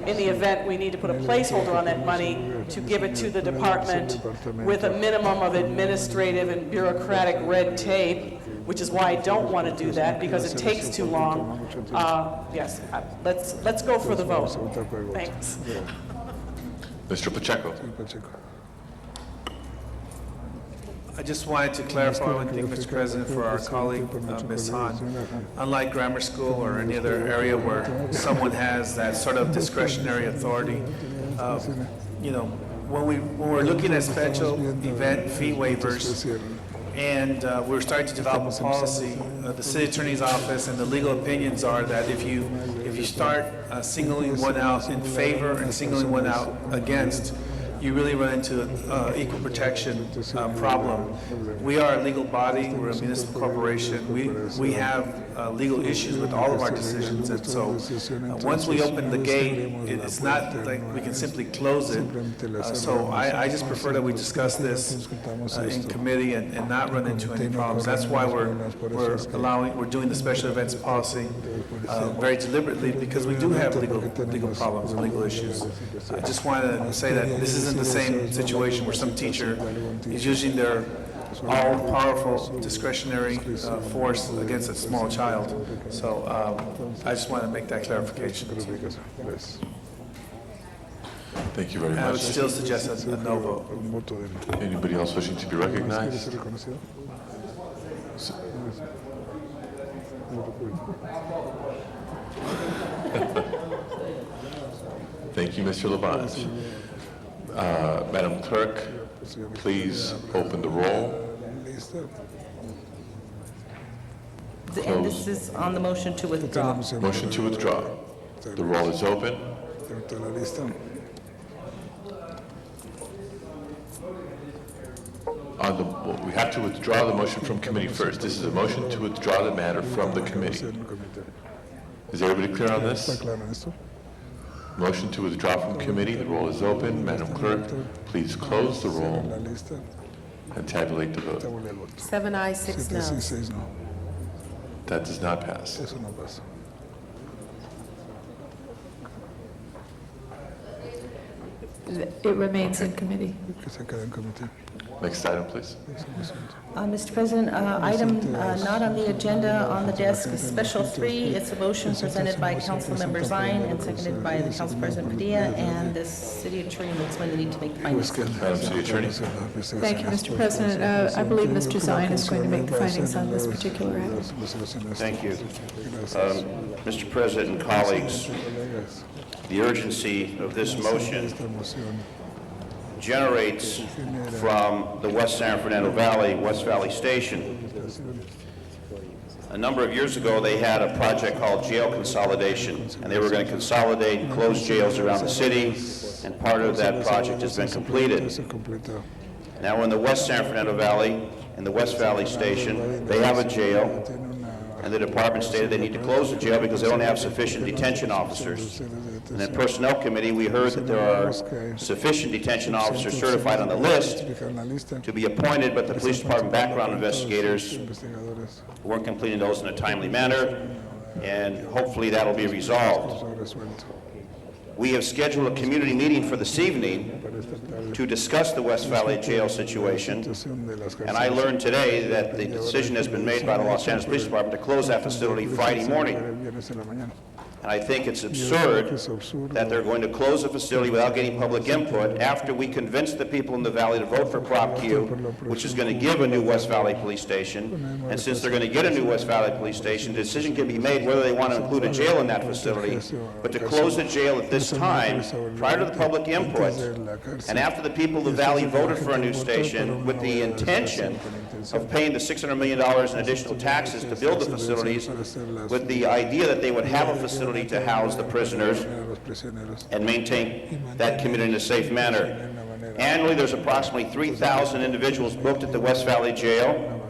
in the event we need to put a placeholder on that money, to give it to the department with a minimum of administrative and bureaucratic red tape, which is why I don't want to do that, because it takes too long. Yes, let's go for the vote. Thanks. Mr. Pacheco. I just wanted to clarify one thing, Mr. President, for our colleague, Ms. Han. Unlike grammar school or any other area where someone has that sort of discretionary authority, you know, when we're looking at special event fee waivers, and we're starting to develop a policy, the city attorney's office and the legal opinions are that if you start singling one out in favor and singling one out against, you really run into equal protection problem. We are a legal body, we're a municipal corporation, we have legal issues with all of our decisions, and so once we open the gate, it's not like we can simply close it. So I just prefer that we discuss this in committee and not run into any problems. That's why we're doing the special events policy very deliberately, because we do have legal problems and legal issues. I just wanted to say that this isn't the same situation where some teacher is using their all-powerful discretionary force against a small child. So I just want to make that clarification. Thank you very much. I would still suggest a no vote. Anybody else wishing to be recognized? Thank you, Mr. Labange. Madam Clerk, please open the roll. And this is on the motion to withdraw. Motion to withdraw. The roll is open. We have to withdraw the motion from committee first. This is a motion to withdraw the matter from the committee. Is everybody clear on this? Motion to withdraw from committee. The roll is open. Madam Clerk, please close the roll and tabulate the vote. 7 ayes, 6 noes. That does not pass. It remains in committee. Next item, please. Mr. President, item not on the agenda on the desk is Special 3. It's a motion presented by Councilmember Zine and seconded by the Council President Padilla, and the City Attorney makes one need to make findings. Madam City Attorney. Thank you, Mr. President. I believe Mr. Zine is going to make the findings on this particular item. Thank you. Mr. President and colleagues, the urgency of this motion generates from the West San Fernando Valley, West Valley Station. A number of years ago, they had a project called jail consolidation, and they were going to consolidate and close jails around the city, and part of that project has been completed. Now in the West San Fernando Valley and the West Valley Station, they have a jail, and the department stated they need to close the jail because they don't have sufficient detention officers. In the Personnel Committee, we heard that there are sufficient detention officers certified on the list to be appointed, but the police department background investigators weren't completing those in a timely manner, and hopefully that'll be resolved. We have scheduled a community meeting for this evening to discuss the West Valley jail situation, and I learned today that the decision has been made by the Los Angeles Police Department to close that facility Friday morning. And I think it's absurd that they're going to close the facility without getting public input after we convince the people in the valley to vote for Prop Q, which is going to give a new West Valley Police Station. And since they're going to get a new West Valley Police Station, the decision can be made whether they want to include a jail in that facility. But to close the jail at this time, prior to the public input, and after the people of the valley voted for a new station with the intention of paying the $600 million in additional taxes to build the facilities, with the idea that they would have a facility to house the prisoners and maintain that community in a safe manner. Annually, there's approximately 3,000 individuals booked at the West Valley Jail,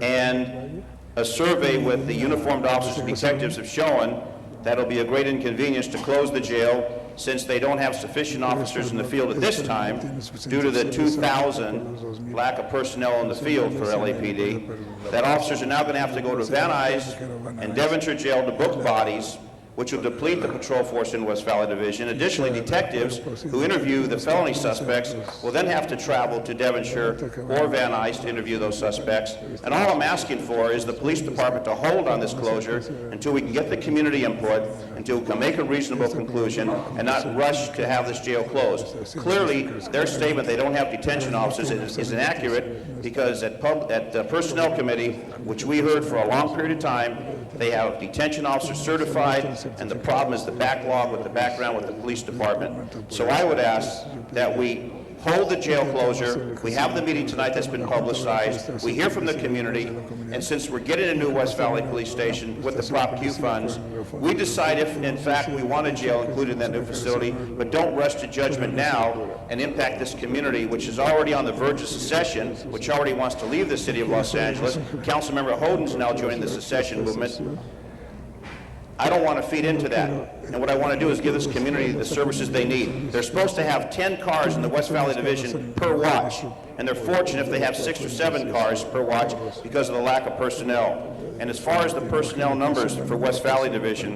and a survey with the uniformed officers and detectives have shown that it'll be a great inconvenience to close the jail since they don't have sufficient officers in the field at this time due to the 2,000 lack of personnel in the field for LAPD, that officers are now going to have to go to Van Nuys and Devonshire Jail to book bodies which will deplete the patrol force in West Valley Division. Additionally, detectives who interview the felony suspects will then have to travel to Devonshire or Van Nuys to interview those suspects. And all I'm asking for is the police department to hold on this closure until we can get the community input, until we can make a reasonable conclusion, and not rush to have this jail closed. Clearly, their statement they don't have detention officers is inaccurate, because at the Personnel Committee, which we heard for a long period of time, they have detention officers certified, and the problem is the backlog with the background with the police department. So I would ask that we hold the jail closure. We have the meeting tonight that's been publicized. We hear from the community, and since we're getting a new West Valley Police Station with the Prop Q funds, we decide if, in fact, we want a jail included in that new facility, but don't rush to judgment now and impact this community, which is already on the verge of secession, which already wants to leave the city of Los Angeles. Councilmember Hoden's now joining the secession movement. I don't want to feed into that. And what I want to do is give this community the services they need. They're supposed to have 10 cars in the West Valley Division per watch, and they're fortunate if they have 6 or 7 cars per watch because of the lack of personnel. And as far as the personnel numbers for West Valley Division,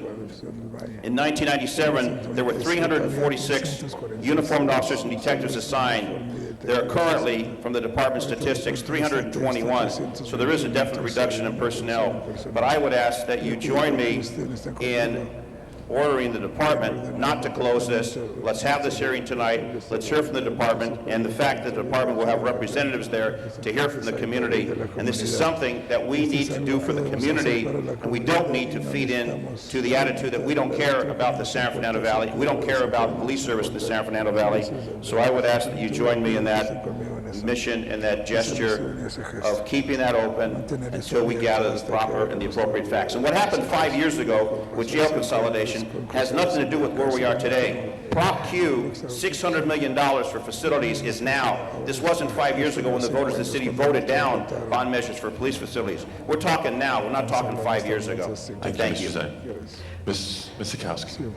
in 1997, there were 346 uniformed officers and detectives assigned. There are currently, from the department statistics, 321. So there is a definite reduction in personnel. But I would ask that you join me in ordering the department not to close this. Let's have this hearing tonight. Let's hear from the department, and the fact that the department will have representatives there to hear from the community. And this is something that we need to do for the community, and we don't need to feed in to the attitude that we don't care about the San Fernando Valley. We don't care about police service in the San Fernando Valley. So I would ask that you join me in that mission and that gesture of keeping that open until we gather the proper and the appropriate facts. And what happened 5 years ago with jail consolidation has nothing to do with where we are today. Prop Q, $600 million for facilities is now. This wasn't 5 years ago when the voters of the city voted down bond measures for police facilities. We're talking now. We're not talking 5 years ago. Thank you. Ms. Sikowski.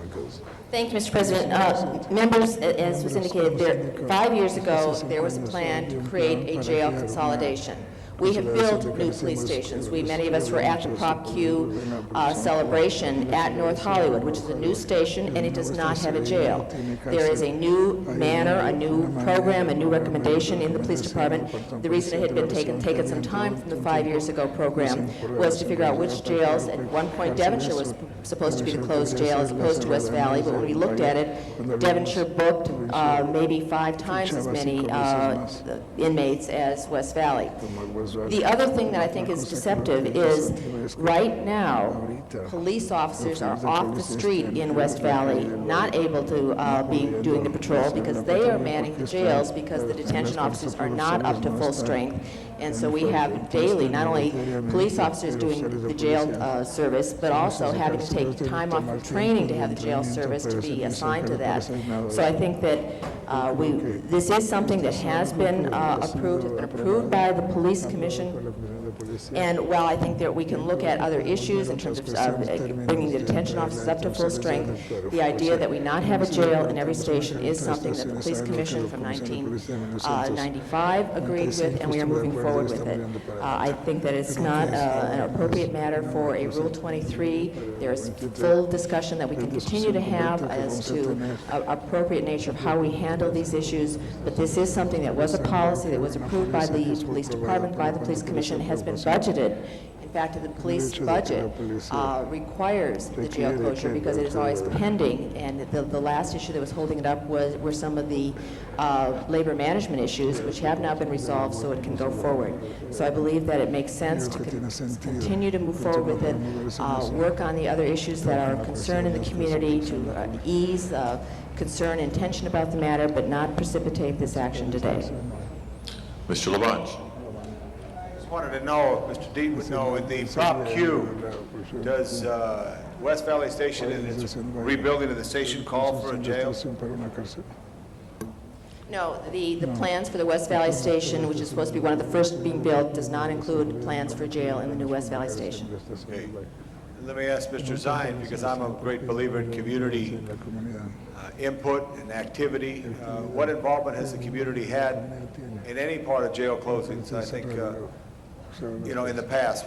Thank you, Mr. President. Members, as was indicated, 5 years ago, there was a plan to create a jail consolidation. We have built new police stations. Many of us were at the Prop Q celebration at North Hollywood, which is a new station, and it does not have a jail. There is a new manner, a new program, a new recommendation in the police department. The reason it had been taken some time from the 5 years ago program was to figure out which jails. At one point, Devonshire was supposed to be the closed jail as opposed to West Valley, but when we looked at it, Devonshire booked maybe 5 times as many inmates as West Valley. The other thing that I think is deceptive is right now, police officers are off the street in West Valley, not able to be doing the patrol because they are manning the jails because the detention officers are not up to full strength. And so we have daily, not only police officers doing the jail service, but also having to take time off from training to have the jail service to be assigned to that. So I think that this is something that has been approved. It's been approved by the Police Commission. And while I think that we can look at other issues in terms of bringing the detention officers up to full strength, the idea that we not have a jail in every station is something that the Police Commission from 1995 agreed with, and we are moving forward with it. I think that it's not an appropriate matter for a Rule 23. There's full discussion that we can continue to have as to appropriate nature of how we handle these issues, but this is something that was a policy that was approved by the Police Department, by the Police Commission, has been budgeted. In fact, the police budget requires the jail closure because it is always pending, and the last issue that was holding it up were some of the labor management issues, which have now been resolved so it can go forward. So I believe that it makes sense to continue to move forward with it, work on the other issues that are of concern in the community to ease concern and tension about the matter, but not precipitate this action today. Mr. Labange. Wanted to know, Mr. Dean would know, in the Prop Q, does West Valley Station and its rebuilding of the station call for a jail? No, the plans for the West Valley Station, which is supposed to be one of the first being built, does not include plans for jail in the new West Valley Station. Okay. Let me ask Mr. Zine, because I'm a great believer in community input and activity. What involvement has the community had in any part of jail closings? I think you know, in the past.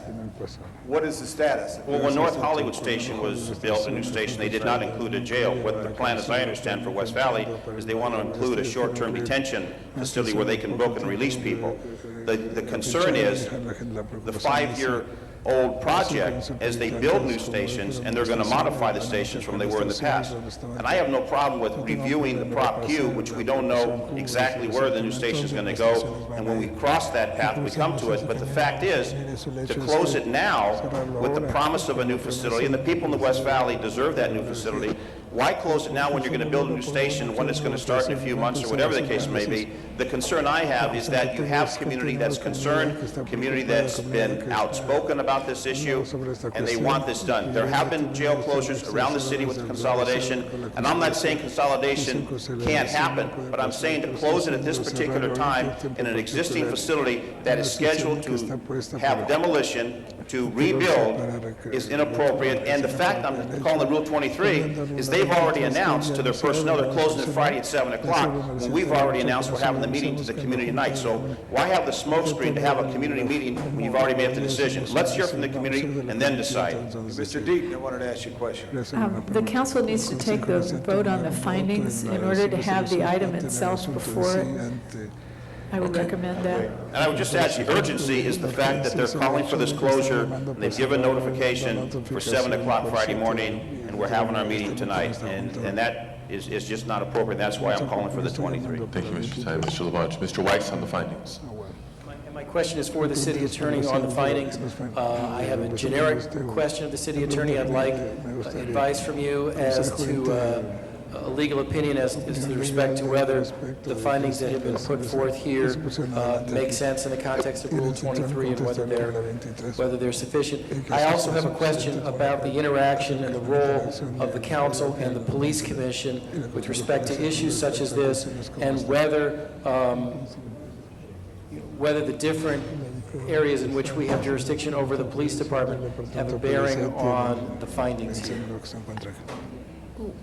What is the status? Well, when North Hollywood Station was built, a new station, they did not include a jail. What the plan, as I understand, for West Valley is they want to include a short-term detention facility where they can book and release people. The concern is the 5-year-old project as they build new stations, and they're going to modify the stations from they were in the past. And I have no problem with reviewing the Prop Q, which we don't know exactly where the new station is going to go, and when we cross that path, we come to it. But the fact is, to close it now with the promise of a new facility, and the people in the West Valley deserve that new facility, why close it now when you're going to build a new station, when it's going to start in a few months, or whatever the case may be? The concern I have is that you have community that's concerned, community that's been outspoken about this issue, and they want this done. There have been jail closures around the city with the consolidation, and I'm not saying consolidation can't happen, but I'm saying to close it at this particular time in an existing facility that is scheduled to have demolition, to rebuild, is inappropriate. And the fact I'm calling the Rule 23 is they've already announced to their personnel they're closing it Friday at 7 o'clock, when we've already announced we're having the meeting to the community night. So why have the smoke screen to have a community meeting when you've already made the decision? Let's hear from the community and then decide. Mr. Deaton, I wanted to ask you a question. The council needs to take the vote on the findings in order to have the item itself before it. I would recommend that. And I would just add, the urgency is the fact that they're calling for this closure, and they've given notification for 7 o'clock Friday morning, and we're having our meeting tonight, and that is just not appropriate. That's why I'm calling for the 23. Thank you, Mr. Stein. Mr. Labange. Mr. Weiss on the findings. And my question is for the city attorney on the findings. I have a generic question of the city attorney. I'd like advice from you as to a legal opinion as to respect to whether the findings that have been put forth here make sense in the context of Rule 23 and whether they're sufficient. I also have a question about the interaction and the role of the council and the police commission with respect to issues such as this, and whether the different areas in which we have jurisdiction over the police department have a bearing on the findings here.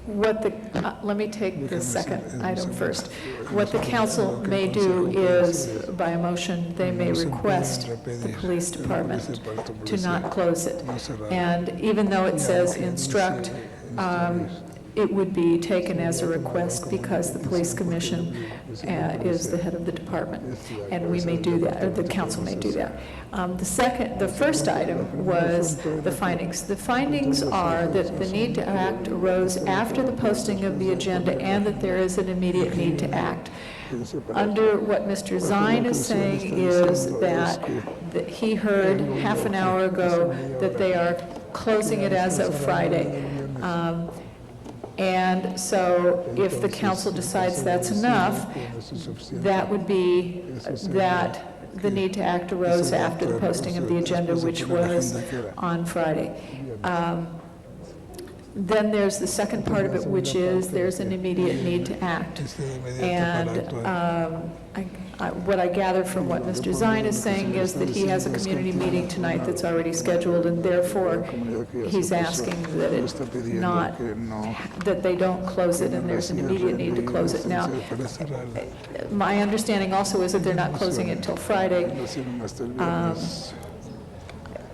Let me take the second item first. What the council may do is, by a motion, they may request the police department to not close it. And even though it says instruct, it would be taken as a request because the police commission is the head of the department, and we may do that, or the council may do that. The first item was the findings. The findings are that the need to act arose after the posting of the agenda and that there is an immediate need to act. Under what Mr. Zine is saying is that he heard half an hour ago that they are closing it as of Friday. And so if the council decides that's enough, that would be that the need to act arose after the posting of the agenda, which was on Friday. Then there's the second part of it, which is there's an immediate need to act. And what I gather from what Mr. Zine is saying is that he has a community meeting tonight that's already scheduled, and therefore he's asking that that they don't close it, and there's an immediate need to close it. Now, my understanding also is that they're not closing it till Friday.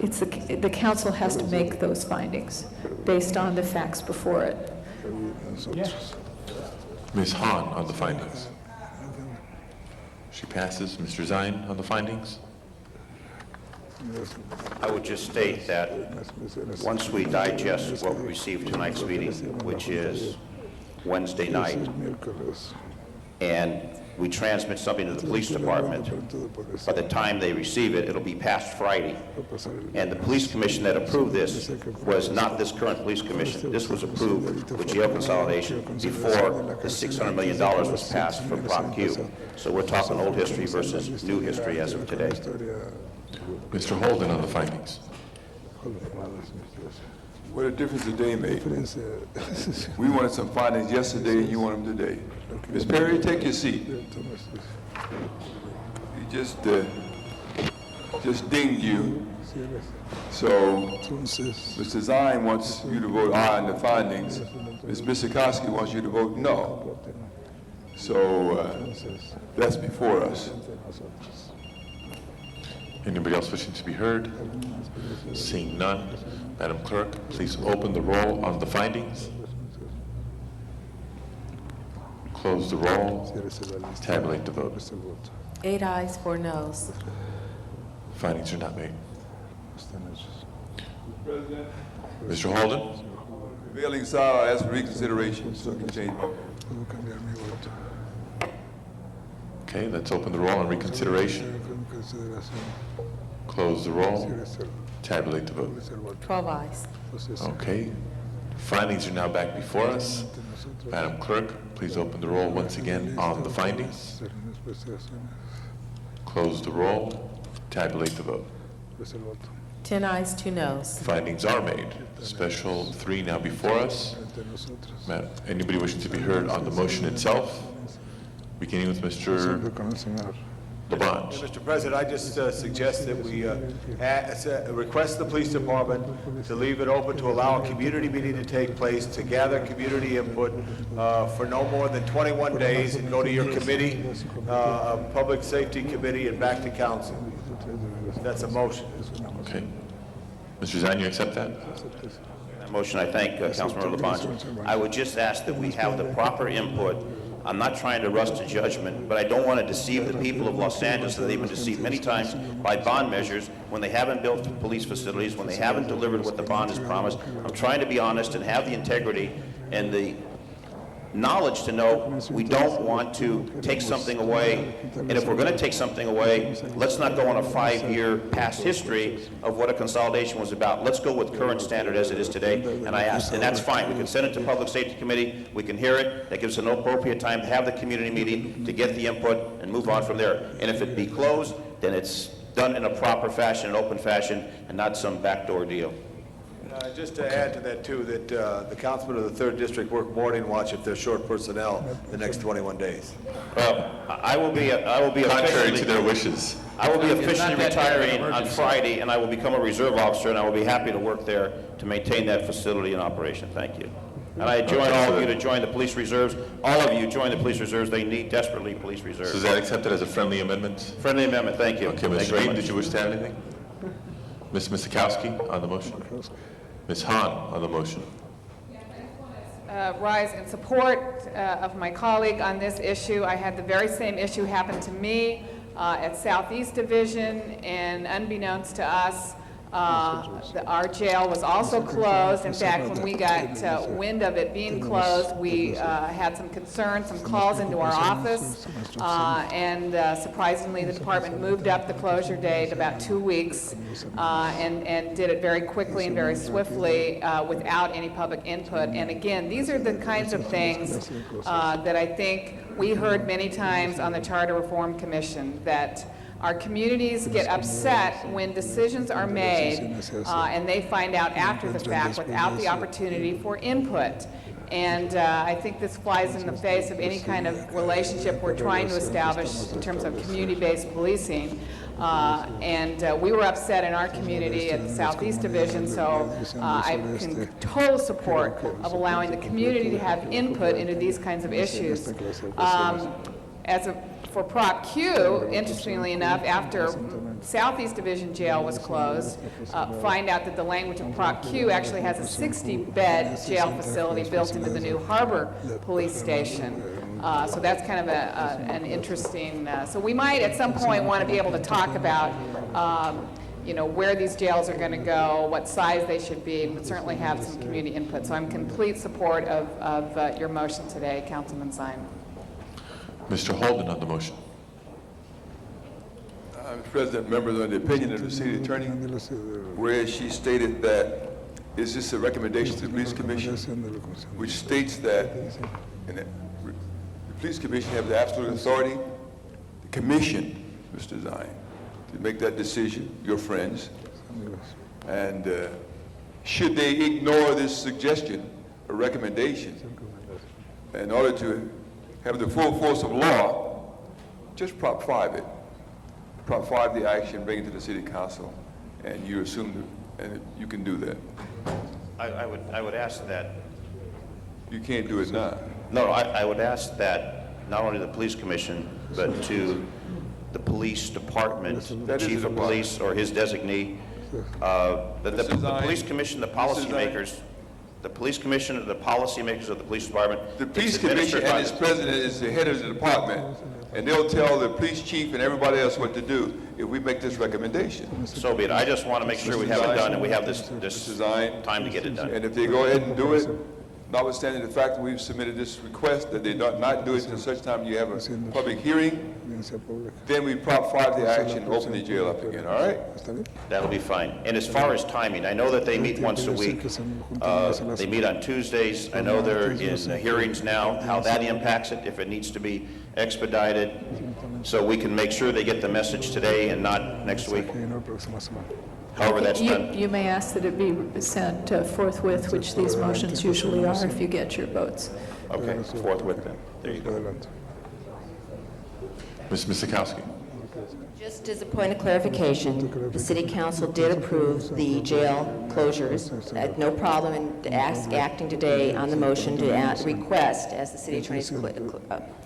It's the council has to make those findings based on the facts before it. Ms. Hahn on the findings. She passes. Mr. Zine on the findings. I would just state that once we digest what we received tonight's meeting, which is Wednesday night, and we transmit something to the police department, by the time they receive it, it'll be past Friday. And the police commission that approved this was not this current police commission. This was approved with jail consolidation before the $600 million was passed for Prop Q. So we're talking old history versus new history as of today. Mr. Holden on the findings. What a difference a day made. We wanted some findings yesterday, and you want them today. Ms. Perry, take your seat. You just dinged you. So, Mr. Zine wants you to vote aye on the findings. Ms. Misikowski wants you to vote no. So, that's before us. Anybody else wishing to be heard? Seeing none, Madam Clerk, please open the roll on the findings. Close the roll. Tabulate the vote. 8 ayes, 4 noes. Findings are not made. President, Mr. Holden? prevailing side, I ask for reconsideration, so I can change my vote. Okay, let's open the roll on reconsideration. Close the roll. Tabulate the vote. 12 ayes. Okay. Findings are now back before us. Madam Clerk, please open the roll once again on the findings. Close the roll. Tabulate the vote. 10 ayes, 2 noes. Findings are made. Special 3 now before us. Anybody wishing to be heard on the motion itself? Beginning with Mr. Labange. Mr. President, I just suggest that we request the police department to leave it open to allow a community meeting to take place, to gather community input for no more than 21 days and go to your committee, Public Safety Committee, and back to council. That's a motion. Okay. Mr. Zahn, you accept that? That motion, I thank Councilmember Labange. I would just ask that we have the proper input. I'm not trying to rush to judgment, but I don't want to deceive the people of Los Angeles that they've been deceived many times by bond measures when they haven't built police facilities, when they haven't delivered what the bond has promised. I'm trying to be honest and have the integrity and the knowledge to know we don't want to take something away. And if we're going to take something away, let's not go on a 5-year past history of what a consolidation was about. Let's go with current standard as it is today. And I ask, and that's fine. We can send it to Public Safety Committee. We can hear it. That gives an appropriate time to have the community meeting to get the input and move on from there. And if it be closed, then it's done in a proper fashion, an open fashion, and not some backdoor deal. Just to add to that, too, that the councilmen of the 3rd District work morning watch if they're short personnel the next 21 days. Well, I will be Contrary to their wishes. I will be officially retiring on Friday, and I will become a reserve officer, and I will be happy to work there to maintain that facility in operation. Thank you. And I join all of you to join the police reserves. All of you join the police reserves. They need desperately police reserves. So is that accepted as a friendly amendment? Friendly amendment. Thank you. Okay, Ms. Reed, did you wish to add anything? Ms. Misakowski on the motion? Ms. Hahn on the motion? Rise in support of my colleague on this issue. I had the very same issue happen to me at Southeast Division, and unbeknownst to us, our jail was also closed. In fact, when we got wind of it being closed, we had some concerns, some calls into our office, and surprisingly, the department moved up the closure date about 2 weeks and did it very quickly and very swiftly without any public input. And again, these are the kinds of things that I think we heard many times on the Charter Reform Commission, that our communities get upset when decisions are made and they find out after the fact without the opportunity for input. And I think this flies in the face of any kind of relationship we're trying to establish in terms of community-based policing. We were upset in our community at the Southeast Division, so I can total support of allowing the community to have input into these kinds of issues. For Prop Q, interestingly enough, after Southeast Division Jail was closed, find out that the language of Prop Q actually has a 60-bed jail facility built into the new Harbor Police Station. So that's kind of an interesting, so we might at some point want to be able to talk about where these jails are going to go, what size they should be, but certainly have some community input. So I'm in complete support of your motion today, Councilman Simon. Mr. Holden on the motion. Mr. President, members, on the opinion of the city attorney, where she stated that it's just a recommendation to the police commission, which states that the police commission has the absolute authority, the commission, Mr. Zine, to make that decision, your friends. And should they ignore this suggestion or recommendation in order to have the full force of law, just Prop 5 it. Prop 5 the action, bring it to the city council, and you assume and you can do that. I would ask that. You can't do it now. No, I would ask that not only the police commission, but to the police department, the That is chief the of police or his designee, the police commission, the policymakers, the police commission, the policymakers of the police department. The police it's administered commission by and its the- president is the head of the department, and they'll tell the police chief and everybody else what to do if we make this recommendation. So be it. I just want to make sure we have it done and we have this time to get it done. And if they go ahead and do it, notwithstanding the fact that we've submitted this request, that they not do it until such time you have a public hearing, then we prop 5 the action and open the jail up again, all right? That'll be fine. And as far as timing, I know that they meet once a week. They meet on Tuesdays. I know they're in hearings now, how that impacts it, if it needs to be expedited, so we can make sure they get the message today and not next week. However that's done. You may ask that it be sent forthwith, which these motions usually are, if you get your votes. Okay, forthwith then. There you go. Ms. Miskowski. Just as a point of clarification, the city council did approve the jail closures. No problem in acting today on the motion to request, as the city attorney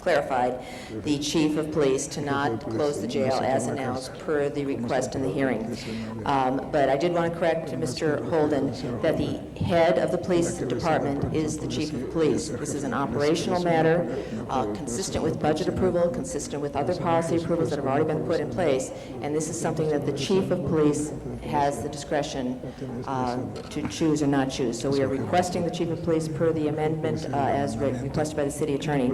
clarified, the chief of police to not close the jail as announced per the request in the hearing. But I did want to correct Mr. Holden that the head of the police department is the chief of police. This is an operational matter, consistent with budget approval, consistent with other policy approvals that have already been put in place, and this is something that the chief of police has the discretion to choose or not choose. So we are requesting the chief of police per the amendment as requested by the city attorney,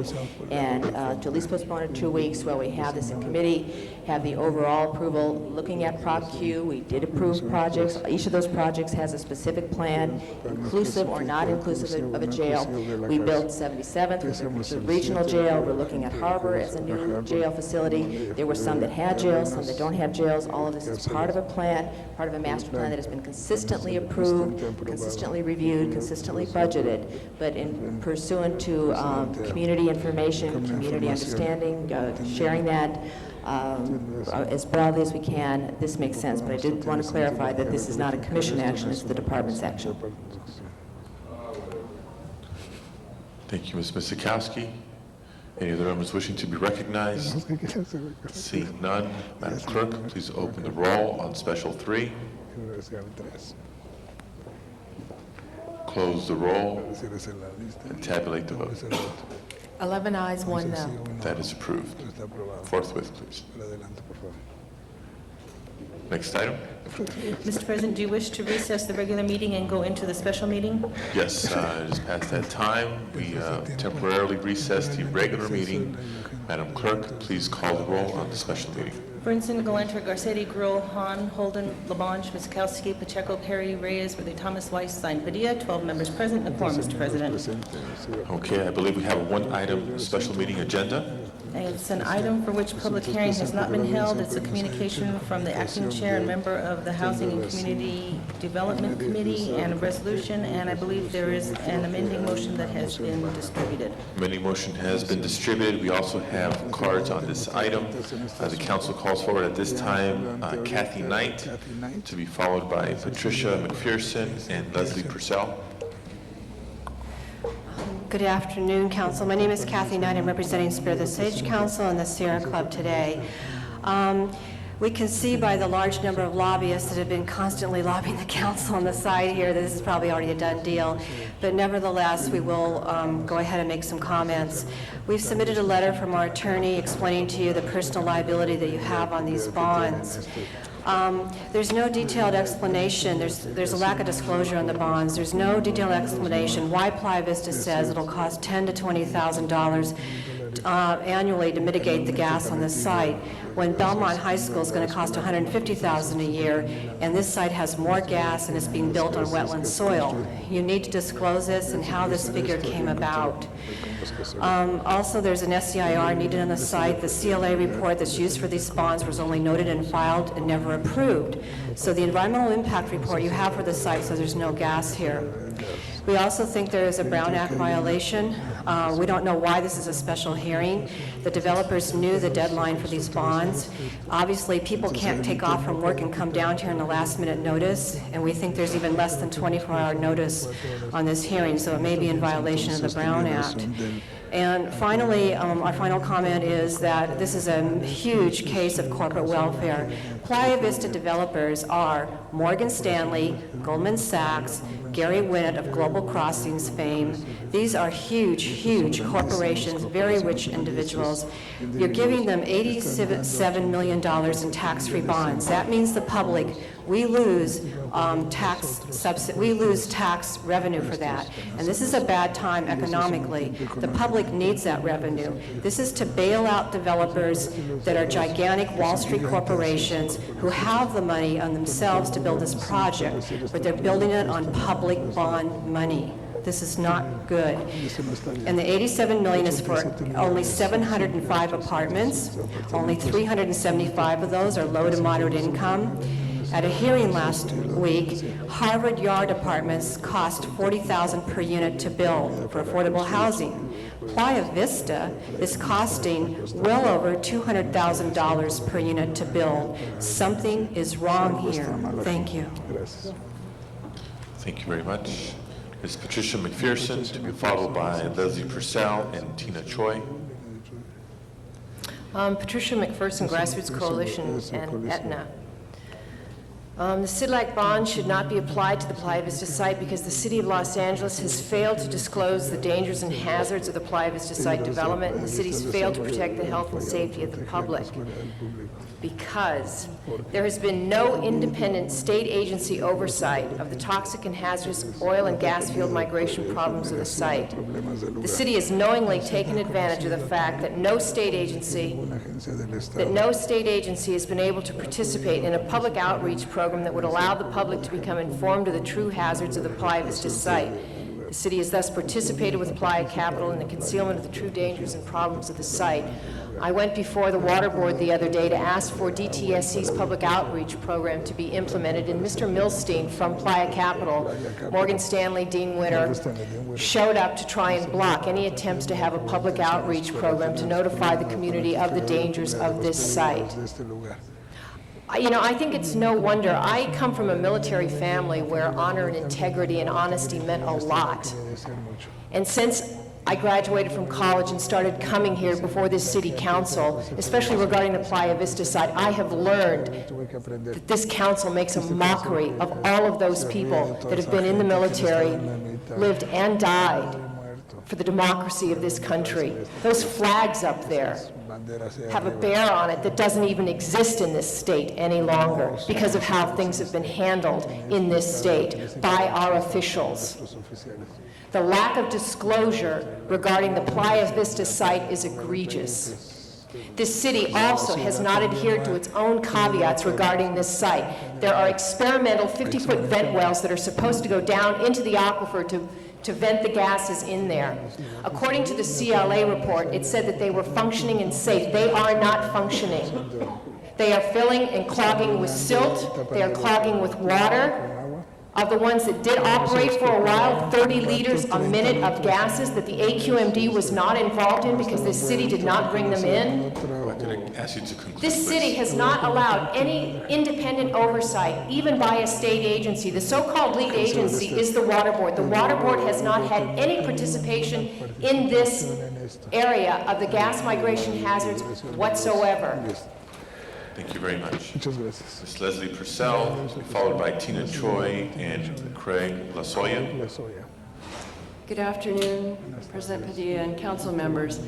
and to at least postpone it 2 weeks while we have this in committee, have the overall approval. Looking at Prop Q, we did approve projects. Each of those projects has a specific plan, inclusive or not inclusive of a jail. We built 77th, which is a regional jail. We're looking at Harbor as a new jail facility. There were some that had jails, some that don't have jails. All of this is part of a plan, part of a master plan that has been consistently approved, consistently reviewed, consistently budgeted, but in pursuant to community information, community understanding, sharing that as broadly as we can, this makes sense. But I did want to clarify that this is not a commission action, it's the department's action. Thank you, Ms. Miskowski. Any other members wishing to be recognized? Seeing none, Madam Clerk, please open the roll on Special 3. Close the roll and tabulate the vote. 11 ayes, 1 no. That is approved. Forthwith, please. Next item? Mr. President, do you wish to recess the regular meeting and go into the special meeting? Yes, it is past that time. We temporarily recessed the regular meeting. Madam Clerk, please call the roll on the special meeting. Burnson, Galanter, Garcetti, Gruel, Hahn, Holden, Labange, Miskowski, Pacheco, Perry, Reyes, Worthy Thomas, Weiss, Stein, Padilla, 12 members present, a quorum, Mr. President. Okay, I believe we have a one-item special meeting agenda. It's an item for which public hearing has not been held. It's a communication from the acting chair and member of the Housing and Community Development Committee and a resolution, and I believe there is an amending motion that has been distributed. Amending motion has been distributed. We also have cards on this item. The council calls forward at this time Kathy Knight, to be followed by Patricia McPherson and Leslie Purcell. Good afternoon, Council. My name is Kathy Knight. I'm representing Spirit of the Sage Council and the Sierra Club today. We can see by the large number of lobbyists that have been constantly lobbying the council on the side here that this is probably already a done deal. But nevertheless, we will go ahead and make some comments. We've submitted a letter from our attorney explaining to you the personal liability that you have on these bonds. There's no detailed explanation. There's a lack of disclosure on the bonds. There's no detailed explanation why Playa Vista says it'll cost $10,000 to $20,000 annually to mitigate the gas on this site, when Belmont High School is going to cost $150,000 a year, and this site has more gas and it's being built on wetland soil. You need to disclose this and how this figure came about. Also, there's an SEIR needed on the site. The CLA report that's used for these bonds was only noted and filed and never approved. So the environmental impact report you have for the site says there's no gas here. We also think there is a Brown Act violation. We don't know why this is a special hearing. The developers knew the deadline for these bonds. Obviously, people can't take off from work and come down here on the last minute notice, and we think there's even less than 24-hour notice on this hearing, so it may be in violation of the Brown Act. And finally, our final comment is that this is a huge case of corporate welfare. Playa Vista developers are Morgan Stanley, Goldman Sachs, Gary Winnett of Global Crossings fame. These are huge, huge corporations, very rich individuals. You're giving them $87 million in tax-free bonds. That means the public, we lose tax revenue for that. And this is a bad time economically. The public needs that revenue. This is to bail out developers that are gigantic Wall Street corporations who have the money on themselves to build this project, but they're building it on public bond money. This is not good. And the $87 million is for only 705 apartments. Only 375 of those are low to moderate income. At a hearing last week, Harvard Yard apartments cost $40,000 per unit to build for affordable housing. Playa Vista is costing well over $200,000 per unit to build. Something is wrong here. Thank you. Thank you very much. Ms. Patricia McPherson, to be followed by Leslie Purcell and Tina Choi. Patricia McPherson, Grassroots Coalition, and Aetna. The CIDLAC bond should not be applied to the Playa Vista site because the City of Los Angeles has failed to disclose the dangers and hazards of the Playa Vista site development, and the city's failed to protect the health and safety of the public. Because there has been no independent state agency oversight of the toxic and hazardous oil and gas field migration problems of the site. The city has knowingly taken advantage of the fact that no state agency has been able to participate in a public outreach program that would allow the public to become informed of the true hazards of the Playa Vista site. The city has thus participated with Playa Capital in the concealment of the true dangers and problems of the site. I went before the Water Board the other day to ask for DTSC's public outreach program to be implemented, and Mr. Milstein from Playa Capital, Morgan Stanley, Dean Witter, showed up to try and block any attempts to have a public outreach program to notify the community of the dangers of this site. You know, I think it's no wonder. I come from a military family where honor and integrity and honesty meant a lot. And since I graduated from college and started coming here before this city council, especially regarding the Playa Vista site, I have learned that this council makes a mockery of all of those people that have been in the military, lived and died for the democracy of this country. Those flags up there have a bear on it that doesn't even exist in this state any longer because of how things have been handled in this state by our officials. The lack of disclosure regarding the Playa Vista site is egregious. This city also has not adhered to its own caveats regarding this site. There are experimental 50-foot vent wells that are supposed to go down into the aquifer to vent the gases in there. According to the CLA report, it said that they were functioning and safe. They are not functioning. They are filling and clogging with silt. They are clogging with water. Of the ones that did operate for a while, 30 liters a minute of gases that the AQMD was not involved in because the city did not bring them in. This city has not allowed any independent oversight, even by a state agency. The so-called lead agency is the Water Board. The Water Board has not had any participation in this area of the gas migration hazards whatsoever. Thank you very much. Ms. Leslie Purcell, followed by Tina Choi and Craig Lasoya. Good afternoon, President Padilla and council members.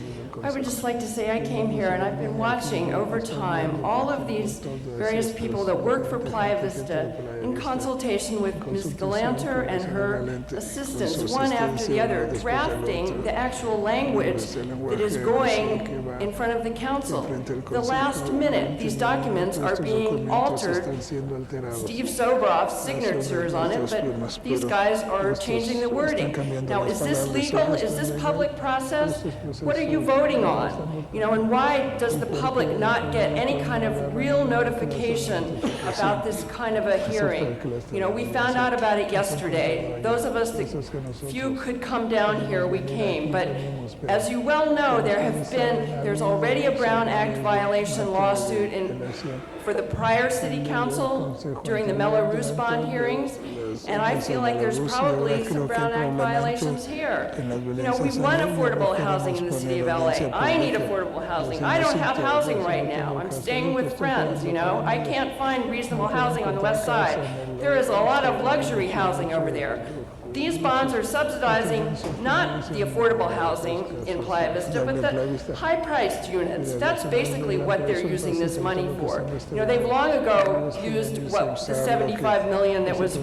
I would just like to say I came here and I've been watching over time all of these various people that work for Playa Vista in consultation with Ms. Galanter and her assistants, one after the other, drafting the actual language that is going in front of the council. The last minute, these documents are being altered. Steve Sobroff's signatures on it, but these guys are changing the wording. Now, is this legal? Is this public process? What are you voting on? You know, and why does the public not get any kind of real notification about this kind of a hearing? You know, we found out about it yesterday. Those of us that few could come down here, we came. But as you well know, there's already a Brown Act violation lawsuit for the prior city council during the Mello-Roos bond hearings. And I feel like there's probably some Brown Act violations who's here. You know, we want affordable housing in the city of LA. I need affordable housing. I don't have housing right now. I'm staying with friends, you know. I can't find reasonable housing on the west side. There is a lot of luxury housing over there. These bonds are subsidizing not the affordable housing in Playa Vista, but the high-priced units. That's basically what they're using this money for. You know, they've long ago used what the $75 million that was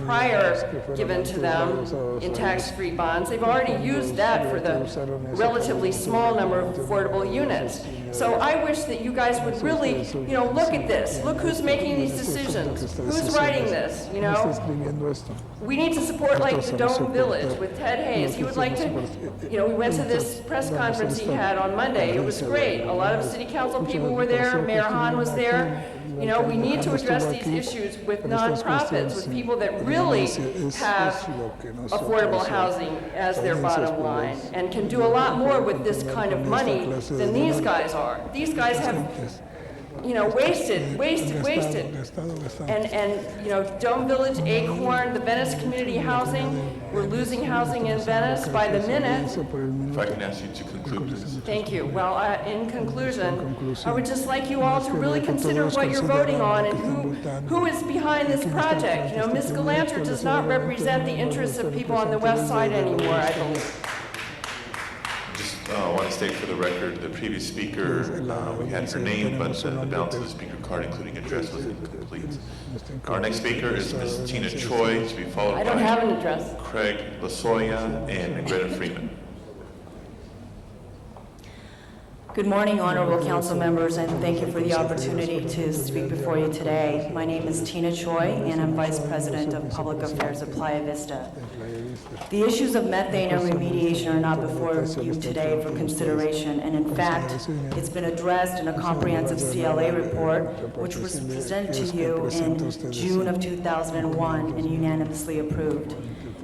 prior given to them in tax-free bonds. They've already used that for the relatively small number of affordable units. So I wish that you guys would really, you know, look at this. Look who's making these decisions. Who's writing this, you know? We need to support like the Dome Village with Ted Hayes. He would like to, you know, we went to this press conference he had on Monday. It was great. A lot of city council people were there. Mayor Hahn was there. You know, we need to address these issues with nonprofits, with people that really have affordable housing as their bottom line and can do a lot more with this kind of money than these guys are. These guys have, you know, wasted. And, you know, Dome Village, Acorn, the Venice Community Housing, we're losing housing in Venice by the minute. If I can ask you to conclude, please. Thank you. Well, in conclusion, I would just like you all to really consider what you're voting on and who is behind this project. You know, Ms. Galanter does not represent the interests of people on the west side anymore, I believe. I want to state for the record, the previous speaker, we had her name, but the balance of the speaker card, including address, was incomplete. Our next speaker is Ms. Tina Choi, to be followed by I don't have an address. Craig Lasoya and Greta Freeman. Good morning, honorable council members, and thank you for the opportunity to speak before you today. My name is Tina Choi, and I'm Vice President of Public Affairs at Playa Vista. The issues of methane and remediation are not before you today for consideration, and in fact, it's been addressed in a comprehensive CLA report, which was presented to you in June of 2001 and unanimously approved.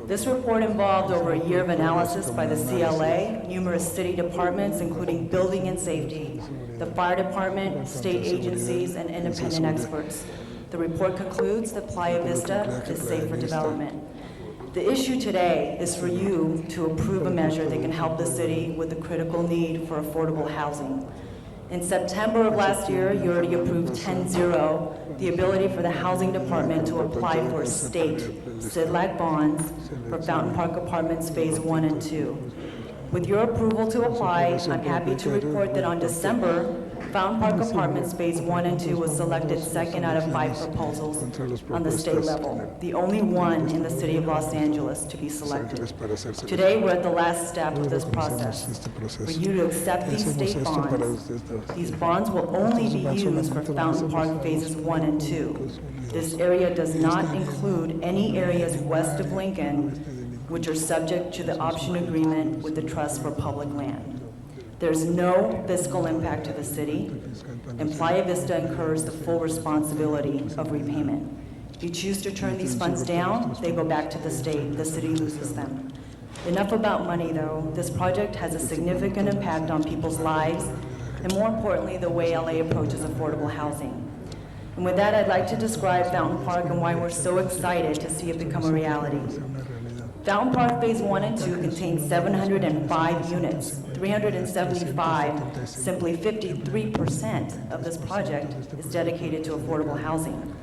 This report involved over a year of analysis by the CLA, numerous city departments, including building and safety, the fire department, state agencies, and independent experts. The report concludes that Playa Vista is safe for development. The issue today is for you to approve a measure that can help the city with the critical need for affordable housing. In September of last year, you already approved 10-0, the ability for the housing department to apply for state CIDLAC bonds for Fountain Park Apartments Phase 1 and 2. With your approval to apply, I'm happy to report that on December, Fountain Park Apartments Phase 1 and 2 was selected second out of 5 proposals on the state level, the only one in the city of Los Angeles to be selected. Today, we're at the last step of this process. For you to accept these state bonds, these bonds will only be used for Fountain Park Phases 1 and 2. This area does not include any areas west of Lincoln which are subject to the option agreement with the Trust for Public Land. There's no fiscal impact to the city, and Playa Vista incurs the full responsibility of repayment. If you choose to turn these funds down, they go back to the state. The city loses them. Enough about money, though. This project has a significant impact on people's lives, and more importantly, the way LA approaches affordable housing. And with that, I'd like to describe Fountain Park and why we're so excited to see it become a reality. Fountain Park Phase 1 and 2 contains 705 units, 375, simply 53% of this project is dedicated to affordable housing.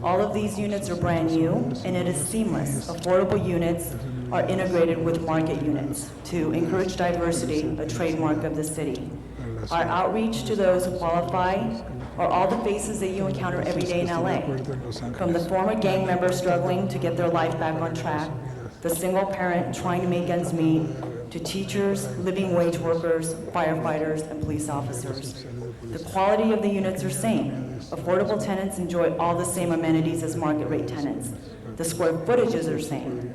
All of these units are brand new, and it is seamless. Affordable units are integrated with market units to encourage diversity, a trademark of the city. Our outreach to those who qualify are all the faces that you encounter every day in LA, from the former gang member struggling to get their life back on track, the single parent trying to make ends meet, to teachers, living wage workers, firefighters, and police officers. The quality of the units are same. Affordable tenants enjoy all the same amenities as market rate tenants. The square footages are same.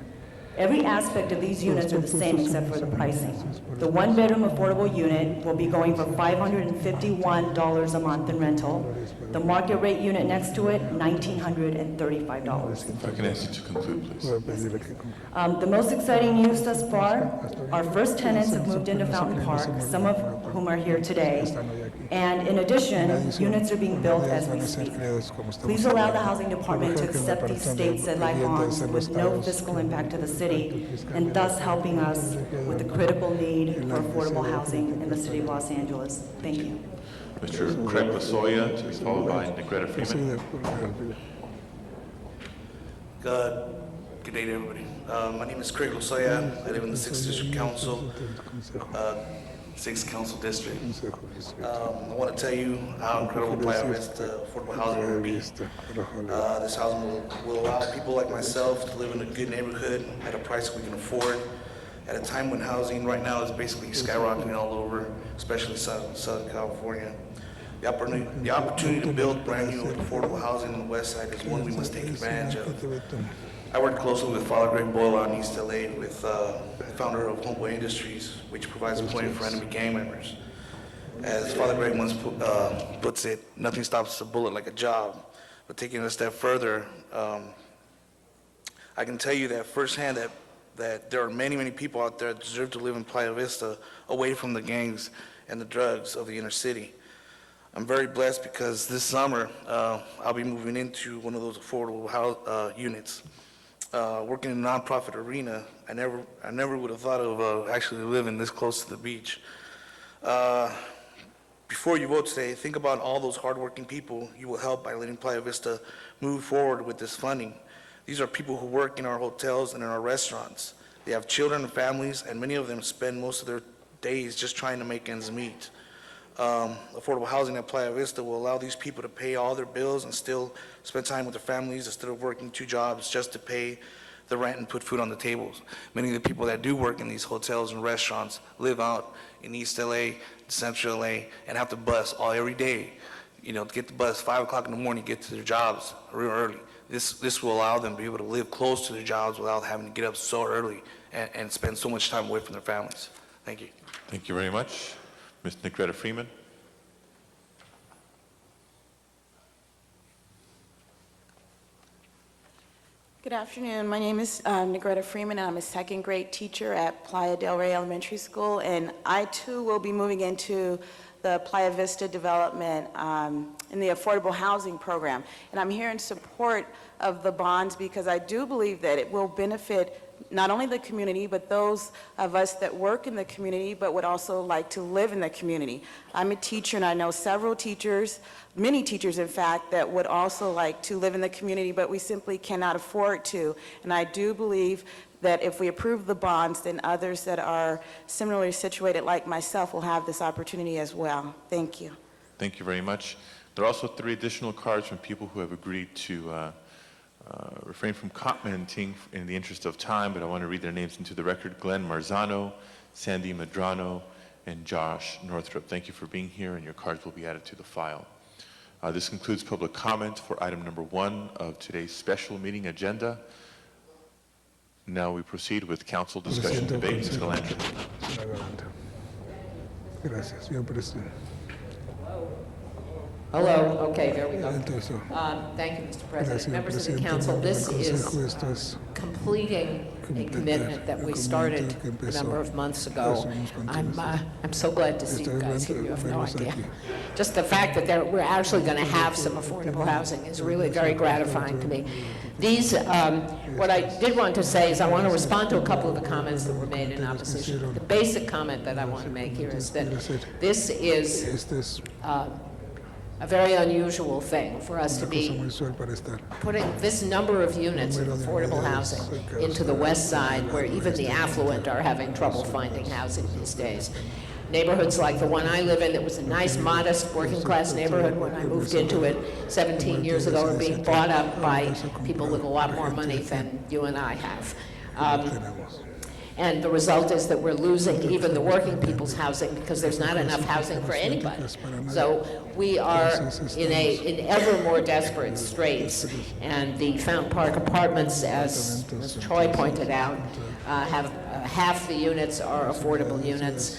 Every aspect of these units are the same except for the pricing. The one-bedroom affordable unit will be going for $551 a month in rental. The market rate unit next to it, $1,935. If I can ask you to conclude, please. The most exciting news thus far, our first tenants have moved into Fountain Park, some of whom are here today. And in addition, units are being built as we speak. Please allow the Housing Department to accept these state-said-like bonds with no fiscal impact to the city, and thus helping us with the critical need for affordable housing in the city of Los Angeles. Thank you. Mr. Craig Lasoya, to be followed by Negretta Freeman. Good day to everybody. My name is Craig Losoya. I live in the 6th District Council, 6th Council District. I want to tell you how incredible Playa Vista affordable housing will be. This housing will allow people like myself to live in a good neighborhood at a price we can afford, at a time when housing right now is basically skyrocketing all over, especially Southern California. The opportunity to build brand new affordable housing on the west side is one we must take advantage of. I work closely with Father Greg Boyle out in East LA with the founder of Homeboy Industries, which provides employment for enemy gang members. As Father Greg once puts it, nothing stops a bullet like a job. But taking it a step further, I can tell you that firsthand that there are many, many people out there that deserve to live in Playa Vista away from the gangs and the drugs of the inner city. I'm very blessed because this summer I'll be moving into one of those affordable house units. Working in the nonprofit arena, I never would have thought of actually living this close to the beach. Before you vote today, think about all those hardworking people you will help by letting Playa Vista move forward with this funding. These are people who work in our hotels and in our restaurants. They have children and families, and many of them spend most of their days just trying to make ends meet. Affordable housing at Playa Vista will allow these people to pay all their bills and still spend time with their families instead of working 2 jobs just to pay the rent and put food on the tables. Many of the people that do work in these hotels and restaurants live out in East LA, Central LA, and have to bus every day. To get the bus 5 o'clock in the morning, get to their jobs real early. This will allow them to be able to live close to their jobs without having to get up so early and spend so much time away from their families. Thank you. Thank you very much. Ms. Negretta Freeman. Good afternoon. My name is Negretta Freeman, and I'm a second grade teacher at Playa del Rey Elementary School, and I too will be moving into the Playa Vista development in the affordable housing program. And I'm here in support of the bonds because I do believe that it will benefit not only the community, but those of us that work in the community, but would also like to live in the community. I'm a teacher, and I know several teachers, many teachers in fact, that would also like to live in the community, but we simply cannot afford to. And I do believe that if we approve the bonds, then others that are similarly situated like myself will have this opportunity as well. Thank you. Thank you very much. There are also 3 additional cards from people who have agreed to refrain from commenting in the interest of time, but I want to read their names into the record. Glenn Marzano, Sandy Medrano, and Josh Northrup. Thank you for being here, and your cards will be added to the file. This concludes public comment for item number 1 of today's special meeting agenda. Now we proceed with council discussion debate. Ms. Galante. Gracias, señor presidente. Hello, okay, there we go. Thank you, Mr. President. Members of the council, this is completing a commitment that we started a number of months ago. I'm so glad to see you guys here. You have no idea. Just the fact that we're actually going to have some affordable housing is really very gratifying to me. What I did want to say is I want to respond to a couple of the comments that were made in opposition. The basic comment that I want to make here is that this is a very unusual thing for us to be putting this number of units of affordable housing into the west side, where even the affluent are having trouble finding housing these days. Neighborhoods like the one I live in, that was a nice, modest, working-class neighborhood when I moved into it 17 years ago, are being bought up by people with a lot more money than you and I have. And the result is that we're losing even the working people's housing because there's not enough housing for anybody. So we are in ever more desperate straits. And the Fountain Park Apartments, as Ms. Choi pointed out, have half the units are affordable units.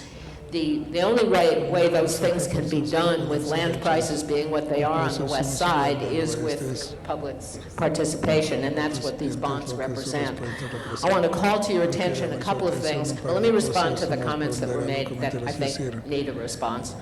the only way those things can be done with land prices being what they are on the west side is with public's participation, and that's what these bonds represent. I want to call to your attention a couple of things. Well, let me respond to the comments that were made that I think need a response.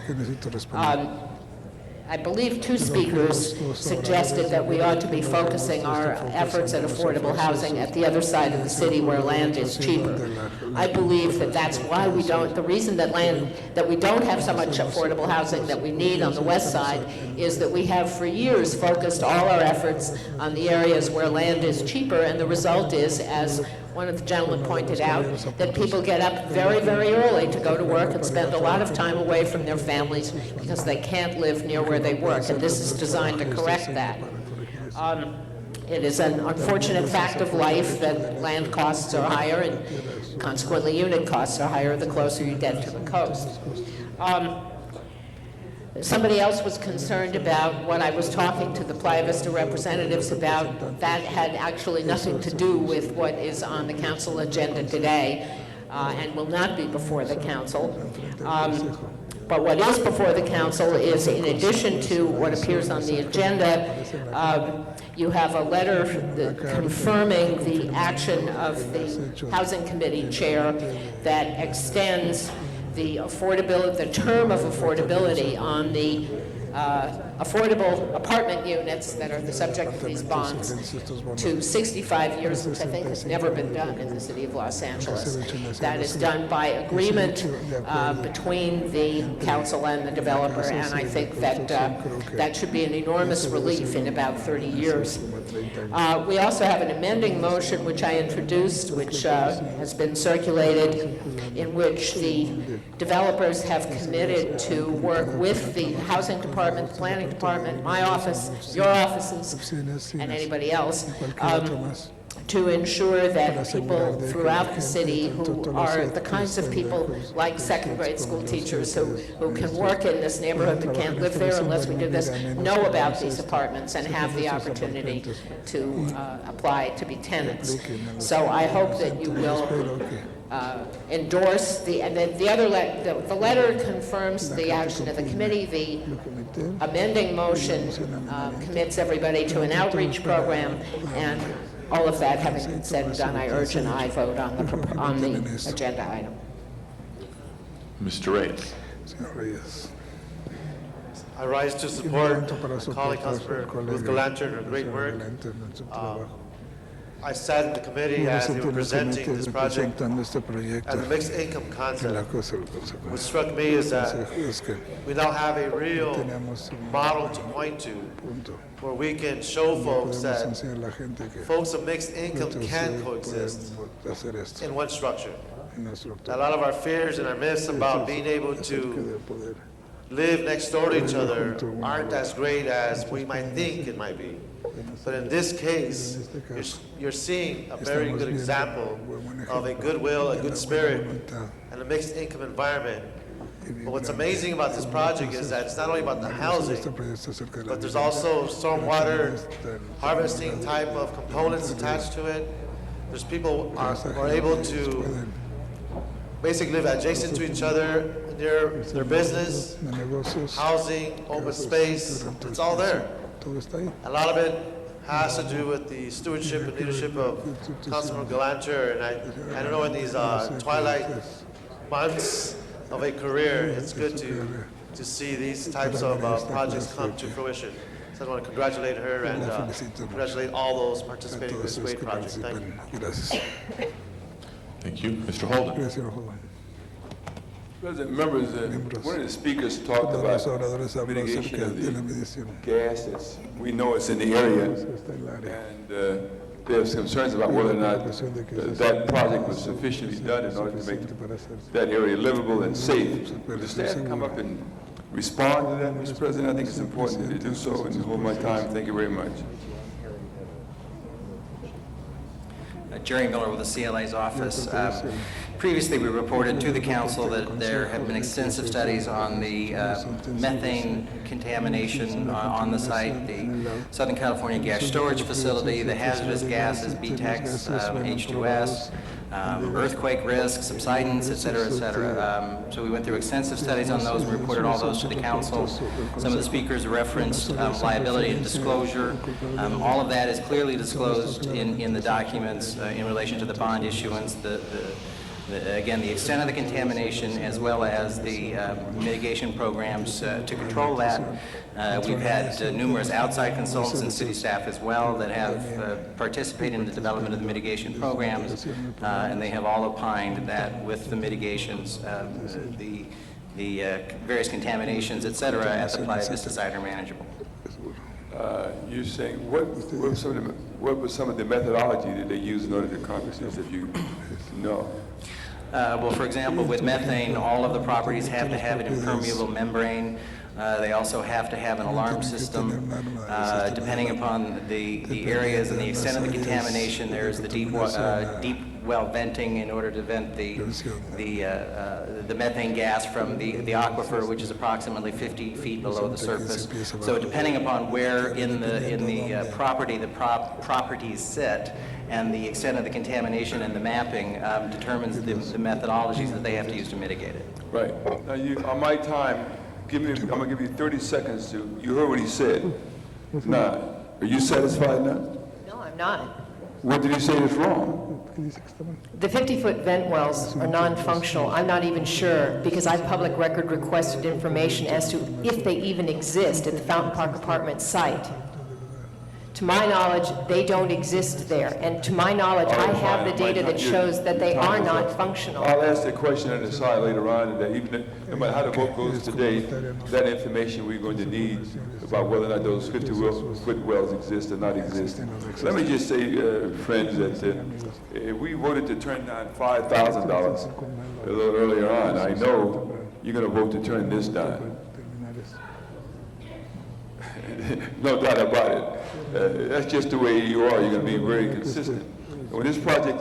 I believe two speakers suggested that we ought to be focusing our efforts at affordable housing at the other side of the city where land is cheaper. I believe that that's why we don't, the reason that we don't have so much affordable housing that we need on the west side is that we have for years focused all our efforts on the areas where land is cheaper, and the result is, as one of the gentlemen pointed out, that people get up very, very early to go to work and spend a lot of time away from their families because they can't live near where they work, and this is designed to correct that. It is an unfortunate fact of life that land costs are higher and consequently unit costs are higher the closer you get to the coast. Somebody else was concerned about what I was talking to the Playa Vista representatives about. That had actually nothing to do with what is on the council agenda today and will not be before the council. But what is before the council is, in addition to what appears on the agenda, you have a letter confirming the action of the Housing Committee chair that extends the term of affordability on the affordable apartment units that are the subject of these bonds to 65 years, which I think has never been done in the city of Los Angeles. That is done by agreement between the council and the developer, and I think that that should be an enormous relief in about 30 years. We also have an amending motion which I introduced, which has been circulated, in which the developers have committed to work with the housing department, the planning department, my office, your offices, and anybody else, to ensure that people throughout the city who are the kinds of people like second grade school teachers who can work in this neighborhood but can't live there unless we do this, know about these apartments and have the opportunity to apply to be tenants. So I hope that you will endorse the letter confirms the action of the committee. The amending motion commits everybody to an outreach program, and all of that having been said and done, I urge an aye vote on the agenda item. Mr. Reyes. I rise to support colleague Councilor Ruth Galanter and her great work. I sat in the committee as they were presenting this project and the mixed income concept. What struck me is that we now have a real model to point to where we can show folks that folks of mixed income can coexist in one structure. A lot of our fears and our myths about being able to live next door to each other aren't as great as we might think it might be. But in this case, you're seeing a very good example of a goodwill, a good spirit, and a mixed income environment. But what's amazing about this project is that it's not only about the housing, but there's also stormwater harvesting type of components attached to it. There's people who are able to basically live adjacent to each other, their business, housing, open space, it's all there. A lot of it has to do with the stewardship and leadership of Councilman Galanter, and I don't know, in these twilight months of a career, it's good to see these types of projects come to fruition. So I want to congratulate her and congratulate all those participating in this great project. Thank you. Thank you. Mr. Holden. President, members, one of the speakers talked about mitigation of the gas. We know it's in the area, and there's concerns about whether or not that project was sufficiently done in order to make that area livable and safe. Would the staff come up and respond to that, Mr. President? I think it's important to do so, and hold my time. Thank you very much. Jerry Miller with the CLA's office. Previously, we reported to the council that there have been extensive studies on the methane contamination on the site, the Southern California Gas Storage Facility, the hazardous gases, BTEX, H2S, earthquake risk, subsidence, et cetera, et cetera. So we went through extensive studies on those, we reported all those to the council. Some of the speakers referenced liability and disclosure. All of that is clearly disclosed in the documents in relation to the bond issuance, again, the extent of the contamination as well as the mitigation programs to control that. We've had numerous outside consultants and city staff as well that have participated in the development of the mitigation programs, and they have all opined that with the mitigations, the various contaminations, et cetera, at the Playa Vista site are manageable. You're saying, what was some of the methodology that they used in order to accomplish this, if you know? Well, for example, with methane, all of the properties have to have an impermeable membrane. They also have to have an alarm system. Depending upon the areas and the extent of the contamination, there's the deep well venting in order to vent the methane gas from the aquifer, which is approximately 50 feet below the surface. So depending upon where in the properties sit, and the extent of the contamination and the mapping determines the methodologies that they have to use to mitigate it. Right. Now, on my time, I'm going to give you 30 seconds to, you heard what he said. Now, are you satisfied now? No, I'm not. What did he say is wrong? The 50-foot vent wells are non-functional. I'm not even sure, because I public record requested information as to if they even exist at the Fountain Park Apartment site. To my knowledge, they don't exist there, and to my knowledge, I have the data that shows that they are not functional. I'll ask the question on the side later on, and that even no matter how the vote goes today, that information we're going to need about whether or not those 50-foot wells exist or not exist. Let me just say, friends, that if we voted to turn down $5,000 a little earlier on, I know you're going to vote to turn this down. No doubt about it. That's just the way you are. You're going to be very consistent. When this project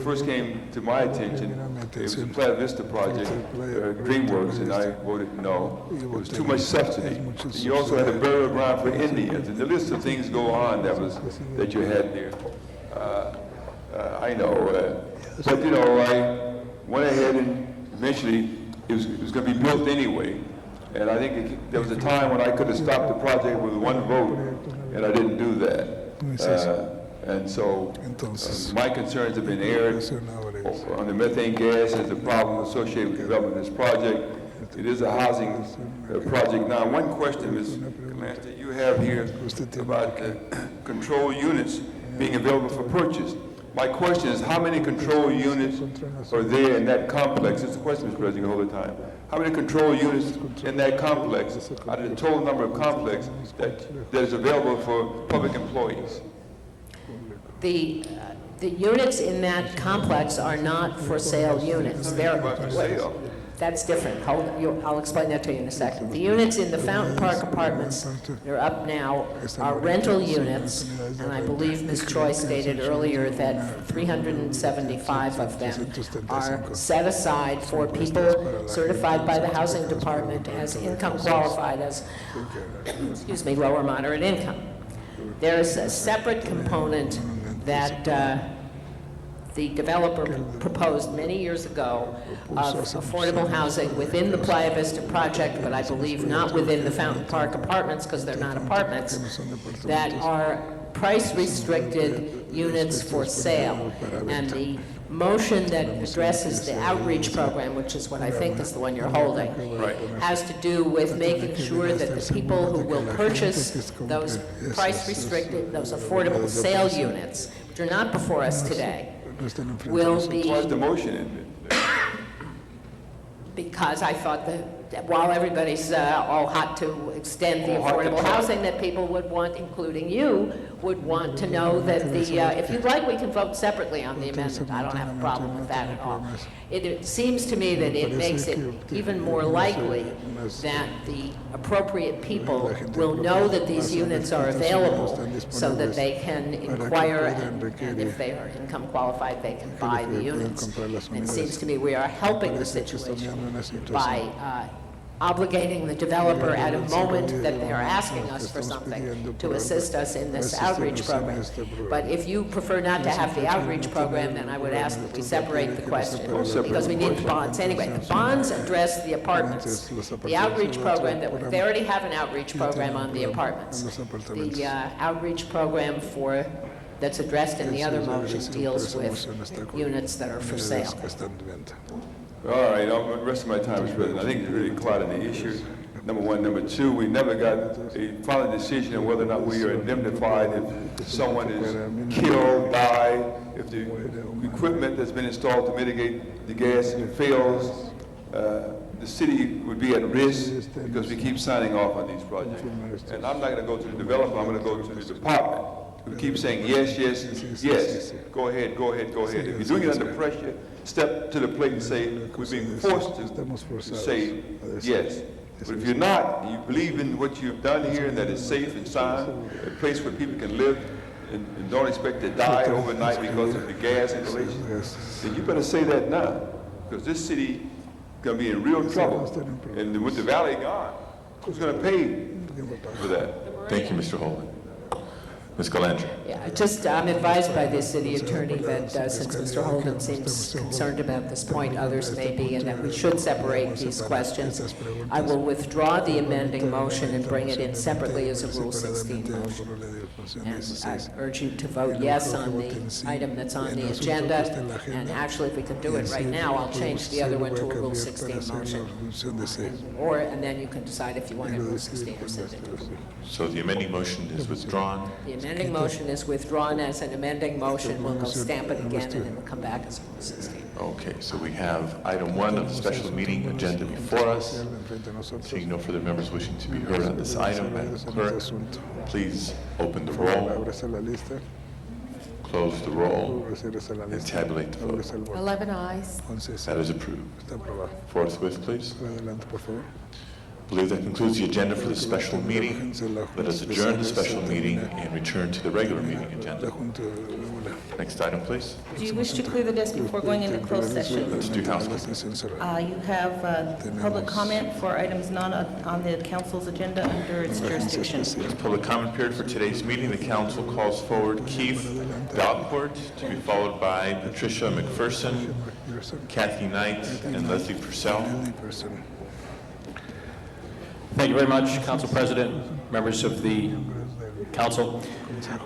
first came to my attention, it was the Playa Vista project, DreamWorks, and I voted no. It was too much subsidy. You also had a burial ground for Indians, and the list of things go on that you had there. I know, but you know, I went ahead and eventually it was going to be built anyway. And I think there was a time when I could have stopped the project with one vote, and I didn't do that. And so my concerns have been aired on the methane gas as a problem associated with the development of this project. It is a housing project. Now, one question, Mr. Commander, you have here about control units being available for purchase. My question is, how many control units are there in that complex? It's a question, Mr. President, the whole time. How many control units in that complex out of the total number of complex that is available for public employees? The units in that complex are not for sale units. They're for sale. That's different. I'll explain that to you in a second. The units in the Fountain Park Apartments that are up now are rental units, and I believe Ms. Choi stated earlier that 375 of them are set aside for people certified by the Housing Department as income qualified as, low or moderate income. There is a separate component that the developer proposed many years ago of affordable housing within the Playa Vista project, but I believe not within the Fountain Park Apartments, because they're not apartments, that are price-restricted units for sale. And the motion that addresses the outreach program, which is what I think is the one you're holding, has to do with making sure that the people who will purchase those price-restricted, those affordable sale units, which are not before us today, will be... What's the motion in it? Because I thought that while everybody's all hot to extend the affordable housing that people would want, including you, would want to know that if you'd like, we can vote separately on the amendment. I don't have a problem with that at all. It seems to me that it makes it even more likely that the appropriate people will know that these units are available so that they can inquire, and if they are income qualified, they can buy the units. And it seems to me we are helping the situation by obligating the developer at a moment that they are asking us for something to assist us in this outreach program. But if you prefer not to have the outreach program, then I would ask that we separate the question, because we need the bonds. Anyway, the bonds address the apartments. The outreach program, they already have an outreach program on the apartments. The outreach program that's addressed in the other motion deals with units that are for sale. All right, the rest of my time, Mr. President, I think it's really clear on the issue. Number one. Number two, we never got a final decision on whether or not we are indemnified if someone is killed, died, if the equipment that's been installed to mitigate the gas fails. The city would be at risk because we keep signing off on these projects. And I'm not going to go to the developer, I'm going to go to the department who keep saying yes, yes, yes. Go ahead, go ahead, go ahead. If you're doing it under pressure, step to the plate and say, we're being forced to say yes. But if you're not, and you believe in what you've done here and that it's safe and sound, a place where people can live and don't expect to die overnight because of the gas installation, then you better say that now, because this city going to be in real trouble. And with the valley gone, who's going to pay for that? Thank you, Mr. Holden. Ms. Galandri. Yeah, I'm advised by the city attorney that since Mr. Holden seems concerned about this point, others may be, and that we should separate these questions. I will withdraw the amending motion and bring it in separately as a Rule 16 motion. And I urge you to vote yes on the item that's on the agenda. And actually, if we can do it right now, I'll change the other one to a Rule 16 motion. And then you can decide if you want a Rule 16 or send it. So the amending motion is withdrawn. The amending motion is withdrawn as an amending motion. We'll go stamp it again, and it will come back as a Rule 16. Okay, so we have item 1 of the special meeting agenda before us. Seeing no further members wishing to be heard on this item, Madam Clerk, please open the roll, close the roll, and tabulate the vote. 11 ayes. That is approved. Forthwith, please. I believe that concludes the agenda for the special meeting. Let us adjourn the special meeting and return to the regular meeting agenda. Next item, please. Do you wish to clear the desk before going into closed session? Let's do housekeeping. You have public comment for items not on the council's agenda under its jurisdiction. As public comment period for today's meeting, the council calls forward Keith Dalcourt to be followed by Patricia McPherson, Kathy Knight, and Leslie Purcell. Thank you very much, Council President, members of the Council.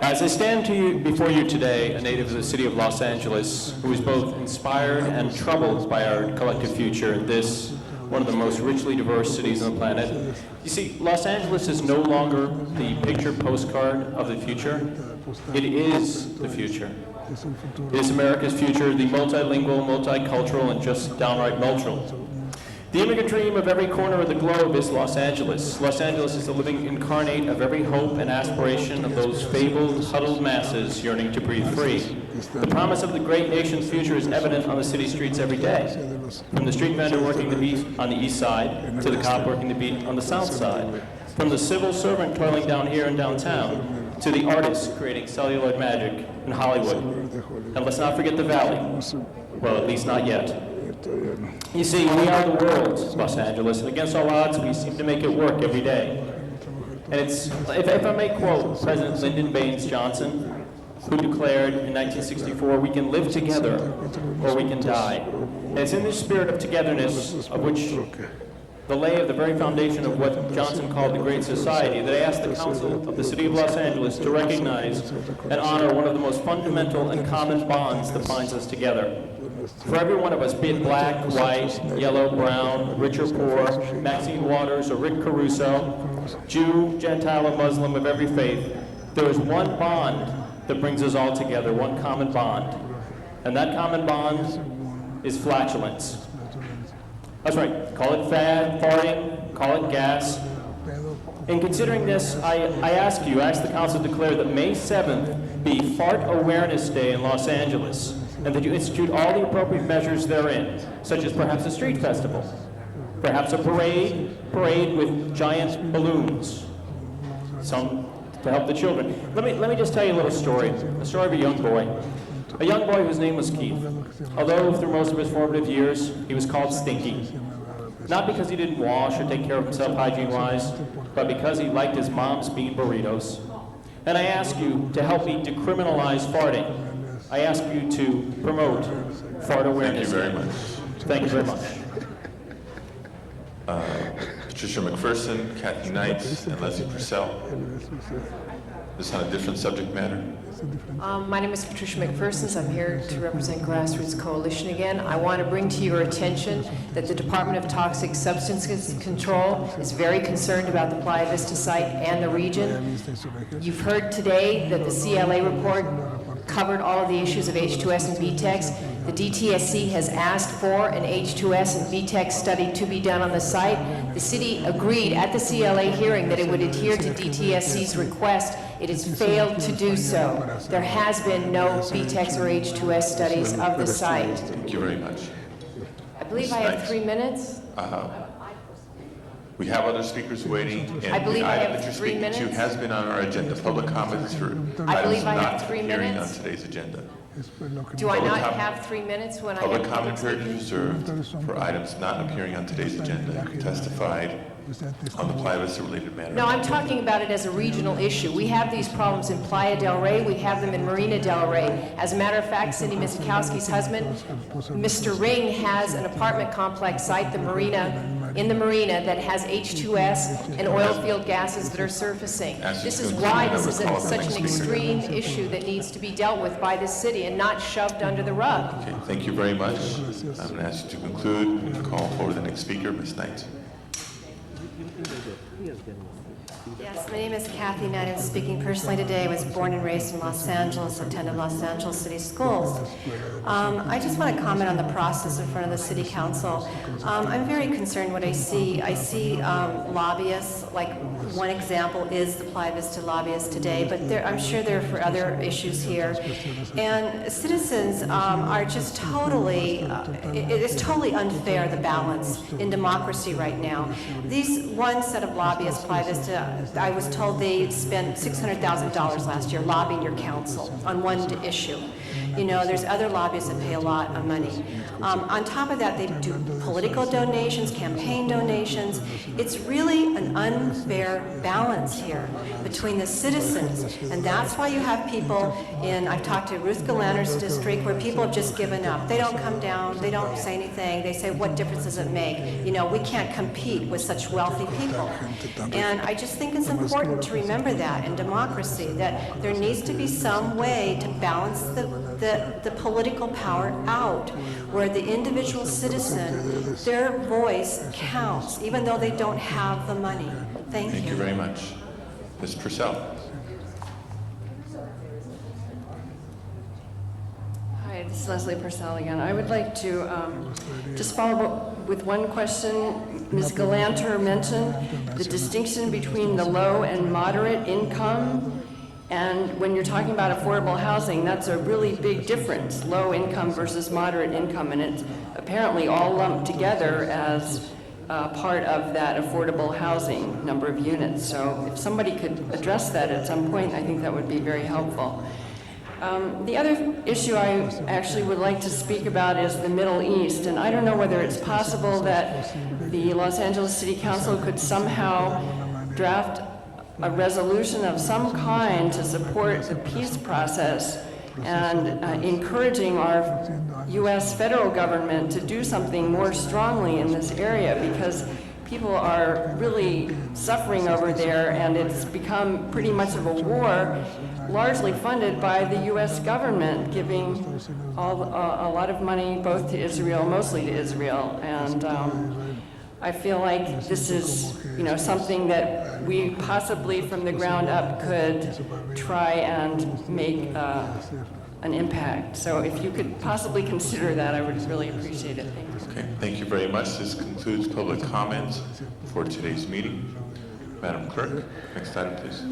As I stand before you today, a native of the city of Los Angeles, who is both inspired and troubled by our collective future in this, one of the most richly diverse cities on the planet. You see, Los Angeles is no longer the picture postcard of the future. It is the future. It is America's future, the multilingual, multicultural, and just downright multicultural. The immigrant dream of every corner of the globe is Los Angeles. Los Angeles is the living incarnate of every hope and aspiration of those fabled, huddled masses yearning to breathe free. The promise of the great nation's future is evident on the city streets every day. From the street vendor working the beat on the east side to the cop working the beat on the south side. From the civil servant toiling down here in downtown to the artist creating celluloid magic in Hollywood. And let's not forget the Valley. Well, at least not yet. You see, we are the world, Los Angeles, and against all odds, we seem to make it work every day. And it's, if I may quote President Lyndon Baines Johnson, who declared in 1964, we can live together or we can die. And it's in this spirit of togetherness, of which the lay of the very foundation of what Johnson called the Great Society, that I asked the Council of the City of Los Angeles to recognize and honor one of the most fundamental and common bonds that binds us together. For every one of us, be it black, white, yellow, brown, rich or poor, Maxine Waters or Rick Caruso, Jew, Gentile, or Muslim of every faith, there is one bond that brings us all together, one common bond. And that common bond is flatulence. That's right, call it fad, farting, call it gas. In considering this, I ask the Council to declare that May 7th be Fart Awareness Day in Los Angeles, and that you institute all the appropriate measures therein, such as perhaps a street festival, perhaps a parade with giant balloons, some to help the children. Let me just tell you a little story, a story of a young boy whose name was Keith. Although through most of his formative years, he was called Stinky. not because he didn't wash or take care of himself hygiene-wise, but because he liked his mom's bean burritos. And I ask you to help me decriminalize farting. I ask you to promote fart awareness. Thank you very much. Thank you very much. Patricia McPherson, Kathy Knight, and Leslie Purcell. This is on a different subject matter. My name is Patricia McPherson. I'm here to represent Grassroots Coalition again. I want to bring to your attention that the Department of Toxic Substances Control is very concerned about the Playa Vista site and the region. You've heard today that the CLA report covered all of the issues of H2S and VTEX. The DTSC has asked for an H2S and VTEX study to be done on the site. The city agreed at the CLA hearing that it would adhere to DTSC's request. It has failed to do so. There has been no VTEX or H2S studies of the site. Thank you very much. I believe I have 3 minutes. We have other speakers waiting, I and believe the I item have that you're 3 speaking to minutes. has been on our agenda. Public comments for I items believe I have not 3 appearing on minutes. today's agenda. Do I not Public have 3 minutes when I have Public comment public period is reserved for items not appearing on today's agenda, testified on the Playa Vista related matter. No, I'm talking about it as a regional issue. We have these problems in Playa del Rey. We have them in Marina del Rey. As a matter of fact, Cindy Mizikowski's husband, Mr. Ring, has an apartment complex site, the Marina, that has H2S and oil field gases that are surfacing. This is why this is such an extreme issue that needs to be dealt with by this city and not shoved under the rug. Okay, thank you very much. I'm going to ask you to conclude and call forward the next speaker, Ms. Knight. Yes, my name is Kathy Knight. I'm speaking personally today. I was born and raised in Los Angeles, attended Los Angeles City Schools. I just want to comment on the process in front of the City Council. I'm very concerned what I see. I see lobbyists, like one example is the Playa Vista lobbyists today, but I'm sure there are for other issues here. And citizens are just totally, it is totally unfair, the balance in democracy right now. These one set of lobbyists, Playa Vista, I was told they spent $600,000 last year lobbying your council on one issue. You know, there's other lobbyists that pay a lot of money. On top of that, they do political donations, campaign donations. It's really an unfair balance here between the citizens. And that's why you have people in, I've talked to Ruth Galanter's district, where people have just given up. They don't come down, they don't say anything. They say, what difference does it make? You know, we can't compete with such wealthy people. And I just think it's important to remember that in democracy, that there needs to be some way to balance the political power out, where the individual citizen, their voice counts, even though they don't have the money. Thank you. Thank you very much. Ms. Purcell. Hi, this is Leslie Purcell again. I would like to just follow up with one question. Ms. Galanter mentioned the distinction between the low and moderate income. And when you're talking about affordable housing, that's a really big difference, low income versus moderate income. And it's apparently all lumped together as part of that affordable housing number of units. So if somebody could address that at some point, I think that would be very helpful. The other issue I actually would like to speak about is the Middle East. And I don't know whether it's possible that the Los Angeles City Council could somehow draft a resolution of some kind to support the peace process and encouraging our U.S. federal government to do something more strongly in this area, because people are really suffering over there, and it's become pretty much of a war, largely funded by the U.S. government, giving a lot of money both to Israel, mostly to Israel. And I feel like this is, something that we possibly from the ground up could try and make an impact. So if you could possibly consider that, I would really appreciate it. Thank you. Okay, thank you very much. This concludes public comments for today's meeting. Madam Clerk, next item, please.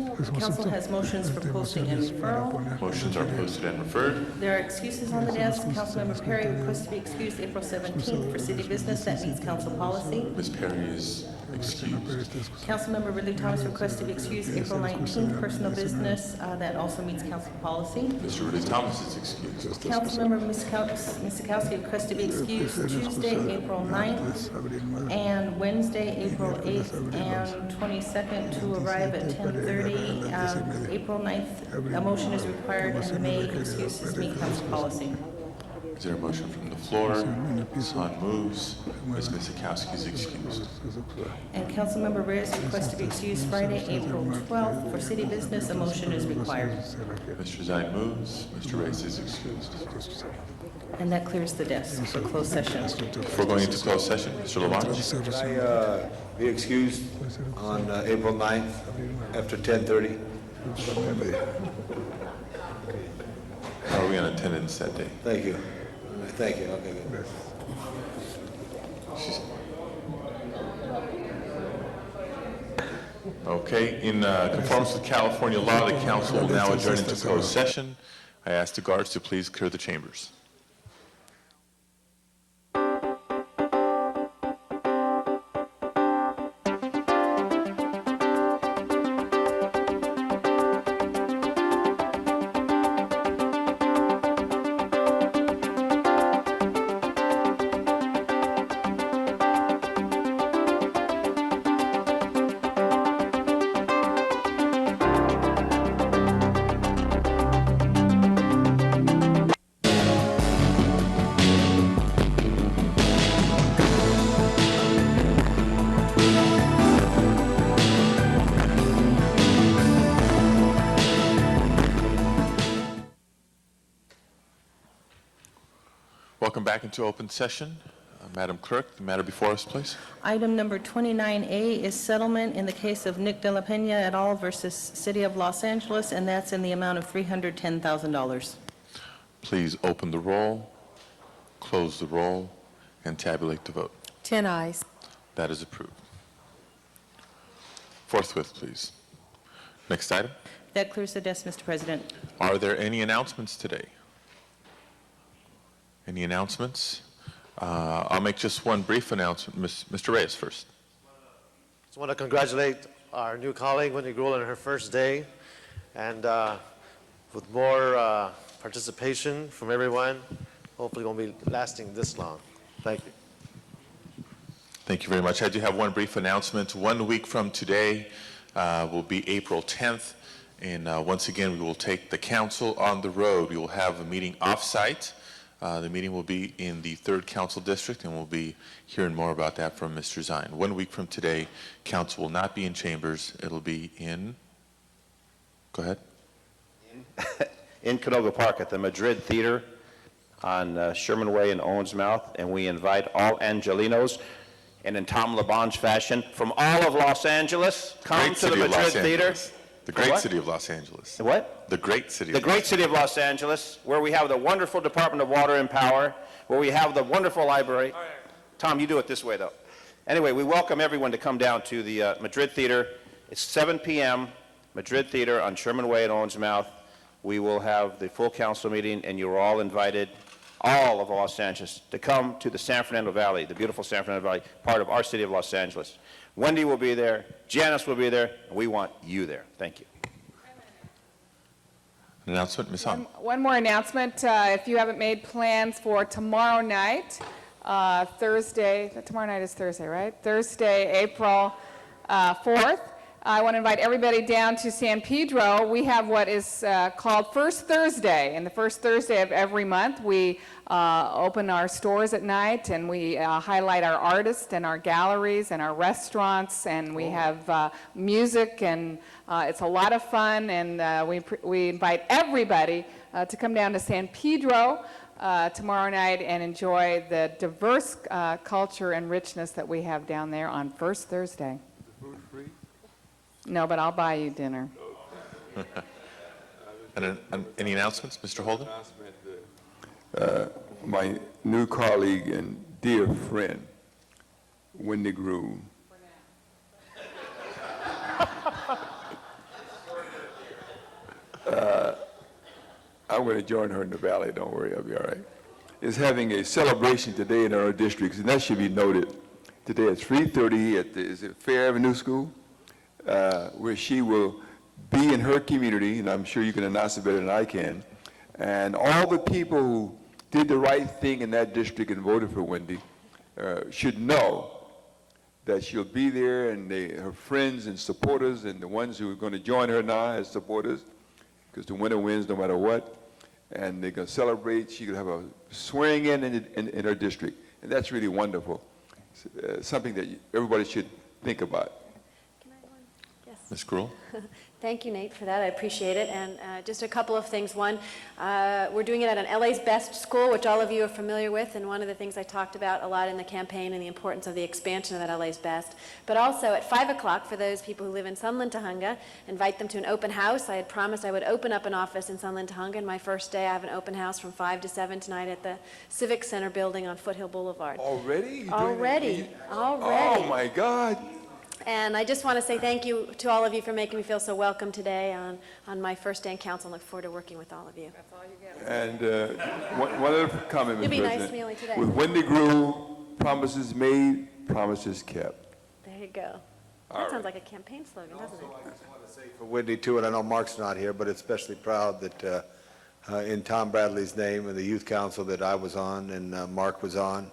Council has motions for posting and referral. Motions are posted and referred. There are excuses on the desk. Councilmember Perry requests to be excused April 17th for city business. That meets council policy. Ms. Perry is excused. Councilmember Ridley Thomas requests to be excused April 19th, personal business. That also meets council policy. Mr. Ridley Thomas is excused. Councilmember Miskowski requests to be excused Tuesday, April 9th, and Wednesday, April 8th and 22nd to arrive at 10:30. April 9th, a motion is required, and May excuses meet council policy. Is there a motion from the floor? Hassan moves. Ms. Miskowski is excused. And Councilmember Reyes requests to be excused Friday, April 12th. For city business, a motion is required. Mr. Zine moves. Mr. Reyes is excused. And that clears the desk for closed session. Before going into closed session, Mr. Labange. Can I be excused on April 9th after 10:30? How are we on attendance that day? Thank you. Thank you. Okay, good. Okay, in conformance with California law, the council will now adjourn into closed session. I ask the guards to please clear the chambers. Welcome back into open session. Madam Clerk, the matter before us, please. Item number 29A is settlement in the case of Nick De La Pena et al. Versus City of Los Angeles, and that's in the amount of $310,000. Please open the roll, close the roll, and tabulate the vote. 10 ayes. That is approved. Forthwith, please. Next item. That clears the desk, Mr. President. Are there any announcements today? Any announcements? I'll make just one brief announcement. Mr. Reyes first. Just want to congratulate our new colleague, Wendy Gruhl, on her first day. And with more participation from everyone, hopefully won't be lasting this long. Thank you. Thank you very much. I do have one brief announcement. 1 week from today will be April 10th. And once again, we will take the council on the road. We will have a meeting off-site. The meeting will be in the 3rd Council District, and we'll be hearing more about that from Mr. Zine. 1 week from today, council will not be in chambers. It'll be in, go ahead. In Canoga Park at the Madrid Theater on Sherman Way in Owens Mouth, and we invite all Angelinos, and in Tom Labange fashion, from all of Los Angeles, come to the Madrid Theater. The great city of Los Angeles. The what? The great city. The great city of Los Angeles, where we have the wonderful Department of Water and Power, where we have the wonderful library. Tom, you do it this way, though. Anyway, we welcome everyone to come down to the Madrid Theater. It's 7 p.m., Madrid Theater on Sherman Way in Owens Mouth. We will have the full council meeting, and you're all invited, all of Los Angeles, to come to the San Fernando Valley, the beautiful San Fernando Valley, part of our city of Los Angeles. Wendy will be there, Janice will be there, and we want you there. Thank you. An announcement, Ms. Hahn. One more announcement. If you haven't made plans for tomorrow night, Thursday, tomorrow night is Thursday, right? Thursday, April 4th. I want to invite everybody down to San Pedro. We have what is called First Thursday, and the first Thursday of every month we open our stores at night, and we highlight our artists and our galleries and our restaurants, and we have music, and it's a lot of fun, and we invite everybody to come down to San Pedro tomorrow night and enjoy the diverse culture and richness that we have down there on First Thursday. No, but I'll buy you dinner. Any announcements, Mr. Holden? My new colleague and dear friend, Wendy Gruhl. I'm going to join her in the valley. Don't worry, I'll be all right. Is having a celebration today in our districts, and that should be noted. today at 3:30 at the, is it Fair Avenue School, where she will be in her community, and I'm sure you can announce it better than I can. And all the people who did the right thing in that district and voted for Wendy should know that she'll be there, and her friends and supporters and the ones who are going to join her now as supporters, because the winner wins no matter what, and they're going to celebrate. She's going to have a swearing in her district, and that's really wonderful. Something that everybody should think about. Ms. Gruhl? Thank you, Nate, for that. I appreciate it. And just a couple of things. One, we're doing it at an LA's Best school, which all of you are familiar with, and one of the things I talked about a lot in the campaign and the importance of the expansion of that LA's Best. But also at 5 o'clock, for those people who live in Sunland, Tujunga, invite them to an open house. I had promised I would open up an office in Sunland, Tujunga, and my first day I have an open house from 5 to 7 tonight at the Civic Center building on Foothill Boulevard. Already? Already. Oh, my God. And I just want to say thank you to all of you for making me feel so welcome today on my first day in council. I look forward to working with all of you. That's all you get. And one other comment, Mr. You'll be nice President. to me only today. With Wendy Gruhl, promises made, promises kept. There you go. All That sounds like a campaign slogan, doesn't it? I just want to say for Wendy too, and I know Mark's not here, but especially proud that in Tom Bradley's name and the youth council that I was on and Mark was on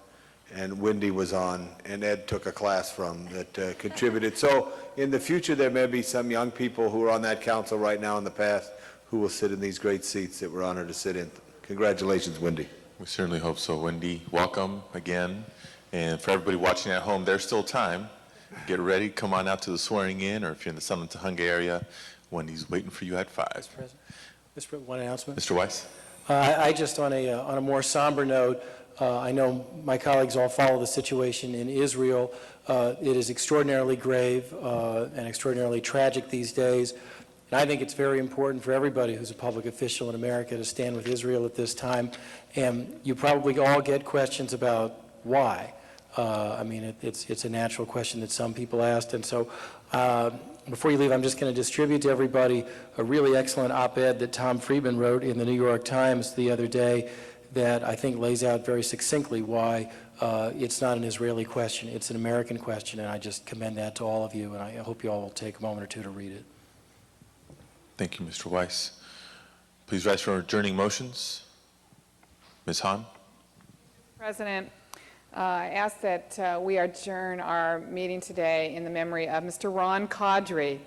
and Wendy was on and Ed took a class from that contributed. So in the future, there may be some young people who are on that council right now in the past who will sit in these great seats that we're honored to sit in. Congratulations, Wendy. We certainly hope so. Wendy, welcome again. And for everybody watching at home, there's still time. Get ready, come on out to the swearing in, or if you're in the Sunland Tujunga area, Wendy's waiting for you at 5. Mr. President, one announcement. Mr. Weiss? I just, on a more somber note, I know my colleagues all follow the situation in Israel. It is extraordinarily grave and extraordinarily tragic these days. And I think it's very important for everybody who's a public official in America to stand with Israel at this time. And you probably all get questions about why. I mean, it's a natural question that some people asked. And so before you leave, I'm just going to distribute to everybody a really excellent op-ed that Tom Friedman wrote in the New York Times the other day that I think lays out very succinctly why it's not an Israeli question, it's an American question, and I just commend that to all of you, and I hope you all will take a moment or two to read it. Thank you, Mr. Weiss. Please rise for adjourning motions. Ms. Hahn? President, I ask that we adjourn our meeting today in the memory of Mr. Ron Caudry,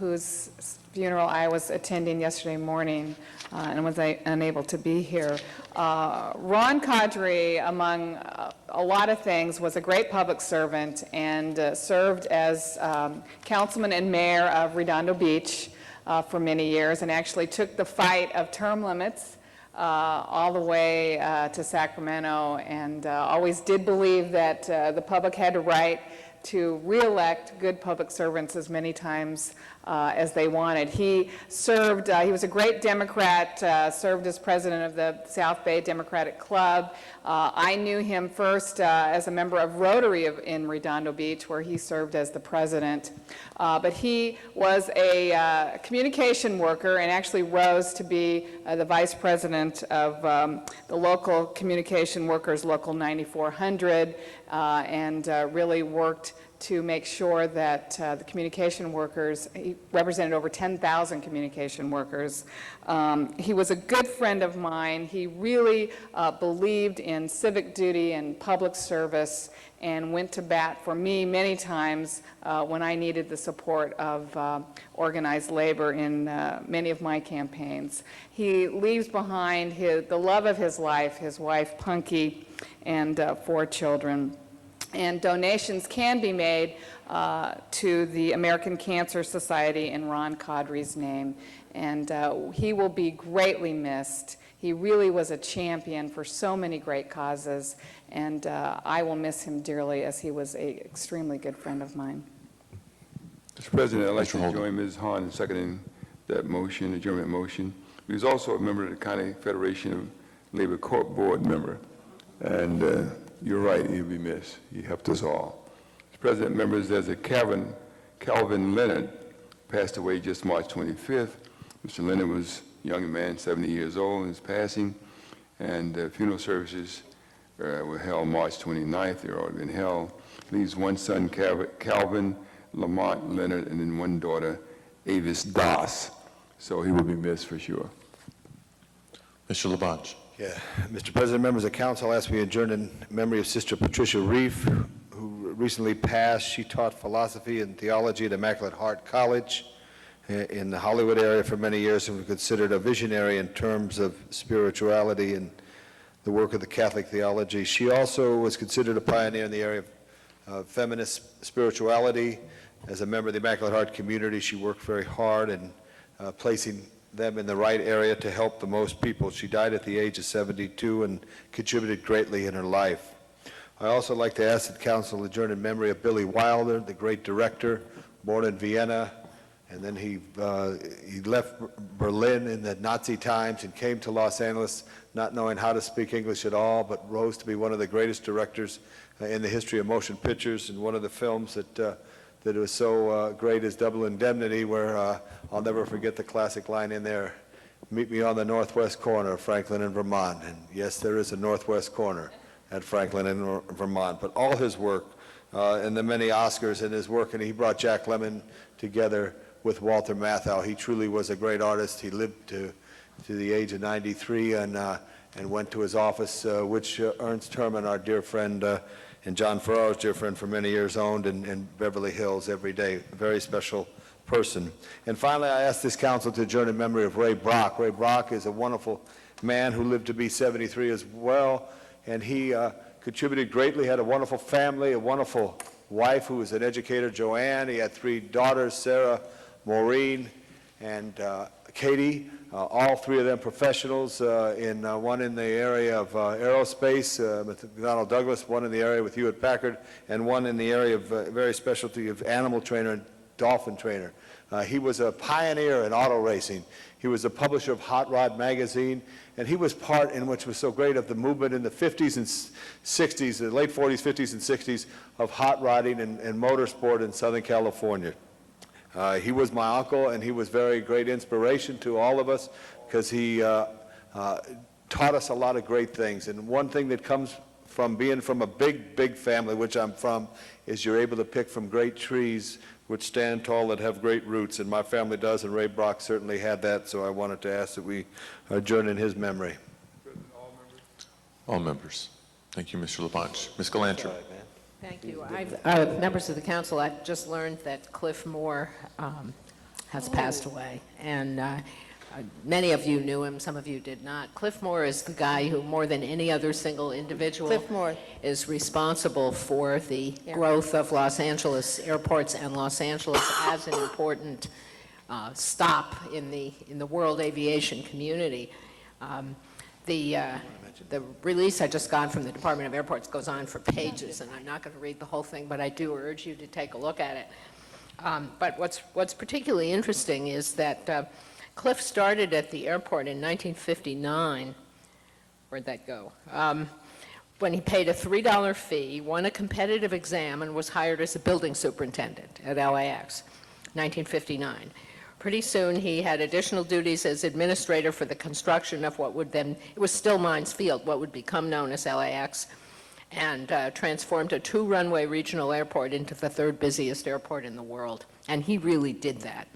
whose funeral I was attending yesterday morning and was unable to be here. Ron Caudry, among a lot of things, was a great public servant and served as councilman and mayor of Redondo Beach for many years, and actually took the fight of term limits all the way to Sacramento, and always did believe that the public had a right to re-elect good public servants as many times as they wanted. He served, he was a great Democrat, served as president of the South Bay Democratic Club. I knew him first as a member of Rotary in Redondo Beach, where he served as the president. But he was a communication worker and actually rose to be the vice president of the local communication workers, Local 9400, and really worked to make sure that the communication workers, he represented over 10,000 communication workers. He was a good friend of mine. He really believed in civic duty and public service and went to bat for me many times when I needed the support of organized labor in many of my campaigns. He leaves behind the love of his life, his wife Punky, and 4 children. And donations can be made to the American Cancer Society in Ron Caudry's name. And he will be greatly missed. He really was a champion for so many great causes, and I will miss him dearly, as he was an extremely good friend of mine. Mr. President, I'd like to join Ms. Hahn in seconding that motion, adjournment motion. He was also a member of the County Federation of Labor Court Board member. And you're right, he'll be missed. He helped us all. Mr. President, members, there's a Calvin Leonard, passed away just March 25th. Mr. Leonard was a young man, 70 years old, in his passing, and funeral services were held March 29th. They're already been held. Leaves one son, Calvin Lamont Leonard, and then one daughter, Avis Das. So he will be missed for sure. Mr. Labange. Yeah, Mr. President, members of council, I ask we adjourn in memory of Sister Patricia Reef, who recently passed. She taught philosophy and theology at Immaculate Heart College in the Hollywood area for many years, and was considered a visionary in terms of spirituality and the work of the Catholic theology. She also was considered a pioneer in the area of feminist spirituality. As a member of the Immaculate Heart community, she worked very hard in placing them in the right area to help the most people. She died at the age of 72 and contributed greatly in her life. I also like to ask that council adjourn in memory of Billy Wilder, the great director, born in Vienna, and then he left Berlin in the Nazi times and came to Los Angeles not knowing how to speak English at all, but rose to be one of the greatest directors in the history of motion pictures. And one of the films that was so great is Double Indemnity, where I'll never forget the classic line in there, "Meet me on the northwest corner of Franklin and Vermont." And yes, there is a northwest corner at Franklin and Vermont. But all his work and the many Oscars in his work, and he brought Jack Lemmon together with Walter Matthau. He truly was a great artist. He lived to the age of 93 and went to his office, which Ernst Herman, our dear friend, and John Ferraro's dear friend for many years, owned in Beverly Hills every day. A very special person. And finally, I ask this council to adjourn in memory of Ray Brock. Ray Brock is a wonderful man who lived to be 73 as well, and he contributed greatly, had a wonderful family, a wonderful wife who was an educator, Joanne. He had 3 daughters, Sarah, Maureen, and Katie. All 3 of them professionals, one in the area of aerospace, McDonnell Douglas, one in the area with Hewlett Packard, and one in the area of very specialty of animal trainer and dolphin trainer. He was a pioneer in auto racing. He was a publisher of Hot Rod magazine, and he was part in which was so great of the movement in the 50s and 60s, the late 40s, 50s, and 60s of hot rodding and motorsport in Southern California. He was my uncle, and he was very great inspiration to all of us because he taught us a lot of great things. And one thing that comes from being from a big, big family, which I'm from, is you're able to pick from great trees which stand tall that have great roots. And my family does, and Ray Brock certainly had that, so I wanted to ask that we adjourn in his memory. All members. Thank you, Mr. Labange. Ms. Galantro. Thank you. Members of the council, I've just learned that Cliff Moore has passed away, and many of you knew him, some of you did not. Cliff Moore is the guy who, more than any other single individual, Cliff Moore is responsible for the growth of Los Angeles airports and Los Angeles as an important stop in the world aviation community. The release I just got from the Department of Airports goes on for pages, and I'm not going to read the whole thing, but I do urge you to take a look at it. But what's particularly interesting is that Cliff started at the airport in 1959. Where'd that go? When he paid a $3 fee, won a competitive exam, and was hired as a building superintendent at LAX, 1959. Pretty soon, he had additional duties as administrator for the construction of what would then, it was still Mines Field, what would become known as LAX, and transformed a 2-runway regional airport into the 3rd busiest airport in the world. And he really did that.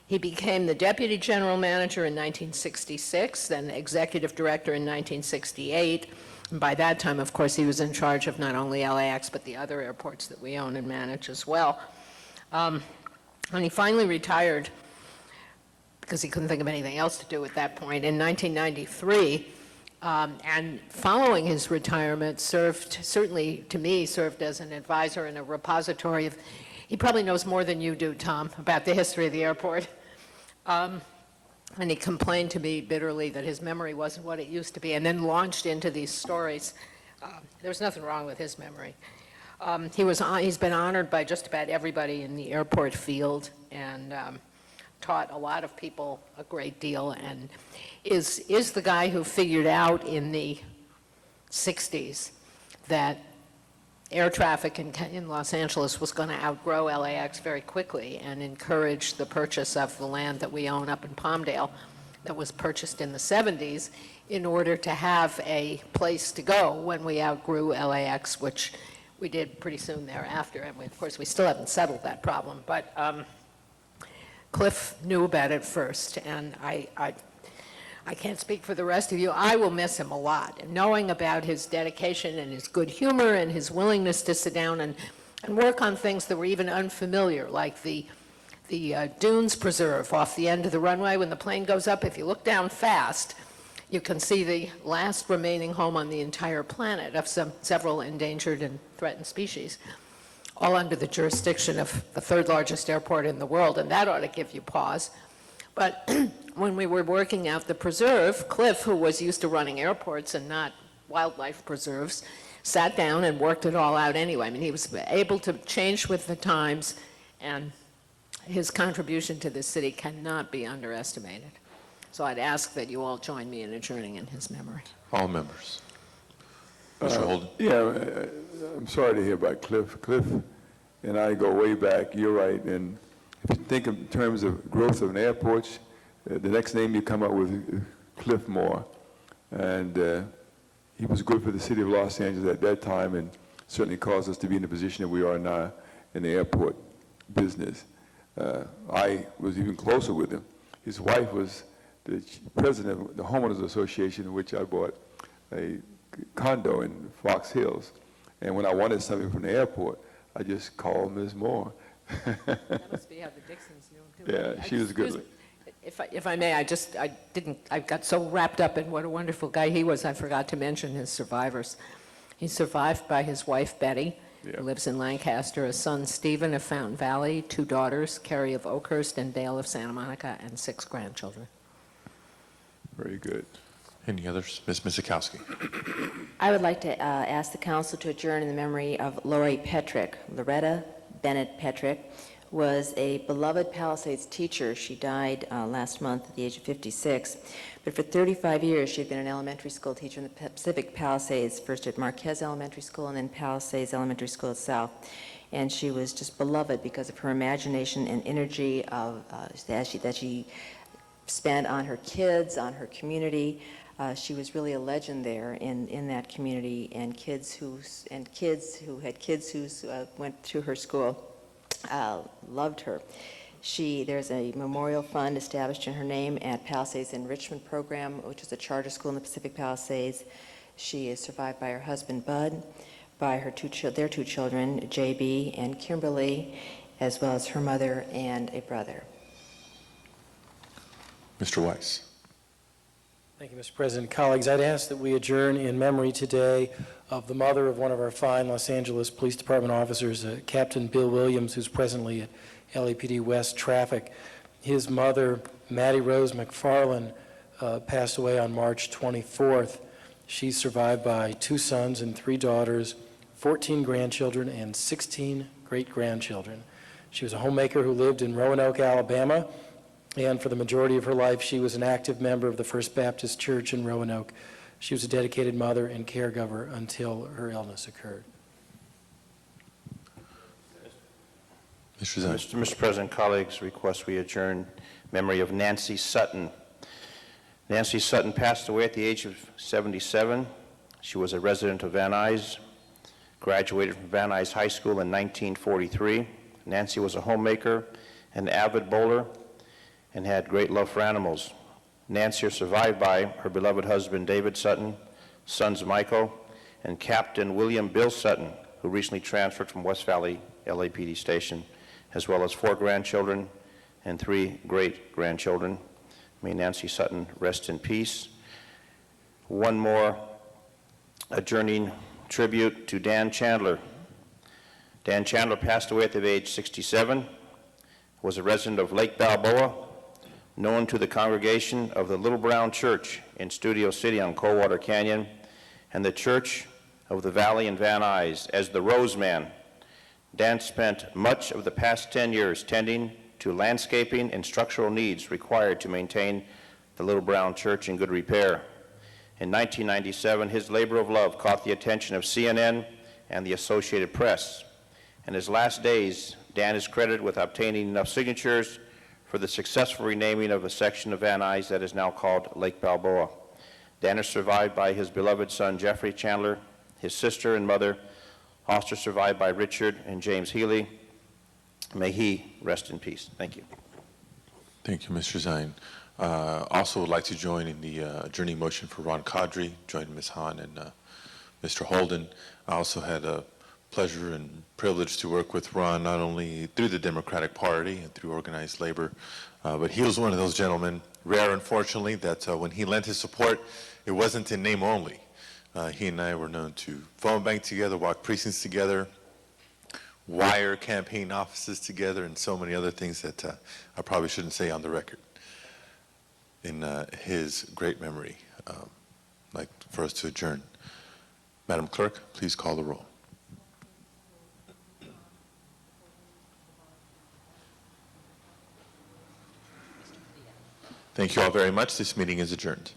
He became the deputy general manager in 1966, then executive director in 1968. And by that time, of course, he was in charge of not only LAX, but the other airports that we own and manage as well. And he finally retired because he couldn't think of anything else to do at that point in 1993. And following his retirement, certainly to me, served as an advisor and a repository of, he probably knows more than you do, Tom, about the history of the airport. And he complained to me bitterly that his memory wasn't what it used to be, and then launched into these stories. There was nothing wrong with his memory. He's been honored by just about everybody in the airport field, and taught a lot of people a great deal, and is the guy who figured out in the 60s that air traffic in Los Angeles was going to outgrow LAX very quickly, and encourage the purchase of the land that we own up in Palmdale that was purchased in the 70s in order to have a place to go when we outgrew LAX, which we did pretty soon thereafter. And of course, we still haven't settled that problem. But Cliff knew about it first, and I can't speak for the rest of you. I will miss him a lot. And knowing about his dedication and his good humor and his willingness to sit down and work on things that were even unfamiliar, like the Dunes Preserve off the end of the runway. When the plane goes up, if you look down fast, you can see the last remaining home on the entire planet of several endangered and threatened species, all under the jurisdiction of the third largest airport in the world, and that ought to give you pause. But when we were working out the preserve, Cliff, who was used to running airports and not wildlife preserves, sat down and worked it all out anyway. I mean, he was able to change with the times, and his contribution to this city cannot be underestimated. So I'd ask that you all join me in adjourning in his memory. All members. Mr. Holden. Yeah, I'm sorry to hear about Cliff. Cliff and I go way back. You're right. And if you think in terms of growth of an airport, the next name you come up with is Cliff Moore. And he was good for the city of Los Angeles at that time, and certainly caused us to be in the position that we are now in the airport business. I was even closer with him. His wife was the president of the Homeowners Association, in which I bought a condo in Fox Hills. And when I wanted something from the airport, I just called Ms. Moore. That must be how the Dixons knew him, too. Yeah, she was good. If I may, I got so wrapped up in what a wonderful guy he was, I forgot to mention his survivors. He's survived by his wife, Betty, who lives in Lancaster, a son, Stephen, of Fountain Valley, 2 daughters, Carrie of Oakhurst and Dale of Santa Monica, and 6 grandchildren. Very good. Any others? Ms. Misikowski. I would like to ask the council to adjourn in the memory of Lori Petrick. Loretta Bennett Petrick was a beloved Palisades teacher. She died last month at the age of 56. But for 35 years, she had been an elementary school teacher in the Pacific Palisades, first at Marquez Elementary School and then Palisades Elementary School itself. And she was just beloved because of her imagination and energy that she spent on her kids, on her community. She was really a legend there in that community, and kids who had kids who went to her school loved her. There's a memorial fund established in her name at Palisades Enrichment Program, which is a charter school in the Pacific Palisades. She is survived by her husband, Bud, by their 2 children, JB and Kimberly, as well as her mother and a brother. Mr. Weiss. Thank you, Mr. President. Colleagues, I'd ask that we adjourn in memory today of the mother of one of our fine Los Angeles Police Department officers, Captain Bill Williams, who's presently at LAPD West Traffic. His mother, Maddie Rose McFarland, passed away on March 24th. She's survived by 2 sons and 3 daughters, 14 grandchildren, and 16 great-grandchildren. She was a homemaker who lived in Roanoke, Alabama, and for the majority of her life, she was an active member of the First Baptist Church in Roanoke. She was a dedicated mother and caregiver until her illness occurred. Mr. President, colleagues, request we adjourn memory of Nancy Sutton. Nancy Sutton passed away at the age of 77. She was a resident of Van Nuys, graduated from Van Nuys High School in 1943. Nancy was a homemaker, an avid bowler, and had great love for animals. Nancy is survived by her beloved husband, David Sutton, sons Michael, and Captain William Bill Sutton, who recently transferred from West Valley LAPD station, as well as 4 grandchildren and 3 great-grandchildren. May Nancy Sutton rest in peace. One more adjourning tribute to Dan Chandler. Dan Chandler passed away at the age of 67, was a resident of Lake Balboa, known to the congregation of the Little Brown Church in Studio City on Coldwater Canyon, and the Church of the Valley in Van Nuys as the Rose Man. Dan spent much of the past 10 years tending to landscaping and structural needs required to maintain the Little Brown Church in good repair. In 1997, his labor of love caught the attention of CNN and the Associated Press. In his last days, Dan is credited with obtaining enough signatures for the successful renaming of a section of Van Nuys that is now called Lake Balboa. Dan is survived by his beloved son, Jeffrey Chandler, his sister and mother, Hoster, survived by Richard and James Healy. May he rest in peace. Thank you. Thank you, Mr. Zine. Also would like to join in the adjourning motion for Ron Kadri, join Ms. Hahn and Mr. Holden. I also had a pleasure and privilege to work with Ron, not only through the Democratic Party and through organized labor, but he was one of those gentlemen, rare unfortunately, that when he lent his support, it wasn't in name only. He and I were known to phone bank together, walk precincts together, wire campaign offices together, and so many other things that I probably shouldn't say on the record. In his great memory, I'd like for us to adjourn. Madam Clerk, please call the roll. Thank you all very much. This meeting is adjourned.